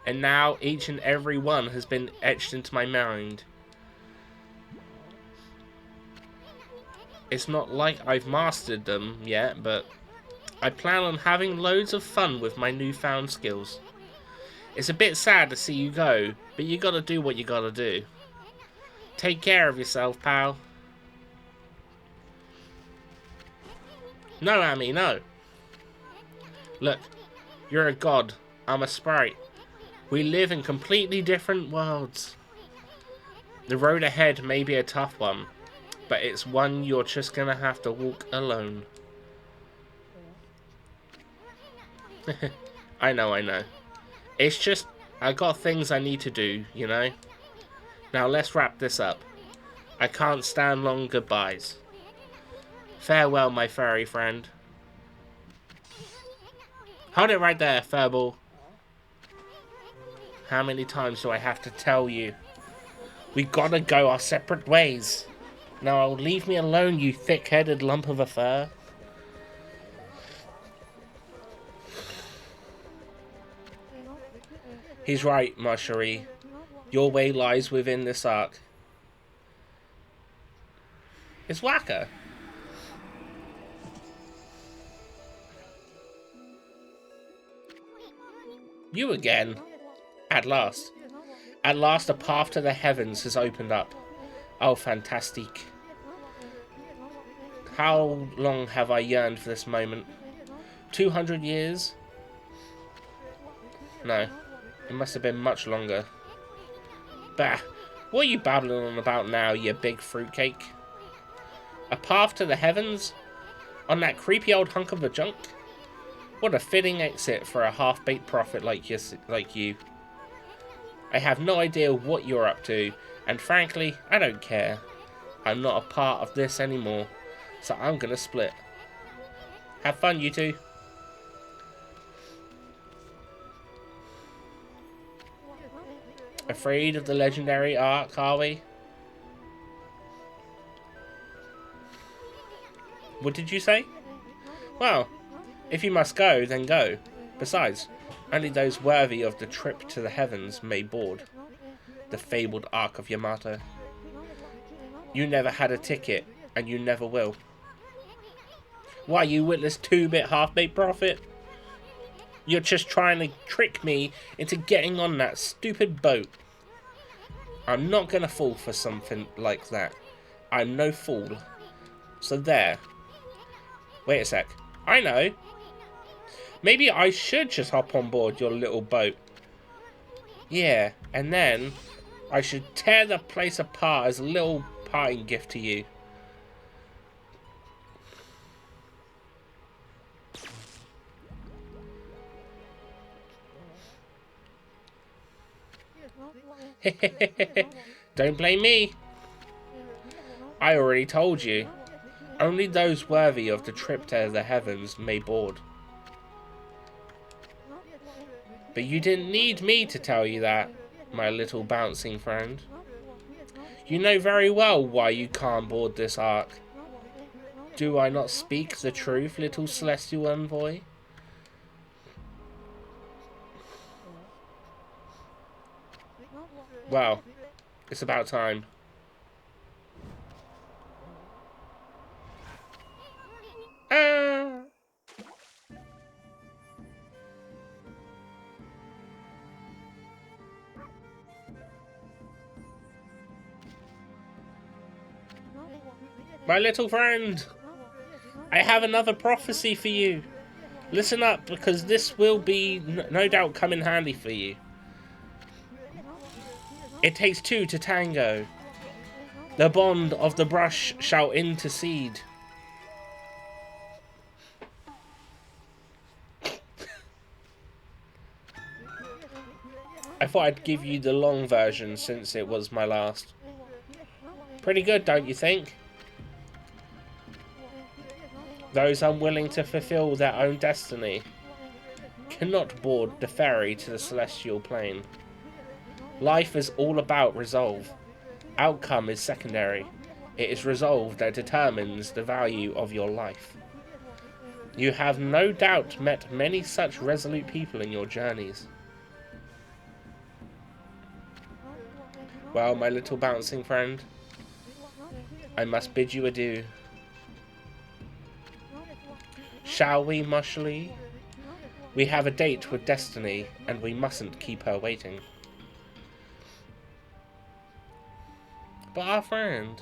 And now each and every one has been etched into my mind. It's not like I've mastered them yet, but I plan on having loads of fun with my newfound skills. It's a bit sad to see you go, but you gotta do what you gotta do. Take care of yourself, pal. No, Amy, no. Look, you're a god. I'm a sprite. We live in completely different worlds. The road ahead may be a tough one, but it's one you're just gonna have to walk alone. I know. It's just, I got things I need to do, you know? Now let's wrap this up. I can't stand long goodbyes. Farewell, my furry friend. Hold it right there, Furball. How many times do I have to tell you? We gotta go our separate ways. Now leave me alone, you thick-headed lump of a fur. He's right, ma chérie. Your way lies within this arc. It's Waka. You again. At last. At last a path to the heavens has opened up. Oh, fantastique. How long have I yearned for this moment? 200 years? No. It must have been much longer. Bah. What are you babbling on about now, you big fruitcake? A path to the heavens? On that creepy old hunk of a junk? What a fitting exit for a half-baked prophet like you. I have no idea what you're up to, and frankly, I don't care. I'm not a part of this anymore, so I'm gonna split. Have fun, you two. Afraid of the legendary arc, are we? What did you say? Well, if you must go, then go. Besides, only those worthy of the trip to the heavens may board the fabled Ark of Yamato. You never had a ticket, and you never will. Why, you witless two-bit half-baked prophet? You're just trying to trick me into getting on that stupid boat. I'm not gonna fall for something like that. I'm no fool. So there. Wait a sec. I know. Maybe I should just hop on board your little boat. Yeah, and then I should tear the place apart as a little parting gift to you. Don't blame me. I already told you. Only those worthy of the trip to the heavens may board. But you didn't need me to tell you that, my little bouncing friend. You know very well why you can't board this ark. Do I not speak the truth, little celestial envoy? Well, it's about time. Ah! My little friend, I have another prophecy for you. Listen up, because this will be no doubt come in handy for you. It takes two to tango. The bond of the brush shall intercede. I thought I'd give you the long version since it was my last. Pretty good, don't you think? Those unwilling to fulfill their own destiny cannot board the ferry to the celestial plane. Life is all about resolve. Outcome is secondary. It is resolve that determines the value of your life. You have no doubt met many such resolute people in your journeys. Well, my little bouncing friend, I must bid you adieu. Shall we, Mushly? We have a date with Destiny, and we mustn't keep her waiting. But our friend...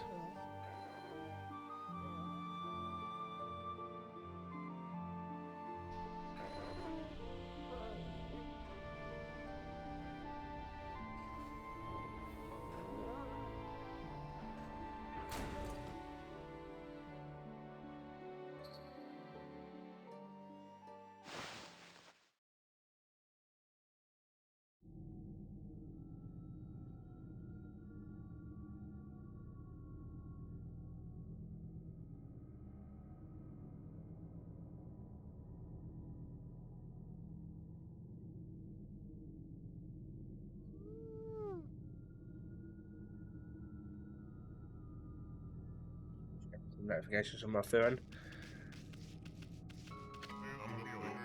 Notifications on my phone.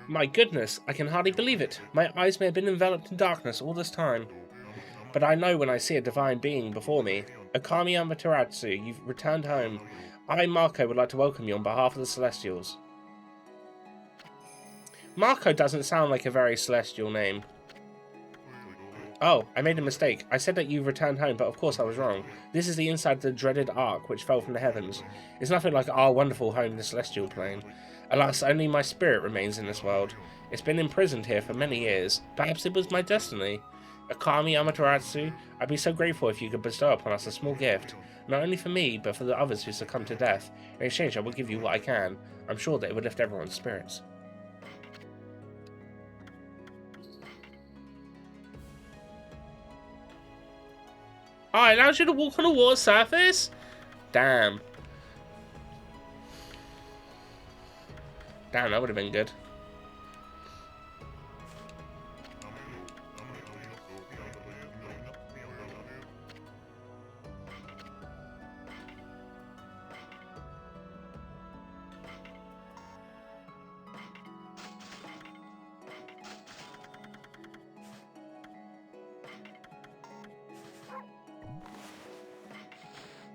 My goodness, I can hardly believe it. My eyes may have been enveloped in darkness all this time. But I know when I see a divine being before me. Okami Amaterasu, you've returned home. I, Marco, would like to welcome you on behalf of the Celestials. Marco doesn't sound like a very celestial name. Oh, I made a mistake. I said that you returned home, but of course I was wrong. This is the inside of the dreaded Ark, which fell from the heavens. It's nothing like our wonderful home, the celestial plane. Alas, only my spirit remains in this world. It's been imprisoned here for many years. Perhaps it was my destiny. Okami Amaterasu, I'd be so grateful if you could bestow upon us a small gift, not only for me, but for the others who succumb to death. In exchange, I will give you what I can. I'm sure that it would lift everyone's spirits. Oh, it allows you to walk on a water surface? Damn. Damn, that would have been good.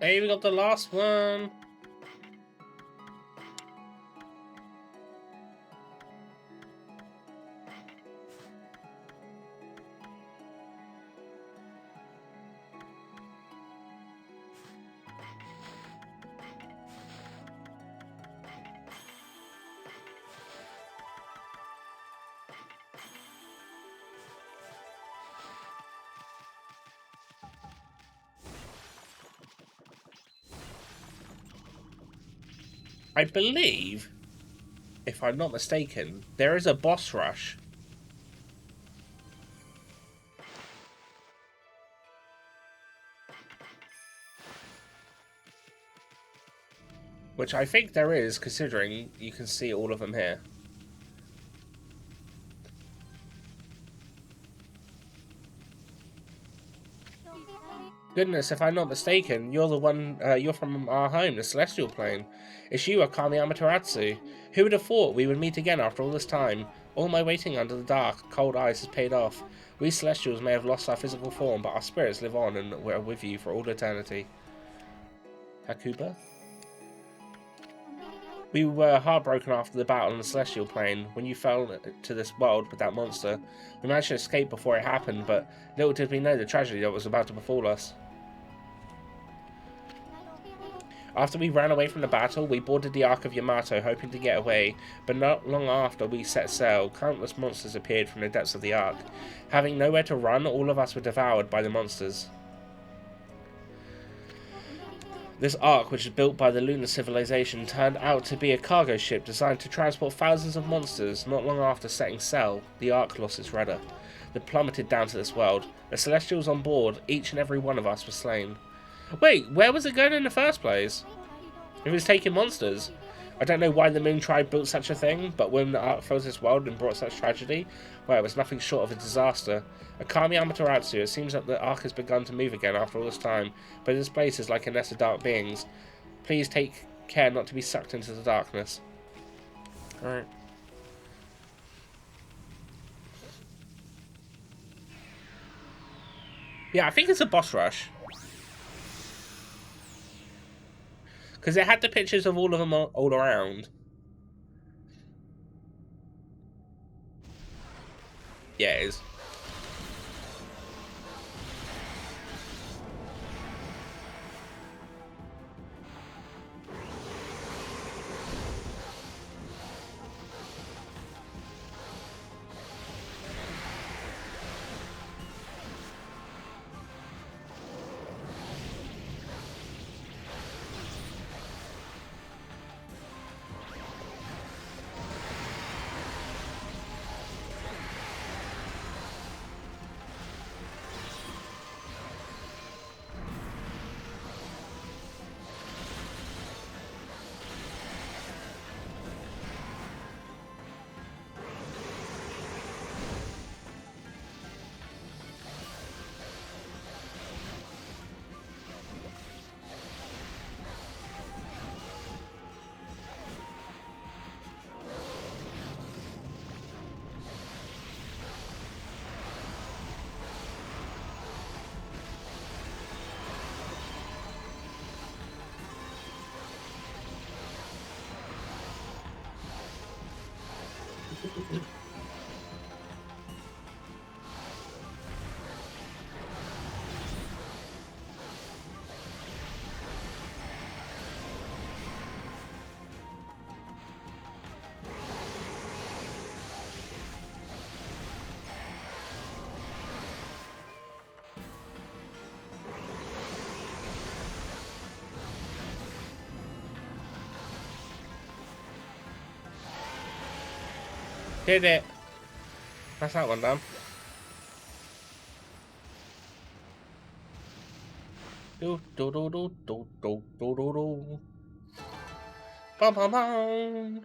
Hey, we got the last one. I believe, if I'm not mistaken, there is a boss rush. Which I think there is, considering you can see all of them here. Goodness, if I'm not mistaken, you're the one, you're from our home, the Celestial Plane. It's you, Okami Amaterasu. Who would have thought we would meet again after all this time? All my waiting under the dark, cold ice has paid off. We Celestials may have lost our physical form, but our spirits live on and we're with you for all eternity. Hakuba? We were heartbroken after the battle on the Celestial Plane, when you fell to this world with that monster. We managed to escape before it happened, but little did we know the tragedy that was about to befall us. After we ran away from the battle, we boarded the Ark of Yamato, hoping to get away, but not long after we set sail, countless monsters appeared from the depths of the Ark. Having nowhere to run, all of us were devoured by the monsters. This Ark, which was built by the lunar civilization, turned out to be a cargo ship designed to transport thousands of monsters. Not long after setting sail, the Ark lost its rudder. It plummeted down to this world. The Celestials on board, each and every one of us, were slain. Wait, where was it going in the first place? It was taking monsters. I don't know why the Moon Tribe built such a thing, but when the Ark fell to this world and brought such tragedy, well, it was nothing short of a disaster. Okami Amaterasu, it seems that the Ark has begun to move again after all this time, but this place is like a nest of dark beings. Please take care not to be sucked into the darkness. Alright. Yeah, I think it's a boss rush. Because it had the pictures of all of them all around. Yeah, it is. Did it. That's that one done. Do do do do do do do do do. Bum bum bum.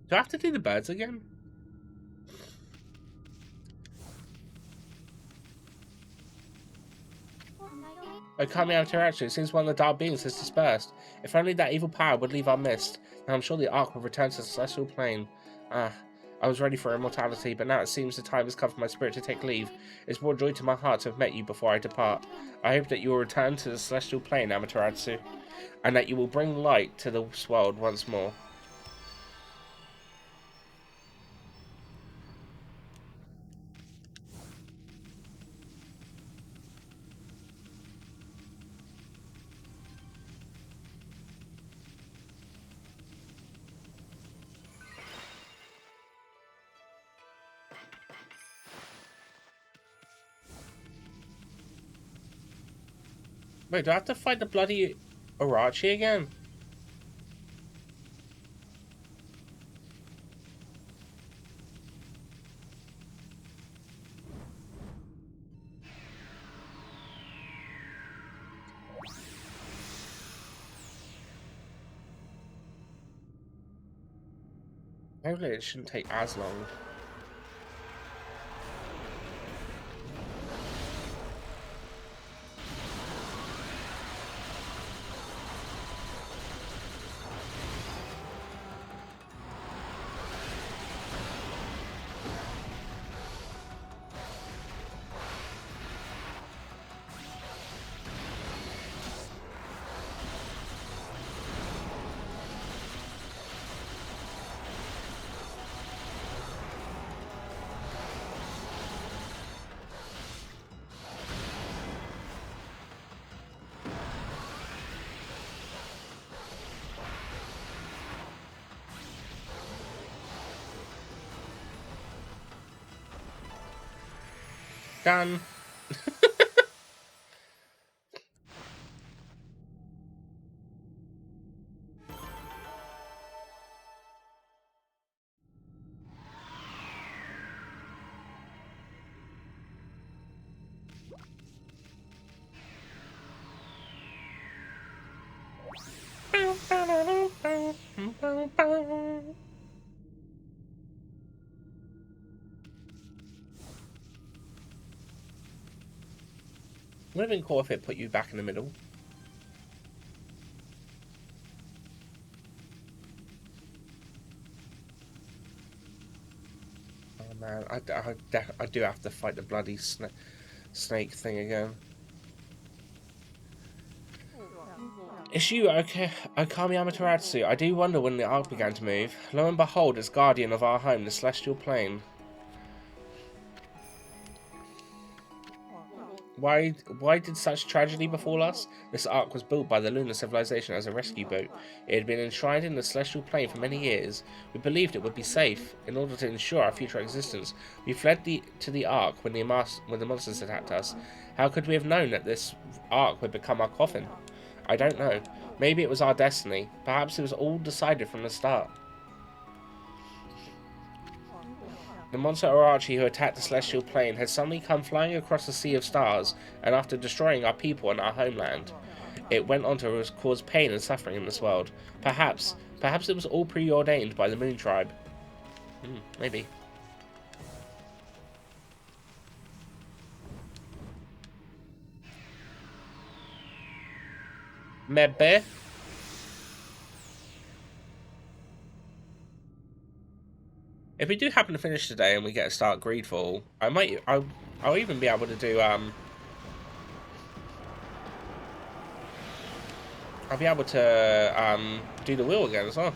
Do I have to do the birds again? Okami interaction. It seems one of the dark beings has dispersed. If only that evil power would leave our midst, then I'm sure the Ark would return to the celestial plane. Ah, I was ready for immortality, but now it seems the time has come for my spirit to take leave. It's brought joy to my heart to have met you before I depart. I hope that you will return to the celestial plane, Amaterasu, and that you will bring light to this world once more. Wait, do I have to fight the bloody Arachi again? Hopefully it shouldn't take as long. Done. Would have been cool if it put you back in the middle. Oh man, I do have to fight the bloody snake thing again. Issue Okami Amaterasu. I do wonder when the arc began to move. Lo and behold, as guardian of our home, the celestial plane. Why did such tragedy befall us? This ark was built by the lunar civilization as a rescue boat. It had been enshrined in the celestial plane for many years. We believed it would be safe. In order to ensure our future existence, we fled to the ark when the monsters attacked us. How could we have known that this ark would become our coffin? I don't know. Maybe it was our destiny. Perhaps it was all decided from the start. The monster Arachi who attacked the celestial plane had suddenly come flying across the sea of stars, and after destroying our people and our homeland, it went on to cause pain and suffering in this world. Perhaps it was all preordained by the Moon Tribe. Maybe. Maybe. If we do happen to finish today and we get a start Greedfall, I'll even be able to do I'll be able to do the wheel again as well.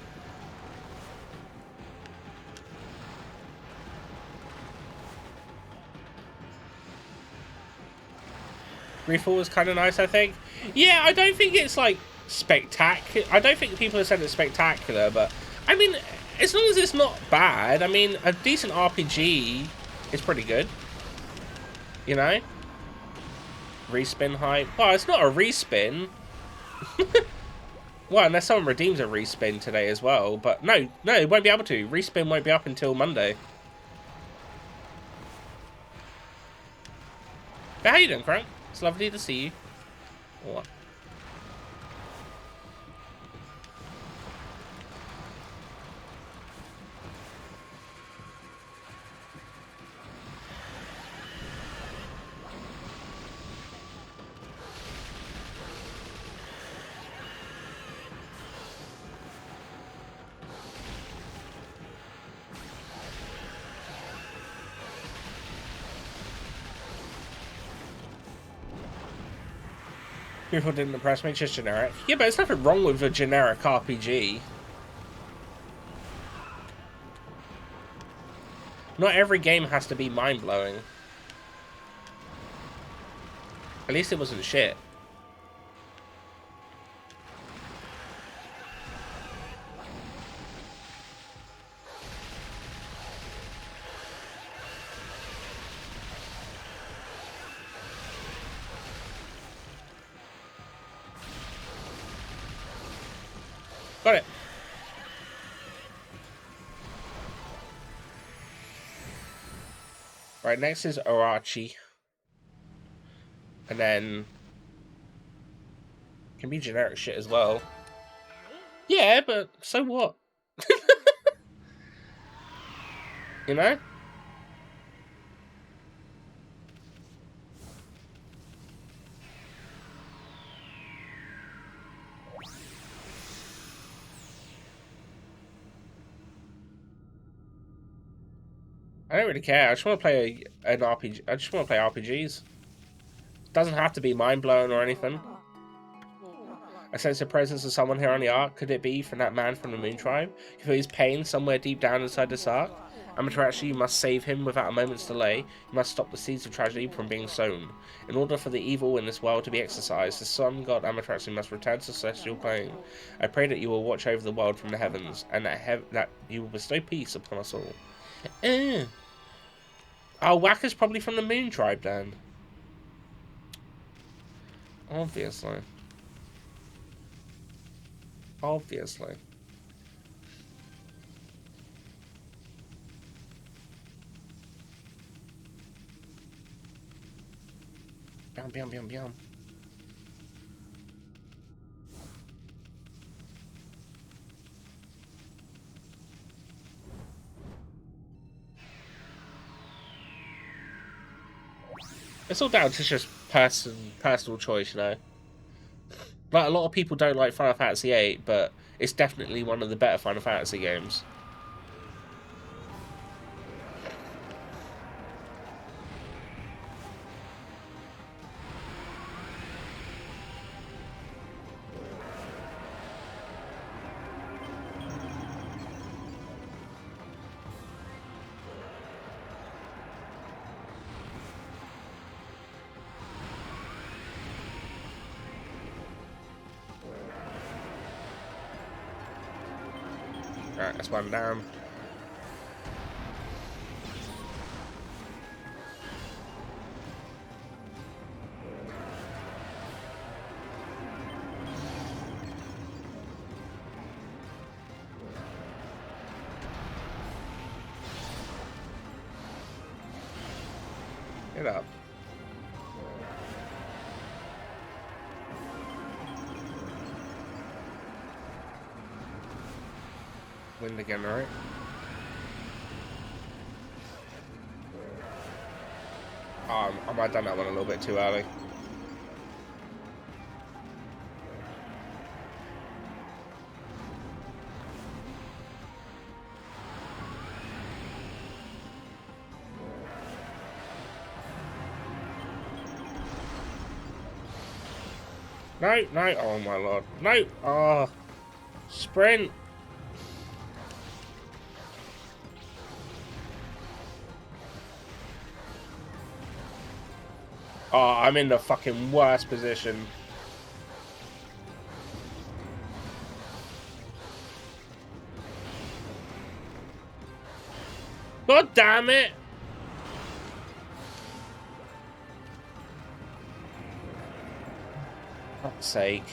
Greedfall was kind of nice, I think. Yeah, I don't think it's like spectacular. I don't think people have said it's spectacular, but I mean, as long as it's not bad, I mean, a decent RPG is pretty good. You know? Respin hype. Well, it's not a respin. Well, unless someone redeems a respin today as well. But no, it won't be able to. Respin won't be up until Monday. But how you doing, Frank? It's lovely to see you. What? People didn't impress me, just generic. Yeah, but there's nothing wrong with a generic RPG. Not every game has to be mind-blowing. At least it wasn't shit. Got it. Right, next is Arachi. And then... can be generic shit as well. Yeah, but so what? You know? I don't really care. I just want to play an RPG. I just want to play RPGs. Doesn't have to be mind-blowing or anything. I sense the presence of someone here on the ark. Could it be from that man from the Moon Tribe? You feel his pain somewhere deep down inside this ark? Amaterasu, you must save him without a moment's delay. You must stop the seeds of tragedy from being sown. In order for the evil in this world to be exorcised, the sun god Amaterasu must return to the celestial plane. I pray that you will watch over the world from the heavens, and that you will bestow peace upon us all. Oh, Wakka's probably from the Moon Tribe then. Obviously. Obviously. Bam, bam, bam, bam. It's all down to just personal choice, you know. Like, a lot of people don't like Final Fantasy VIII, but it's definitely one of the better Final Fantasy games. Alright, that's one down. Get up. Wind again, right? I might have done that one a little bit too early. No, no, oh my lord. No, oh. Sprint. Oh, I'm in the fucking worst position. God damn it! For fuck's sake.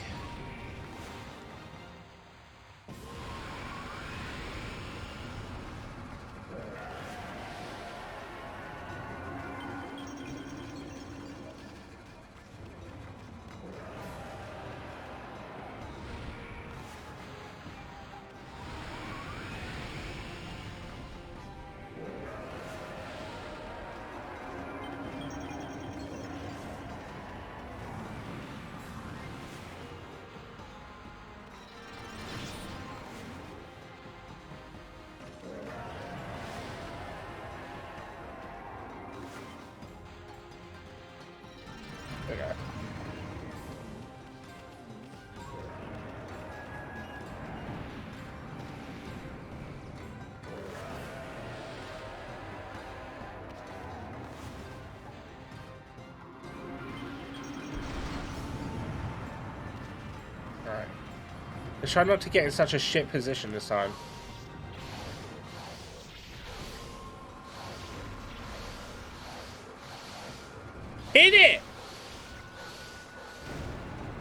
Alright. Let's try not to get in such a shit position this time. Hit it!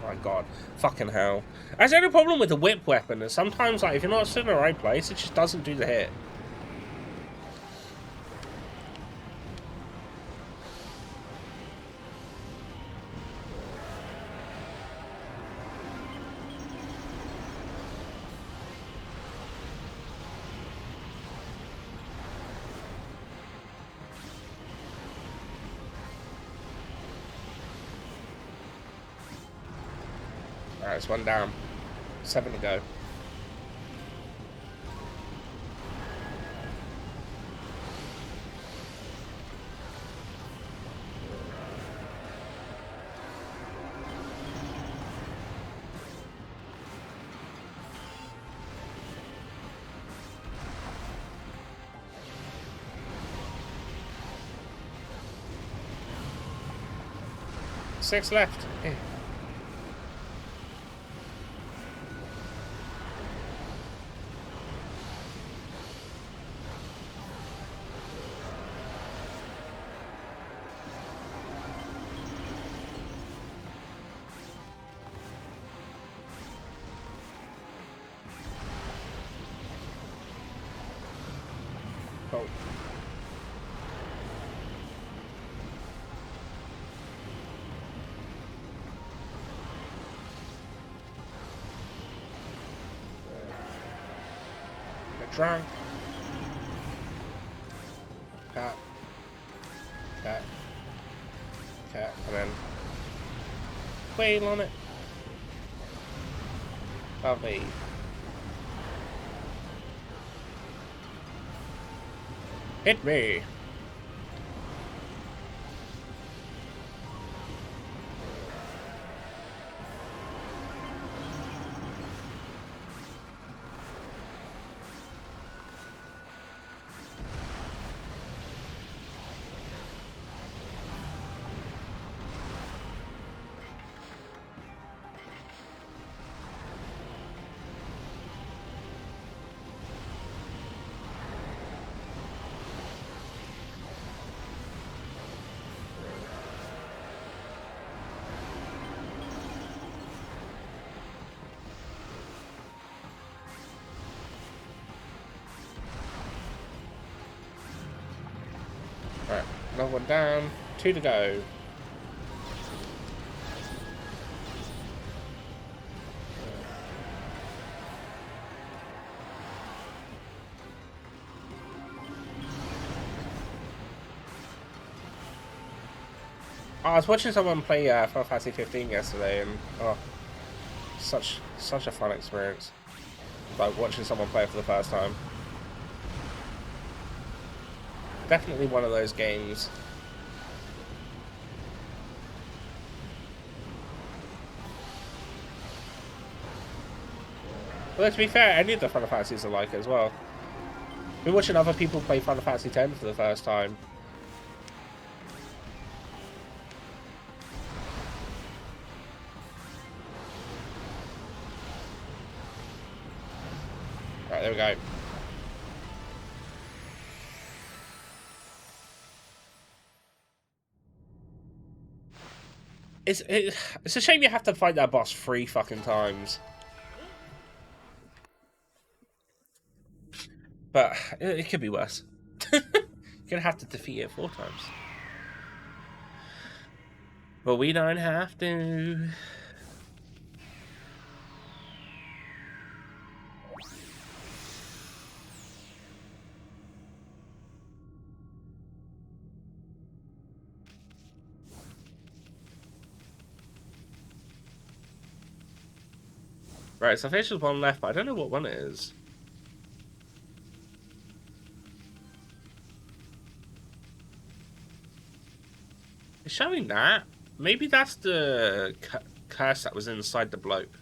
Oh my god. Fucking hell. That's the only problem with the whip weapon, is sometimes, like, if you're not sitting in the right place, it just doesn't do the hit. Alright, it's one down. 7 to go. Six left. Eh. Oh. Get drunk. Cat. Cat. Cat. And then whale on it. Lovely. Hit me. Alright, another one down. 2 to go. I was watching someone play Final Fantasy 15 yesterday, and oh, such a fun experience. Like watching someone play it for the first time. Definitely one of those games. Well, to be fair, any of the Final Fantasies are like it as well. We're watching other people play Final Fantasy X for the first time. Right, there we go. It's a shame you have to fight that boss 3 fucking times. But it could be worse. You're gonna have to defeat it 4 times. But we don't have to. Right, so I think there's one left, but I don't know what one it is. It's showing that. Maybe that's the curse that was inside the bloke.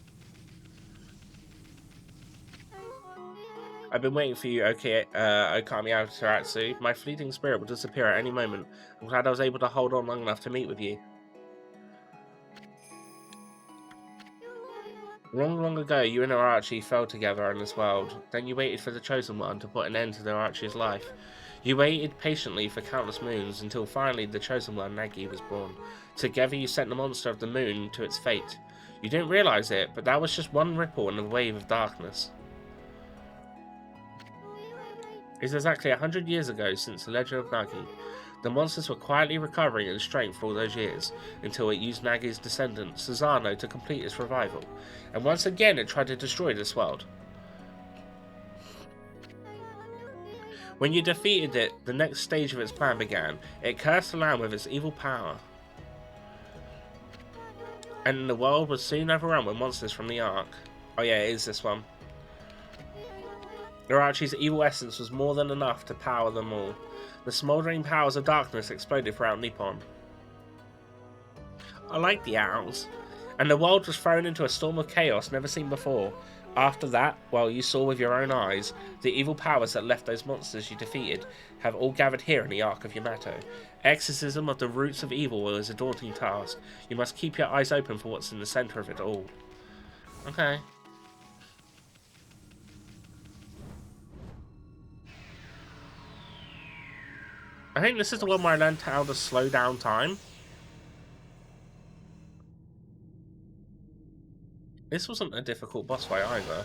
I've been waiting for you, okay, Okami Amaterasu. My fleeting spirit will disappear at any moment. I'm glad I was able to hold on long enough to meet with you. Long, long ago, you and Arachi fell together in this world. Then you waited for the Chosen One to put an end to Arachi's life. You waited patiently for countless moons until finally the Chosen One, Nagi, was born. Together you sent the monster of the moon to its fate. You didn't realize it, but that was just one ripple in a wave of darkness. It's exactly 100 years ago since the legend of Nagi. The monsters were quietly recovering in strength for all those years, until it used Nagi's descendant, Susano, to complete its revival. And once again it tried to destroy this world. When you defeated it, the next stage of its plan began. It cursed the land with its evil power. And the world was soon overrun with monsters from the Ark. Oh yeah, it is this one. Arachi's evil essence was more than enough to power them all. The smouldering powers of darkness exploded throughout Nippon. I like the owls. And the world was thrown into a storm of chaos never seen before. After that, well, you saw with your own eyes, the evil powers that left those monsters you defeated have all gathered here in the Ark of Yamato. Exorcism of the roots of evil is a daunting task. You must keep your eyes open for what's in the center of it all. Okay. I think this is the one where I learned how to slow down time. This wasn't a difficult boss fight either.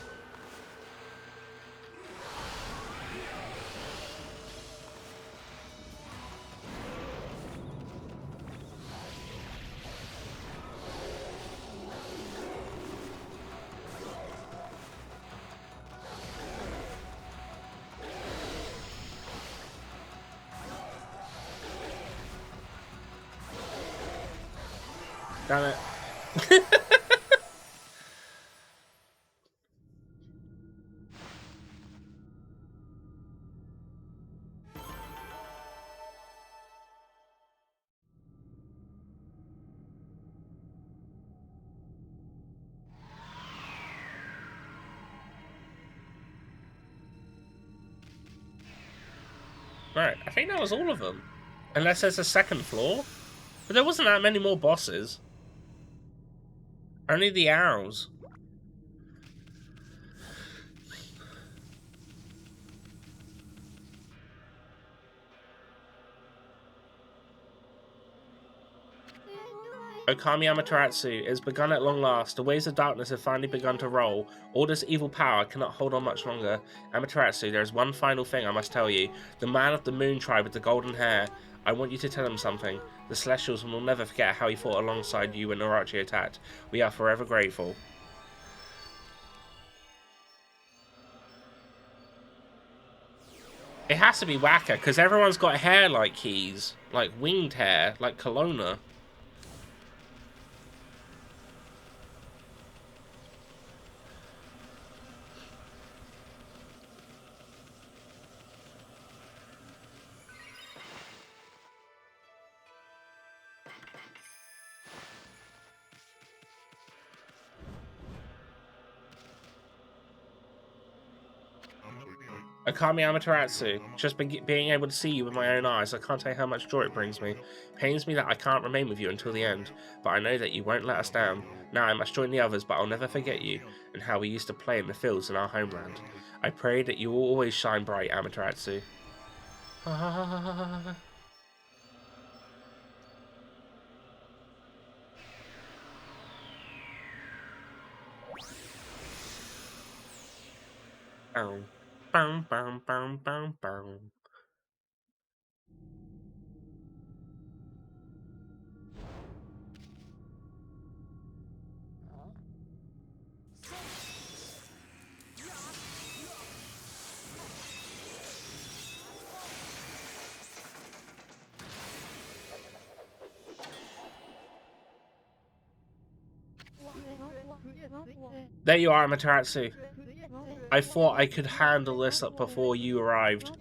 Damn it. Right, I think that was all of them. Unless there's a second floor. But there wasn't that many more bosses. Only the owls. Okami Amaterasu, it has begun at long last. The waves of darkness have finally begun to roll. All this evil power cannot hold on much longer. Amaterasu, there is one final thing I must tell you. The man of the moon tribe with the golden hair. I want you to tell him something. The Celestials will never forget how he fought alongside you when Arachi attacked. We are forever grateful. It has to be Waka, because everyone's got hair like keys. Like winged hair, like Kelowna. Okami Amaterasu, just being able to see you with my own eyes, I can't tell you how much joy it brings me. Pains me that I can't remain with you until the end, but I know that you won't let us down. Now I must join the others, but I'll never forget you, and how we used to play in the fields in our homeland. I pray that you will always shine bright, Amaterasu. Bam, bam, bam, bam, bam. There you are, Amaterasu. I thought I could handle this up before you arrived,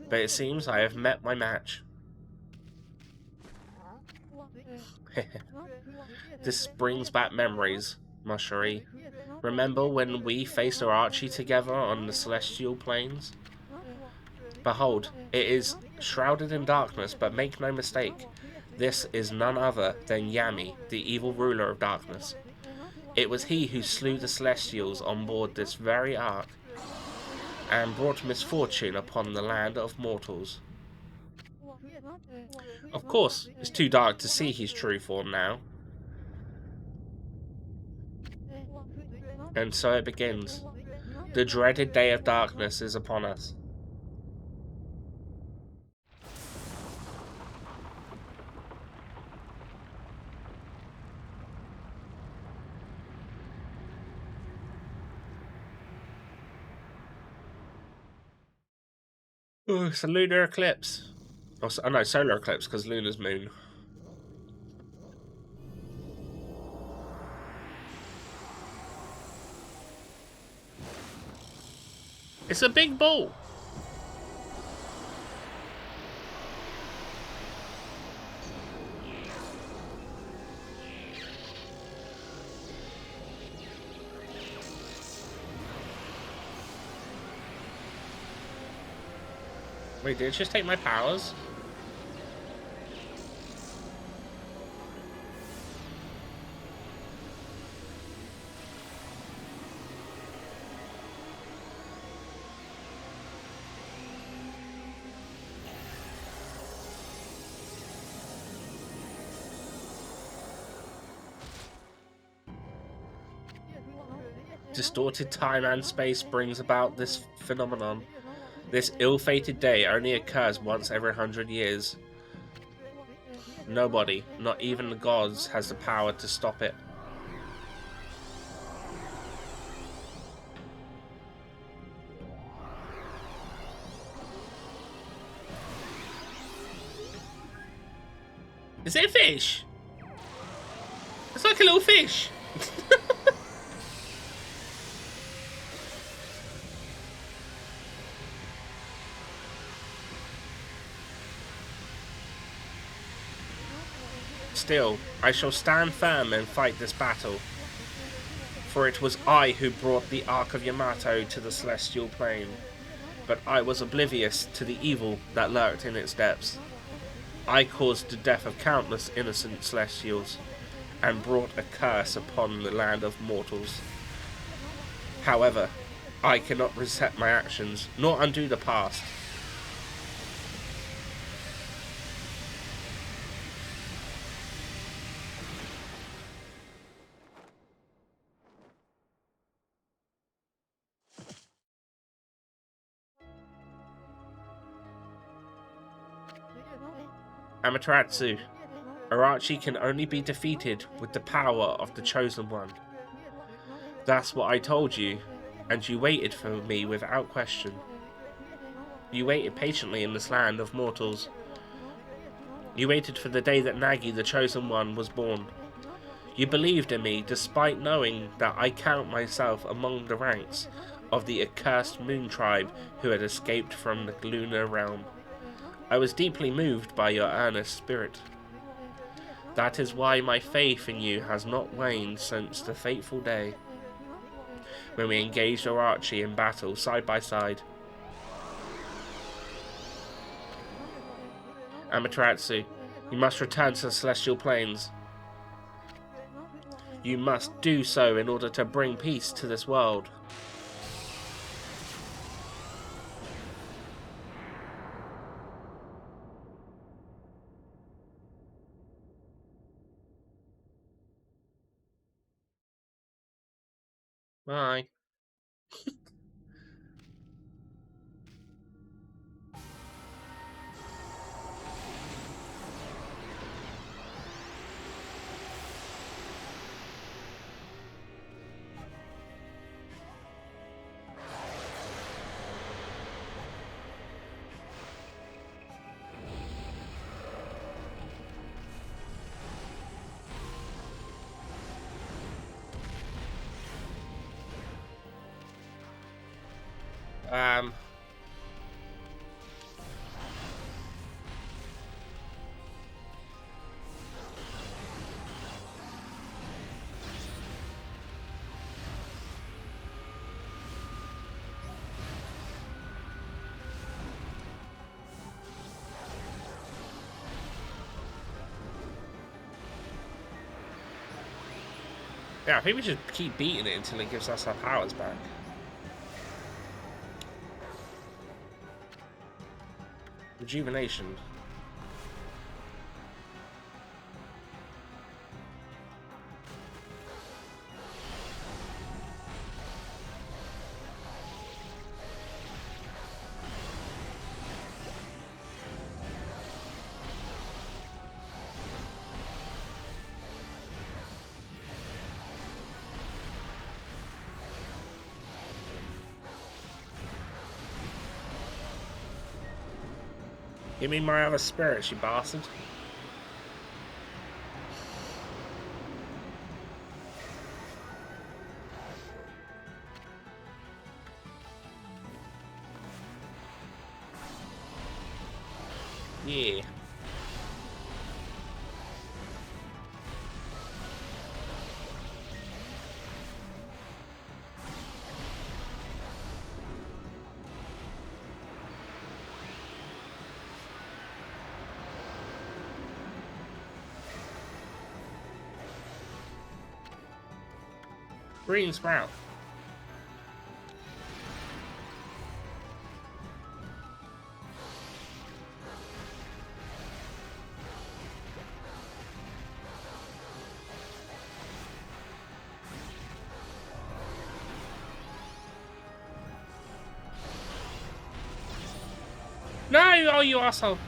but it seems I have met my match. This brings back memories, Mushari. Remember when we faced Arachi together on the celestial plains? Behold, it is shrouded in darkness, but make no mistake, this is none other than Yami, the evil ruler of darkness. It was he who slew the Celestials on board this very ark, and brought misfortune upon the land of mortals. Of course, it's too dark to see his true form now. And so it begins. The dreaded day of darkness is upon us. Oh, it's a lunar eclipse. Oh no, solar eclipse, because luna's moon. It's a big ball. Wait, did it just take my powers? Distorted time and space brings about this phenomenon. This ill-fated day only occurs once every 100 years. Nobody, not even the gods, has the power to stop it. Is it a fish? It's like a little fish. Still, I shall stand firm and fight this battle. For it was I who brought the Ark of Yamato to the celestial plane. But I was oblivious to the evil that lurked in its depths. I caused the death of countless innocent celestials, and brought a curse upon the land of mortals. However, I cannot reset my actions, nor undo the past. Amaterasu, Arachi can only be defeated with the power of the Chosen One. That's what I told you, and you waited for me without question. You waited patiently in this land of mortals. You waited for the day that Nagi, the Chosen One, was born. You believed in me despite knowing that I count myself among the ranks of the accursed moon tribe who had escaped from the lunar realm. I was deeply moved by your earnest spirit. That is why my faith in you has not waned since the fateful day when we engaged Arachi in battle side by side. Amaterasu, you must return to the Celestial Plains. You must do so in order to bring peace to this world. Bye. Um... Yeah, I think we should keep beating it until it gives us our powers back. Rejuvenation. Give me my other spirits, you bastard. Yeah. Green sprout. No! Oh, you asshole.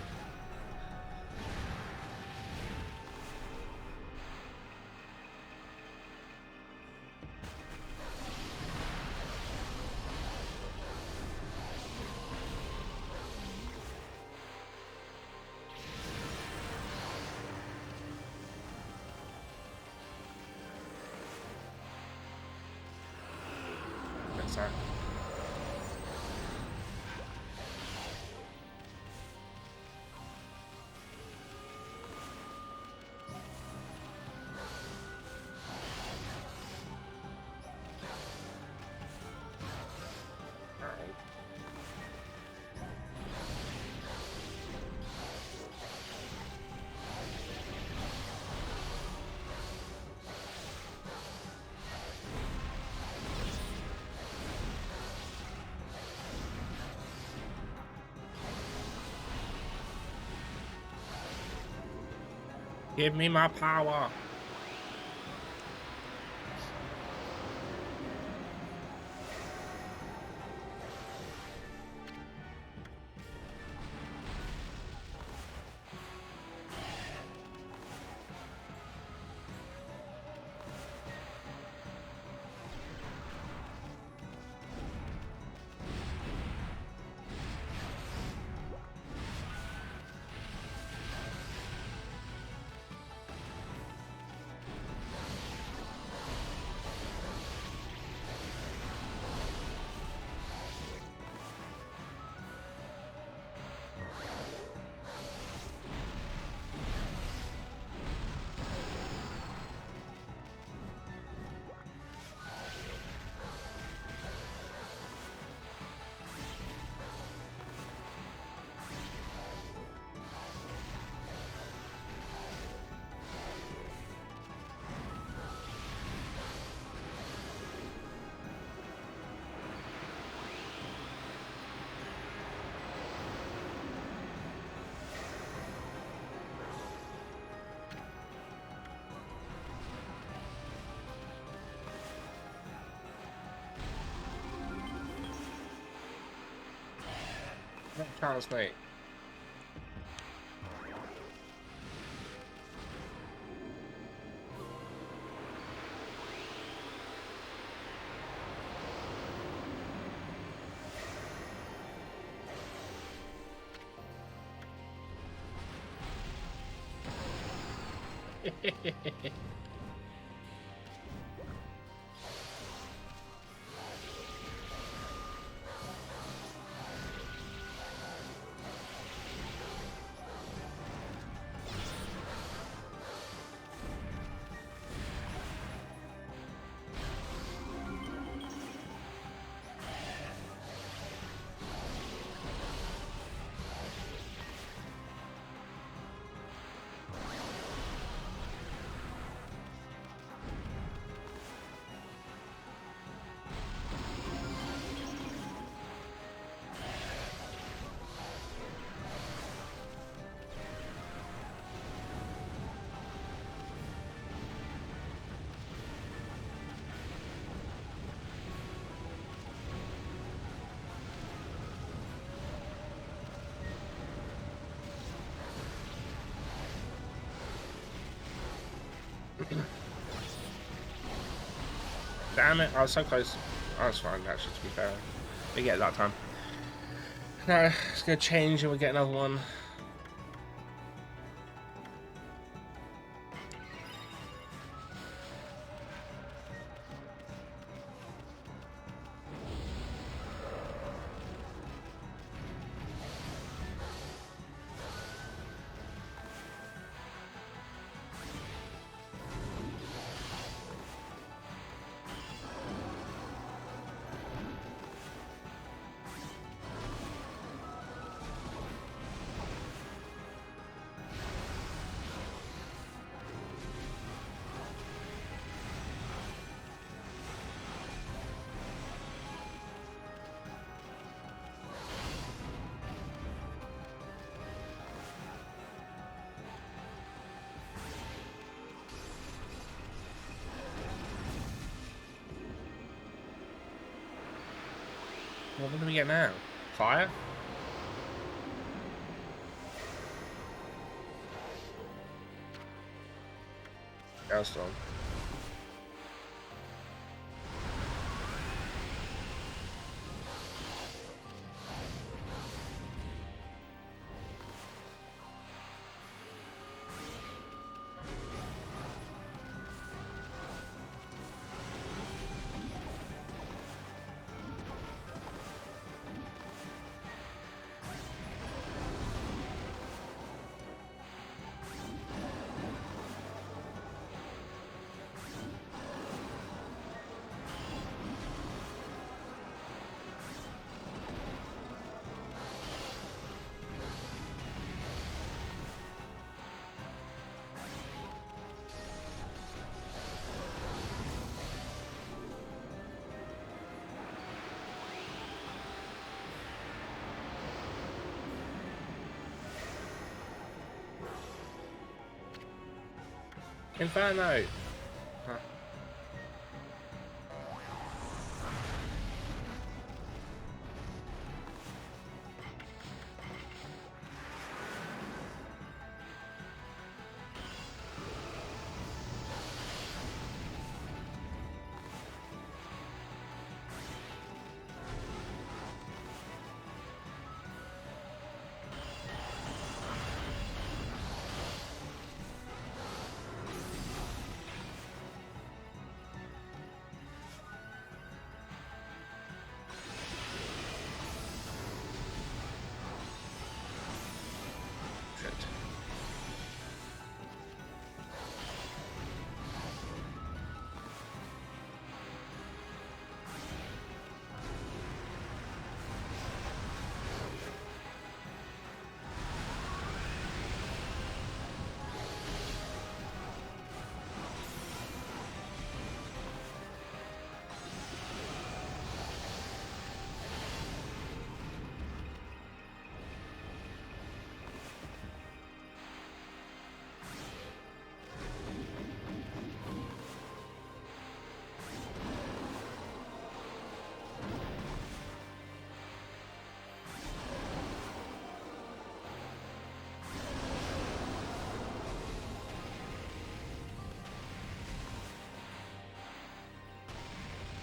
Sorry. Give me my power. Not Charles, mate. Damn it, I was so close. I was fine, actually, to be fair. We get it that time. No, it's going to change and we get another one. What do we get now? Fire? Hailstorm. Inferno! Huh. Shit.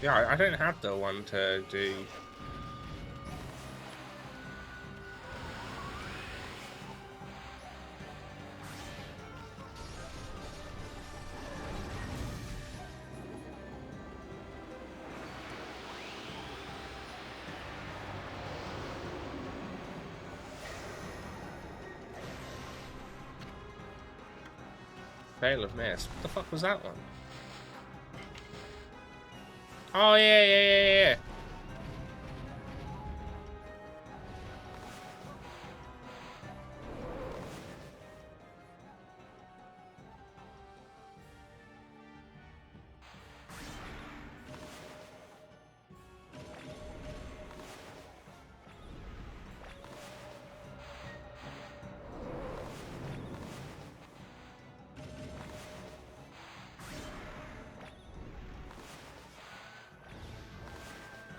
Yeah, I don't have the one to do. Veil of Mist. What the fuck was that one? Oh, yeah.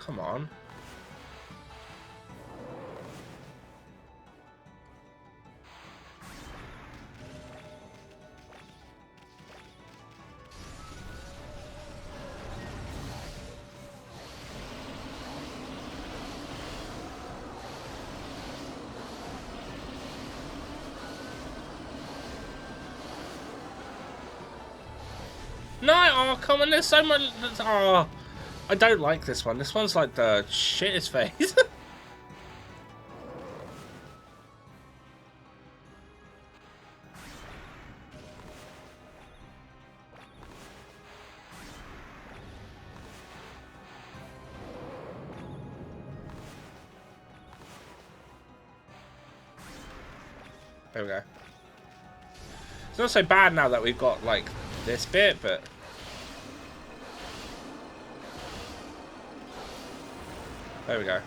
Come on. No, oh, come on, there's so much... Oh, I don't like this one. This one's like the shittest face. There we go. It's not so bad now that we've got, like, this bit, but... There we go.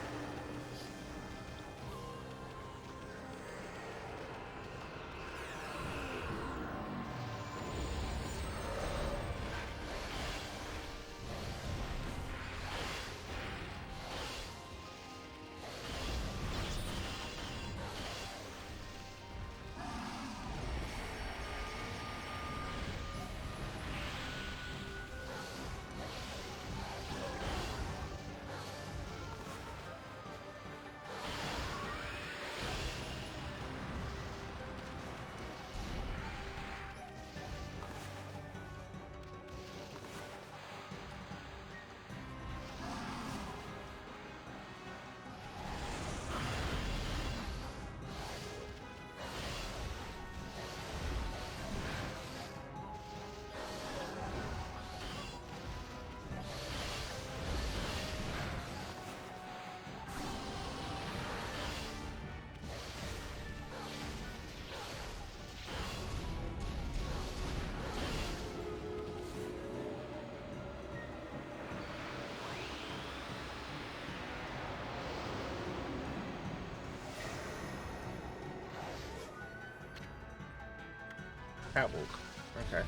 Catwalk. Okay.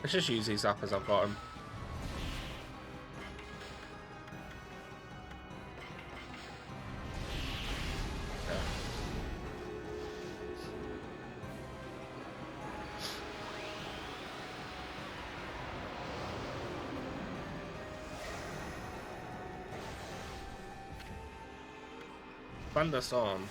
Let's just use these up as I've got them. Thunderstorm.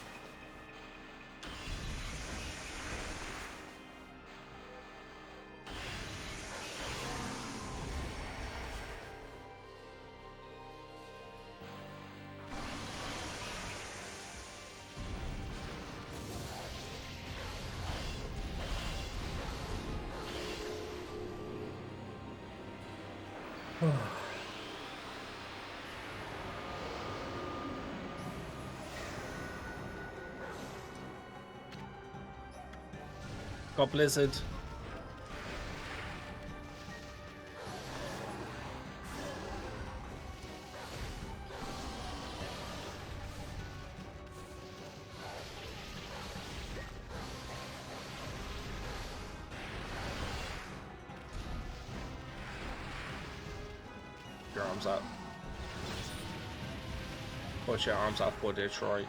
Got Blizzard. Your arms up. Put your arms up for Detroit.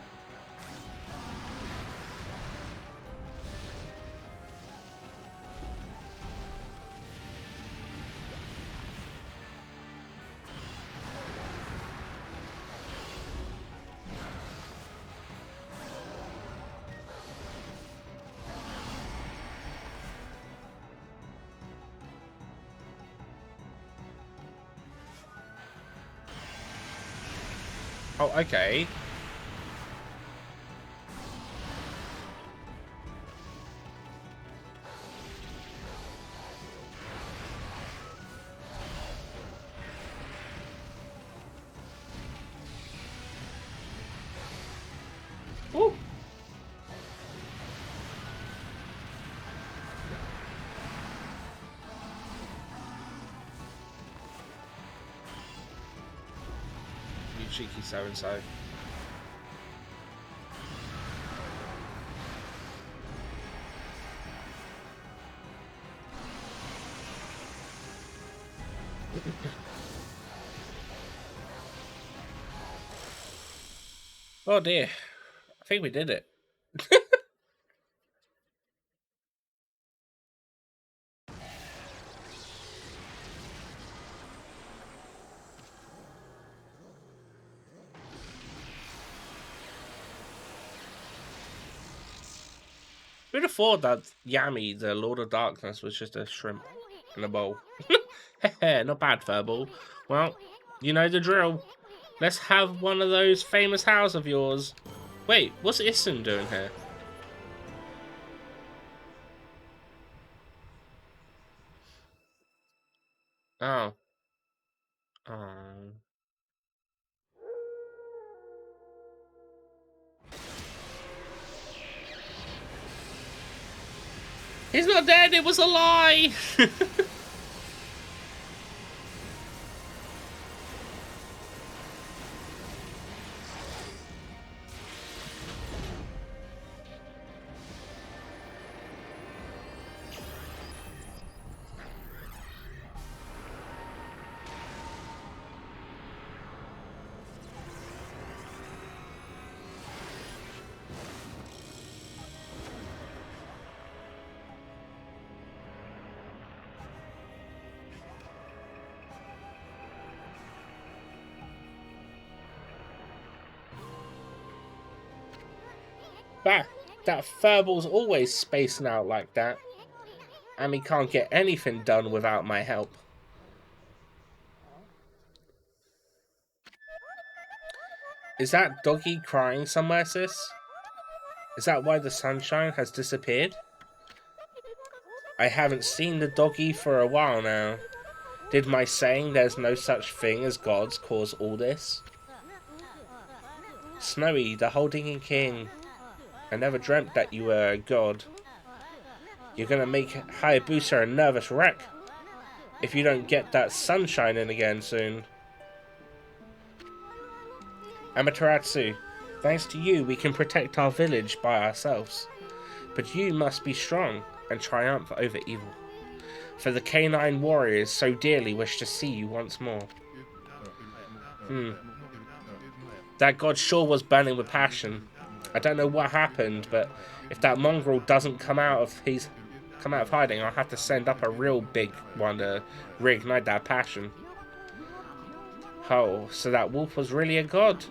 Oh, okay. Woo. You cheeky so-and-so. Oh dear. I think we did it. Who'd have thought that Yami, the Lord of Darkness, was just a shrimp in a bowl? Heh, not bad, Furball. Well, you know the drill. Let's have one of those famous howls of yours. Wait, what's Issen doing here? Oh. Oh. He's not dead, it was a lie! That Furball's always spacing out like that. And he can't get anything done without my help. Is that doggy crying somewhere, sis? Is that why the sunshine has disappeared? I haven't seen the doggy for a while now. Did my saying there's no such thing as gods cause all this? Snowy, the Holding King. I never dreamt that you were a god. You're gonna make Hayabusa a nervous wreck if you don't get that sun shining again soon. Amaterasu, thanks to you we can protect our village by ourselves. But you must be strong and triumph over evil. For the canine warriors so dearly wish to see you once more. That god sure was burning with passion. I don't know what happened, but if that mongrel doesn't come out of hiding, I'll have to send up a real big one to reignite that passion. Oh, so that wolf was really a god.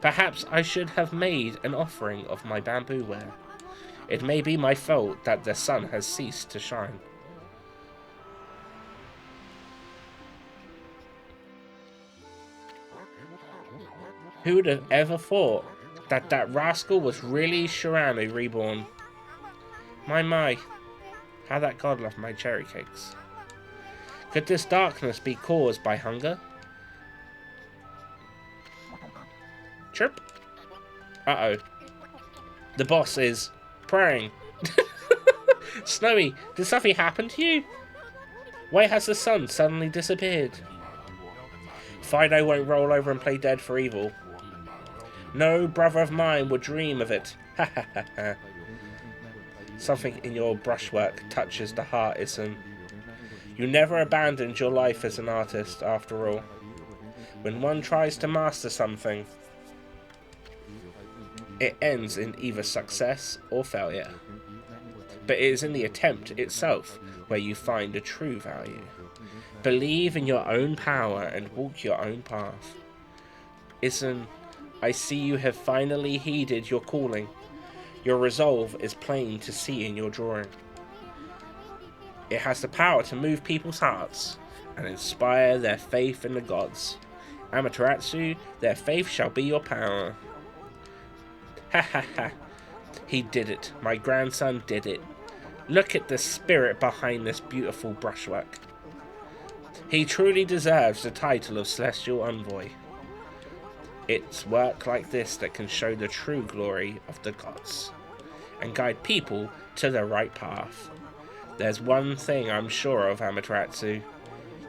Perhaps I should have made an offering of my bamboo ware. It may be my fault that the sun has ceased to shine. Who would have ever thought that rascal was really Shirano reborn? My, how that god loved my cherry cakes. Could this darkness be caused by hunger? Chirp. Uh-oh. The boss is praying. Snowy, did something happen to you? Why has the sun suddenly disappeared? Fido won't roll over and play dead for evil. No brother of mine would dream of it. Ha ha ha ha. Something in your brushwork touches the heart, Issen. You never abandoned your life as an artist, after all. When one tries to master something, it ends in either success or failure. But it is in the attempt itself where you find the true value. Believe in your own power and walk your own path. Issen, I see you have finally heeded your calling. Your resolve is plain to see in your drawing. It has the power to move people's hearts and inspire their faith in the gods. Amaterasu, their faith shall be your power. Ha ha ha. He did it. My grandson did it. Look at the spirit behind this beautiful brushwork. He truly deserves the title of Celestial Envoy. It's work like this that can show the true glory of the gods and guide people to the right path. There's one thing I'm sure of, Amaterasu.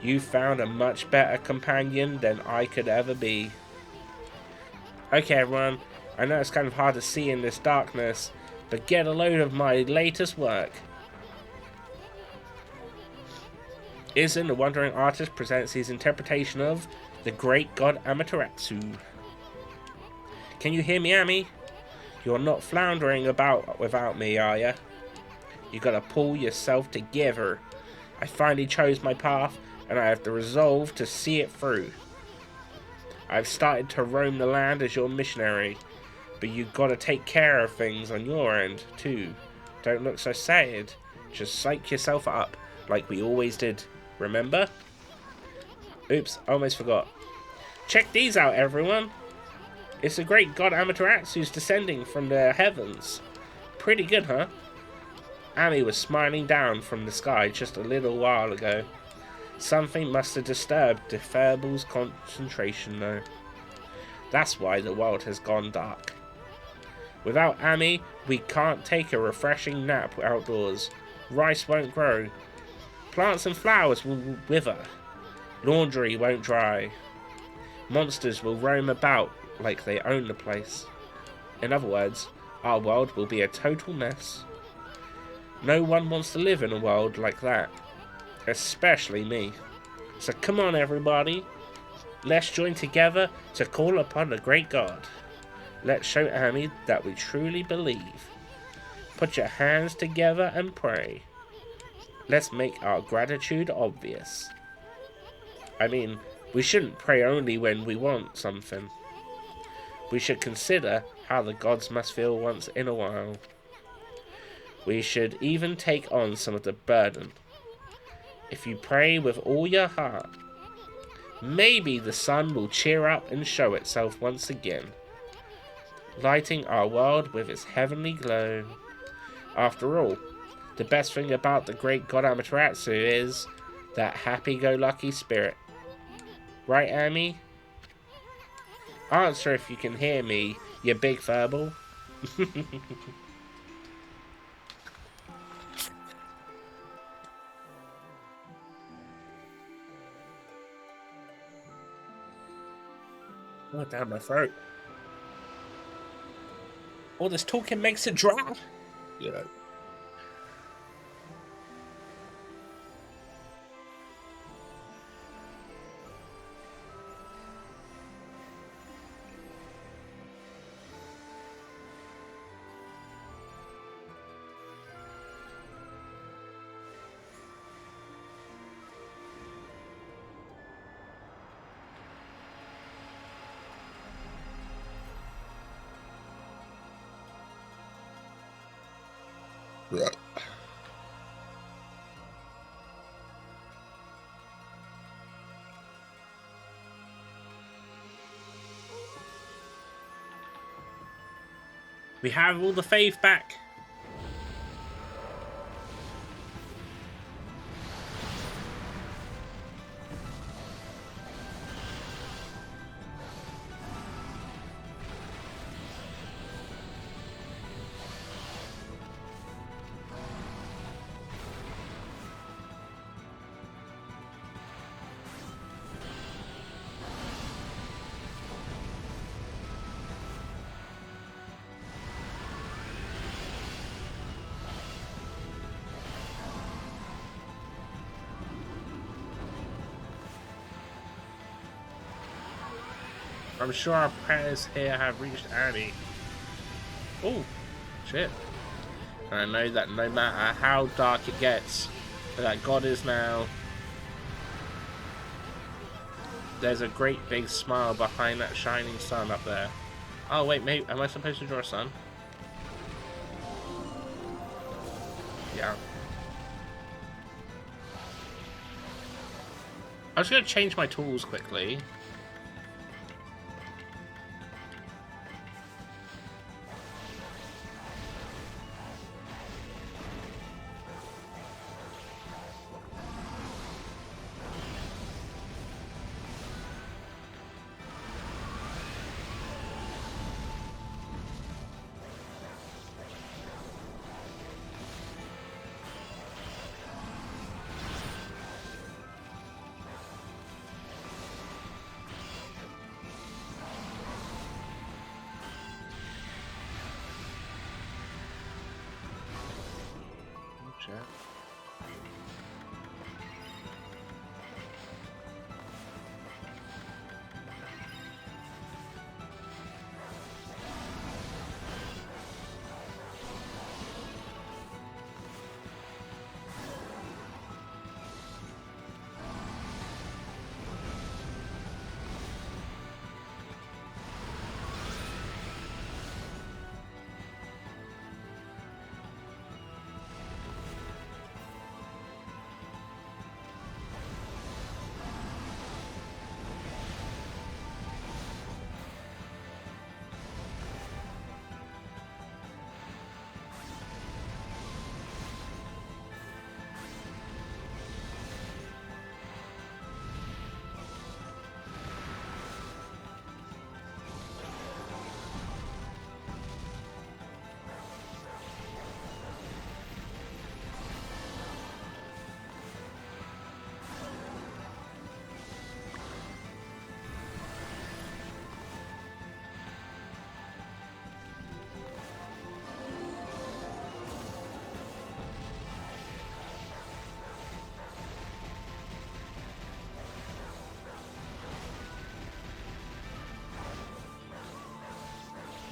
You found a much better companion than I could ever be. Okay, everyone. I know it's kind of hard to see in this darkness, but get a load of my latest work. Izan, the wandering artist, presents his interpretation of the great god Amaterasu. Can you hear me, Ami? You're not floundering about without me, are ya? You gotta pull yourself together. I finally chose my path, and I have the resolve to see it through. I've started to roam the land as your missionary, but you gotta take care of things on your end, too. Don't look so sad. Just psych yourself up, like we always did. Remember? Oops, almost forgot. Check these out, everyone. It's the great god Amaterasu's descending from the heavens. Pretty good, huh? Ami was smiling down from the sky just a little while ago. Something must have disturbed the Fairble's concentration, though. That's why the world has gone dark. Without Ami, we can't take a refreshing nap outdoors. Rice won't grow. Plants and flowers will wither. Laundry won't dry. Monsters will roam about like they own the place. In other words, our world will be a total mess. No one wants to live in a world like that. Especially me. So come on, everybody. Let's join together to call upon the great god. Let's show Ami that we truly believe. Put your hands together and pray. Let's make our gratitude obvious. I mean, we shouldn't pray only when we want something. We should consider how the gods must feel once in a while. We should even take on some of the burden. If you pray with all your heart, maybe the sun will cheer up and show itself once again, lighting our world with its heavenly glow. After all, the best thing about the great god Amaterasu is that happy-go-lucky spirit. Right, Ami? Answer if you can hear me, you big furble. Oh, down my throat. All this talking makes it dry. You know. Right. We have all the faith back. I'm sure our prayers here have reached Annie. Oh, shit. And I know that no matter how dark it gets, that God is now. There's a great big smile behind that shining sun up there. Oh wait, maybe am I supposed to draw a sun? Yeah. I'm just gonna change my tools quickly.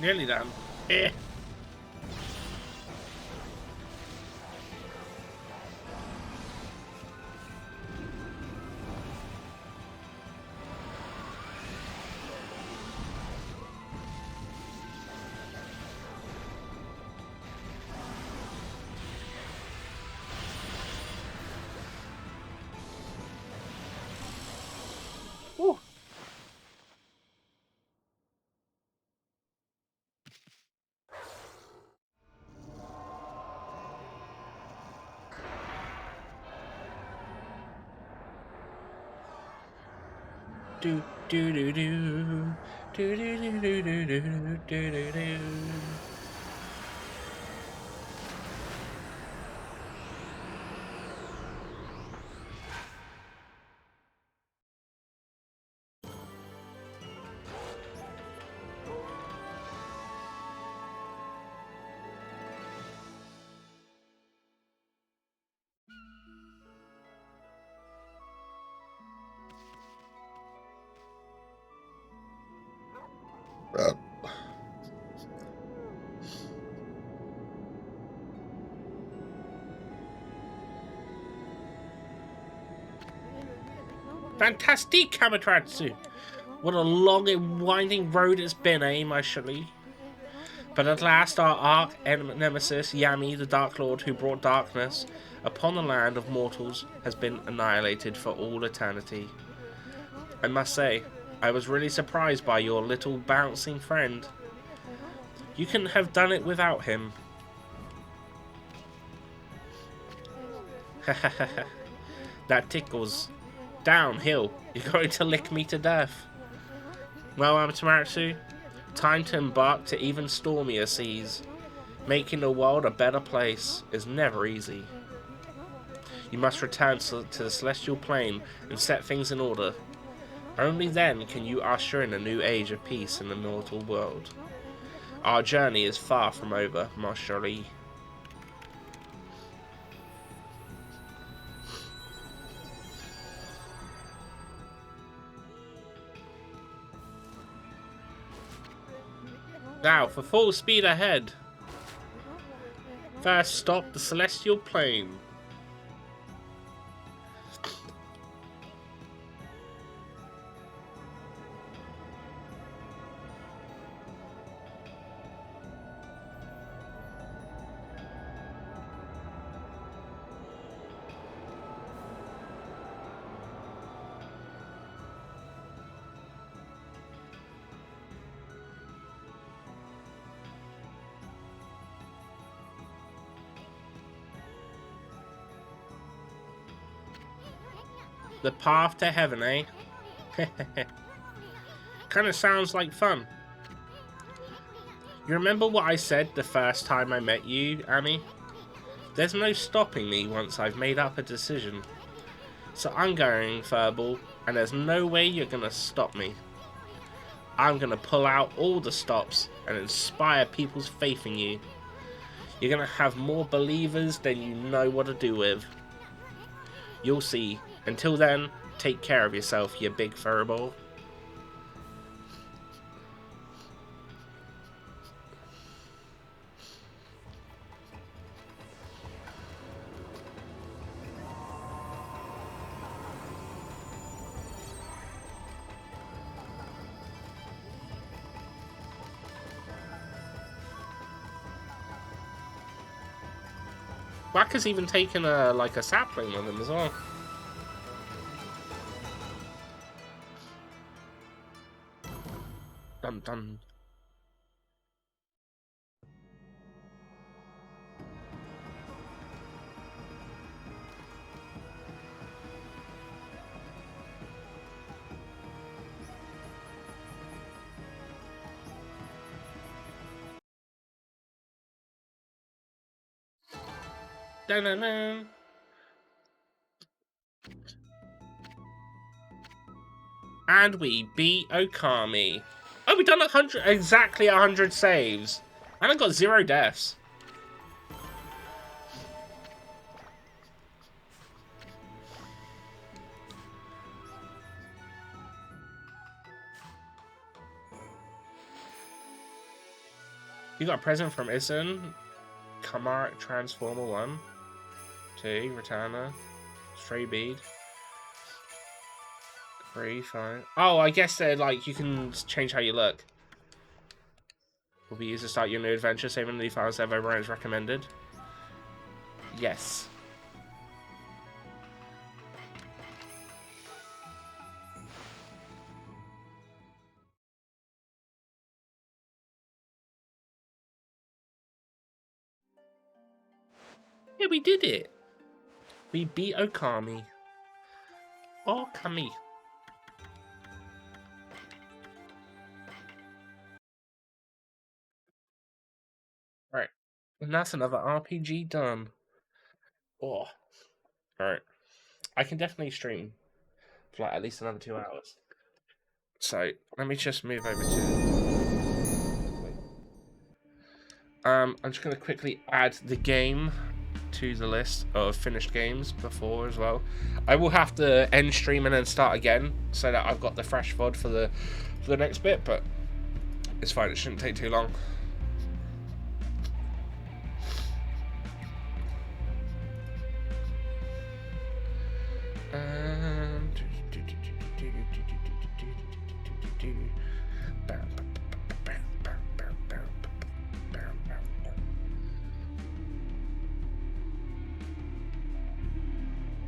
Nearly done. Eh. Woo. Do do do do do do do do do do do do. Fantastic, Kamatratsu! What a long and winding road it's been, eh, my Shali? But at last our arch-nemesis, Yami, the Dark Lord who brought darkness upon the land of mortals, has been annihilated for all eternity. I must say, I was really surprised by your little bouncing friend. You couldn't have done it without him. That tickles. Downhill, you're going to lick me to death. Well, Amaterasu, time to embark to even stormier seas. Making the world a better place is never easy. You must return to the celestial plane and set things in order. Only then can you usher in a new age of peace in the mortal world. Our journey is far from over, ma chérie. Now, for full speed ahead. First stop, the celestial plane. The path to heaven, eh? Kinda sounds like fun. You remember what I said the first time I met you, Amy? There's no stopping me once I've made up a decision. So I'm going, Furball, and there's no way you're gonna stop me. I'm gonna pull out all the stops and inspire people's faith in you. You're gonna have more believers than you know what to do with. You'll see. Until then, take care of yourself, you big furball. Wacker's even taken a sapling with him as well. Dun dun. Dun dun dun. And we beat Okami. Oh, we done exactly 100 saves. And I got 0 deaths. You got a present from Isen. Kamar Transformer 1. 2. Returner. Stray Bead. 3, 5. Oh, I guess like you can change how you look. Will be used to start your new adventure, saving the files that everyone has recommended. Yes. Yeah, we did it. We beat Okami. Okami. Right. And that's another RPG done. Oh. Alright. I can definitely stream for like at least another 2 hours. So let me just move over to. I'm just gonna quickly add the game to the list of finished games before as well. I will have to end stream and then start again so that I've got the fresh VOD for the next bit, but it's fine. It shouldn't take too long.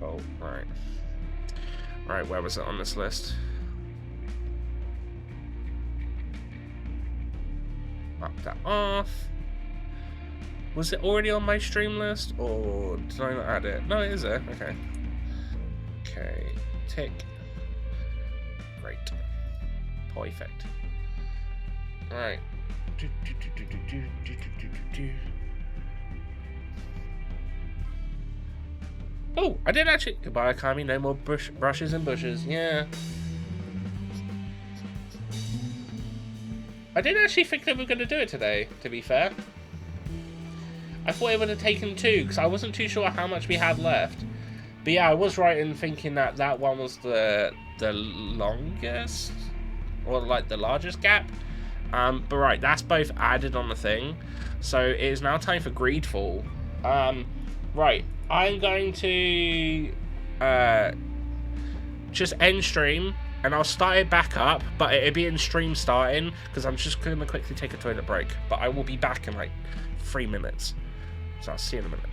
Oh, right. Right, where was it on this list? Mark that off. Was it already on my stream list, or did I not add it? No, it is there. Okay. Okay. Tick. Great. Perfect. Alright. Oh, I did actually. Goodbye, Okami. No more brushes and bushes. Yeah. I did actually think that we were going to do it today, to be fair. I thought it would have taken 2, because I wasn't too sure how much we had left. But yeah, I was right in thinking that that one was the longest, or like the largest gap. But right, that's both added on the thing. So it is now time for Greedfall. Right, I'm going to just end stream, and I'll start it back up, but it'll be in stream starting, because I'm just going to quickly take a toilet break. But I will be back in like 3 minutes. So I'll see you in a minute.